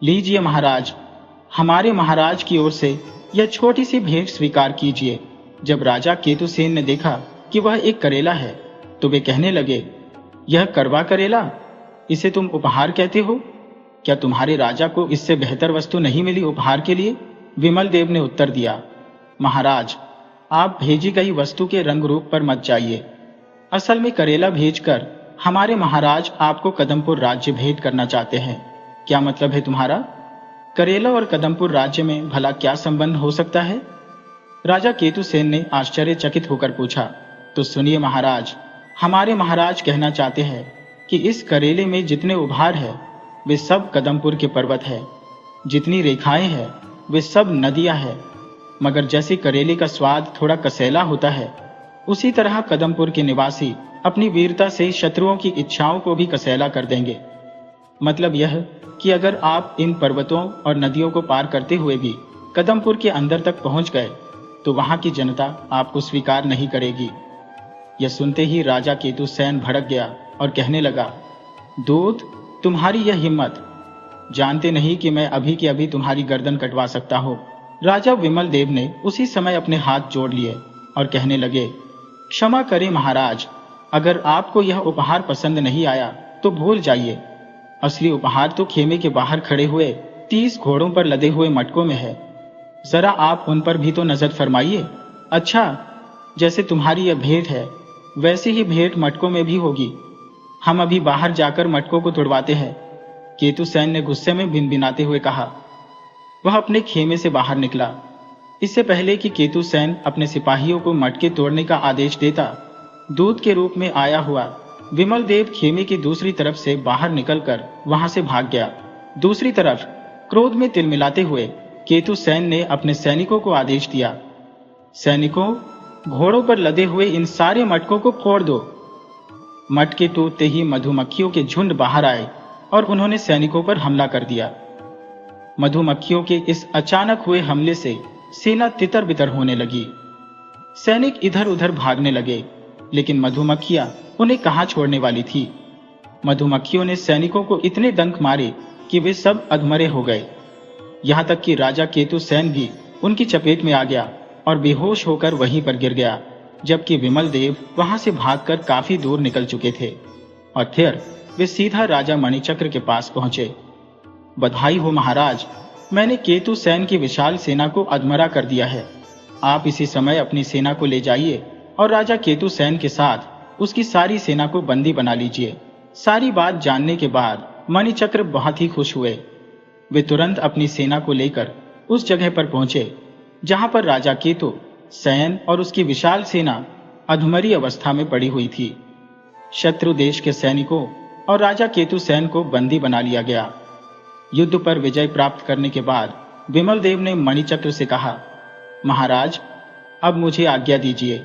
लीजिए महाराज, हमारे महाराज की ओर से यह छोटी सी भेंट स्वीकार कीजिए। जब राजा केतुसेन ने देखा कि वह एक करेला है, तो वे कहने लगे, यह करवा करेला, इसे तुम उपहार कहते हो? क्या तुम्हारे राजा को इससे बेहतर वस्तु नहीं मिली उपहार के लिए? विमल देव ने उत्तर दिया, महाराज, आप भेजी गई वस्तु के रंग रूप पर मत जाइए। असल में करेला भेजकर हमारे महाराज आपको कदमपुर राज्य भेंट करना चाहते हैं। क्या मतलब है तुम्हारा? करेला और कदमपुर राज्य में भला क्या संबंध हो सकता है? राजा केतुसेन ने आश्चर्यचकित होकर पूछा। तो सुनिए महाराज, हमारे महाराज कहना चाहते हैं कि इस करेले में जितने उभार है वे सब कदमपुर के पर्वत है, जितनी रेखाएं हैं वे सब नदियां हैं। मगर जैसे करेले का स्वाद थोड़ा कसैला होता है, उसी तरह कदमपुर के निवासी अपनी वीरता से शत्रुओं की इच्छाओं को भी कसैला कर देंगे। मतलब यह कि अगर आप इन पर्वतों और नदियों को पार करते हुए भी कदमपुर के अंदर तक पहुंच गए तो वहां की जनता आपको स्वीकार नहीं करेगी। यह सुनते ही राजा केतुसेन भड़क गया और कहने लगा, दूत, तुम्हारी यह हिम्मत! जानते नहीं कि मैं अभी के अभी तुम्हारी गर्दन कटवा सकता हूं। राजा विमल देव ने उसी समय अपने हाथ जोड़ लिए और कहने लगे, क्षमा करें महाराज, अगर आपको यह उपहार पसंद नहीं आया तो भूल जाइए। असली उपहार तो खेमे के बाहर खड़े हुए 30 घोड़ों पर लदे हुए मटकों में है। जरा आप उन पर भी तो नजर फरमाइए। अच्छा, जैसे तुम्हारी यह भेंट है वैसे ही भेंट मटकों में भी होगी। हम अभी बाहर जाकर मटकों को तुड़वाते हैं। केतुसेन ने गुस्से में भिनभिनाते हुए कहा। वह अपने खेमे से बाहर निकला। इससे पहले कि केतुसेन अपने सिपाहियों को मटके तोड़ने का आदेश देता, दूत के रूप में आया हुआ विमल देव खेमे की दूसरी तरफ से बाहर निकलकर वहां से भाग गया। दूसरी तरफ क्रोध में तिलमिलाते हुए केतुसेन ने अपने सैनिकों को आदेश दिया, सैनिकों, घोड़ों पर लदे हुए इन सारे मटकों को फोड़ दो। मटके टूटते ही मधुमक्खियों के झुंड बाहर आए और उन्होंने सैनिकों पर हमला कर दिया। मधुमक्खियों के इस अचानक हुए हमले से सेना तितर बितर होने लगी। सैनिक इधर उधर भागने लगे, लेकिन मधुमक्खियां उन्हें कहां छोड़ने वाली थी। मधुमक्खियों ने सैनिकों को इतने डंक मारे कि वे सब अधमरे हो गए। यहां तक कि राजा केतुसेन भी उनकी चपेट में आ गया और बेहोश होकर वहीं पर गिर गया, जबकि विमल देव वहां से भागकर काफी दूर निकल चुके थे। और फिर वे सीधा राजा मणिचक्र के पास पहुंचे। बधाई हो महाराज, मैंने केतुसेन की विशाल सेना को अधमरा कर दिया है। आप इसी समय अपनी सेना को ले जाइए और राजा केतुसेन के साथ उसकी सारी सेना को बंदी बना लीजिए। सारी बात जानने के बाद मणिचक्र बहुत ही खुश हुए। वे तुरंत अपनी सेना को लेकर उस जगह पर पहुंचे जहां पर राजा केतुसेन और उसकी विशाल सेना अधमरी अवस्था में पड़ी हुई थी। शत्रु देश के सैनिकों और राजा केतुसेन को बंदी बना लिया गया। युद्ध पर विजय प्राप्त करने के बाद विमल देव ने मणिचक्र से कहा, महाराज, अब मुझे आज्ञा दीजिए।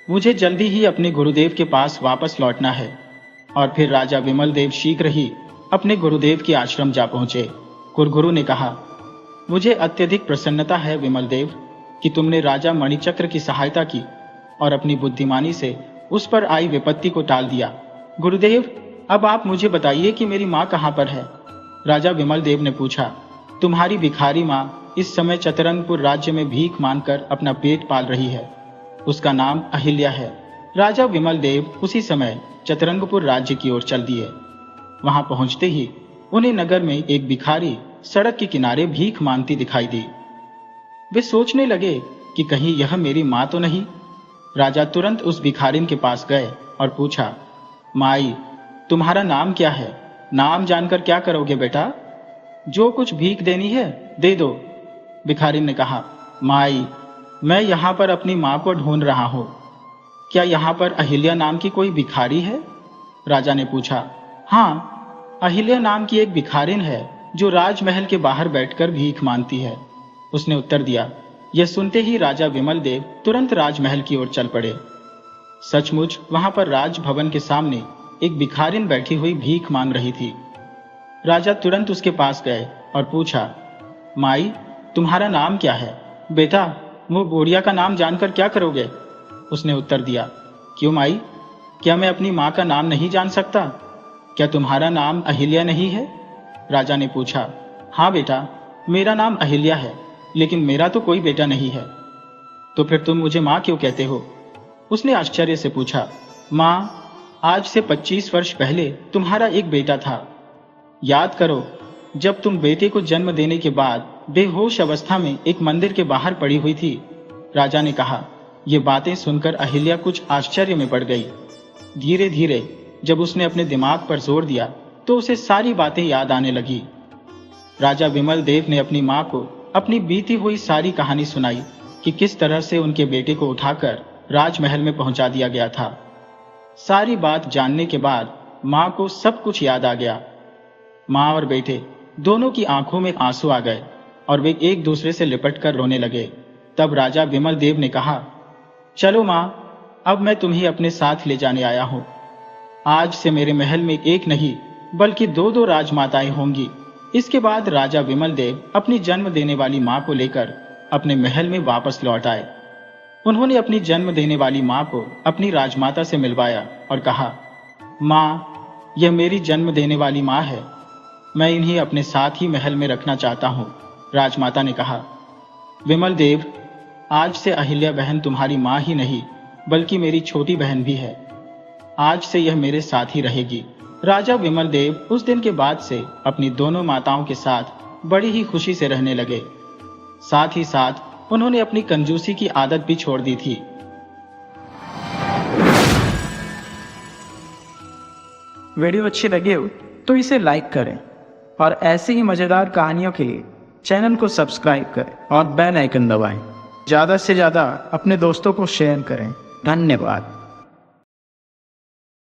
मुझे जल्दी ही अपने गुरुदेव के पास वापस लौटना है। और फिर राजा विमल देव शीघ्र ही अपने गुरुदेव के आश्रम जा पहुंचे। कुरगुरु ने कहा, मुझे अत्यधिक प्रसन्नता है विमल देव कि तुमने राजा मणिचक्र की सहायता की और अपनी बुद्धिमानी से उस पर आई विपत्ति को टाल दिया। गुरुदेव, अब आप मुझे बताइए कि मेरी माँ कहाँ पर है? राजा विमल देव ने पूछा। तुम्हारी भिखारी माँ इस समय चतरंगपुर राज्य में भीख मांगकर अपना पेट पाल रही है। उसका नाम अहिल्या है। राजा विमल देव उसी समय चतरंगपुर राज्य की ओर चल दिए। वहां पहुंचते ही उन्हें नगर में एक भिखारी सड़क के किनारे भीख मांगती दिखाई दी। वे सोचने लगे कि कहीं यह मेरी माँ तो नहीं। राजा तुरंत उस भिखारिन के पास गए और पूछा, माई, तुम्हारा नाम क्या है? नाम जानकर क्या करोगे बेटा? जो कुछ भीख देनी है दे दो। भिखारिन ने कहा, माई, मैं यहाँ पर अपनी माँ को ढूंढ रहा हूँ। क्या यहाँ पर अहिल्या नाम की कोई भिखारी है? राजा ने पूछा। हाँ, अहिल्या नाम की एक भिखारिन है जो राजमहल के बाहर बैठकर भीख मांगती है, उसने उत्तर दिया। यह सुनते ही राजा विमल देव तुरंत राजमहल की ओर चल पड़े। सचमुच वहां पर राजभवन के सामने एक भिखारिन बैठी हुई भीख मांग रही थी। राजा तुरंत उसके पास गए और पूछा, माई, तुम्हारा नाम क्या है? बेटा, वो बुढ़िया का नाम जानकर क्या करोगे? उसने उत्तर दिया। क्यों माई, क्या मैं अपनी माँ का नाम नहीं जान सकता? क्या तुम्हारा नाम अहिल्या नहीं है? राजा ने पूछा। हाँ बेटा, मेरा नाम अहिल्या है, लेकिन मेरा तो कोई बेटा नहीं है। तो फिर तुम मुझे माँ क्यों कहते हो? उसने आश्चर्य से पूछा। माँ, आज से 25 वर्ष पहले तुम्हारा एक बेटा था। याद करो, जब तुम बेटे को जन्म देने के बाद बेहोश अवस्था में एक मंदिर के बाहर पड़ी हुई थी। राजा ने कहा। ये बातें सुनकर अहिल्या कुछ आश्चर्य में पड़ गई। धीरे धीरे जब उसने अपने दिमाग पर जोर दिया तो उसे सारी बातें याद आने लगी। राजा विमल देव ने अपनी माँ को अपनी बीती हुई सारी कहानी सुनाई कि किस तरह से उनके बेटे को उठाकर राजमहल में पहुंचा दिया गया था। सारी बात जानने के बाद माँ को सब कुछ याद आ गया। माँ और बेटे दोनों की आंखों में आंसू आ गए और वे एक दूसरे से लिपटकर रोने लगे। तब राजा विमल देव ने कहा, चलो माँ, अब मैं तुम्हें अपने साथ ले जाने आया हूं। आज से मेरे महल में एक नहीं बल्कि दो दो राजमाताएं होंगी। इसके बाद राजा विमल देव अपनी जन्म देने वाली माँ को लेकर अपने महल में वापस लौट आए। उन्होंने अपनी जन्म देने वाली माँ को अपनी राजमाता से मिलवाया और कहा, माँ, यह मेरी जन्म देने वाली माँ है। मैं इन्हें अपने साथ ही महल में रखना चाहता हूँ। राजमाता ने कहा, विमल देव, आज से अहिल्या बहन तुम्हारी माँ ही नहीं बल्कि मेरी छोटी बहन भी है। आज से यह मेरे साथ ही रहेगी। राजा विमल देव उस दिन के बाद से अपनी दोनों माताओं के साथ बड़ी ही खुशी से रहने लगे। साथ ही साथ उन्होंने अपनी कंजूसी की आदत भी छोड़ दी थी। वीडियो अच्छी लगी हो तो इसे लाइक करें और ऐसी ही मज़ेदार कहानियों के लिए चैनल को सब्सक्राइब करें और बेल आइकन दबाएं। ज़्यादा से ज़्यादा अपने दोस्तों को शेयर करें। धन्यवाद।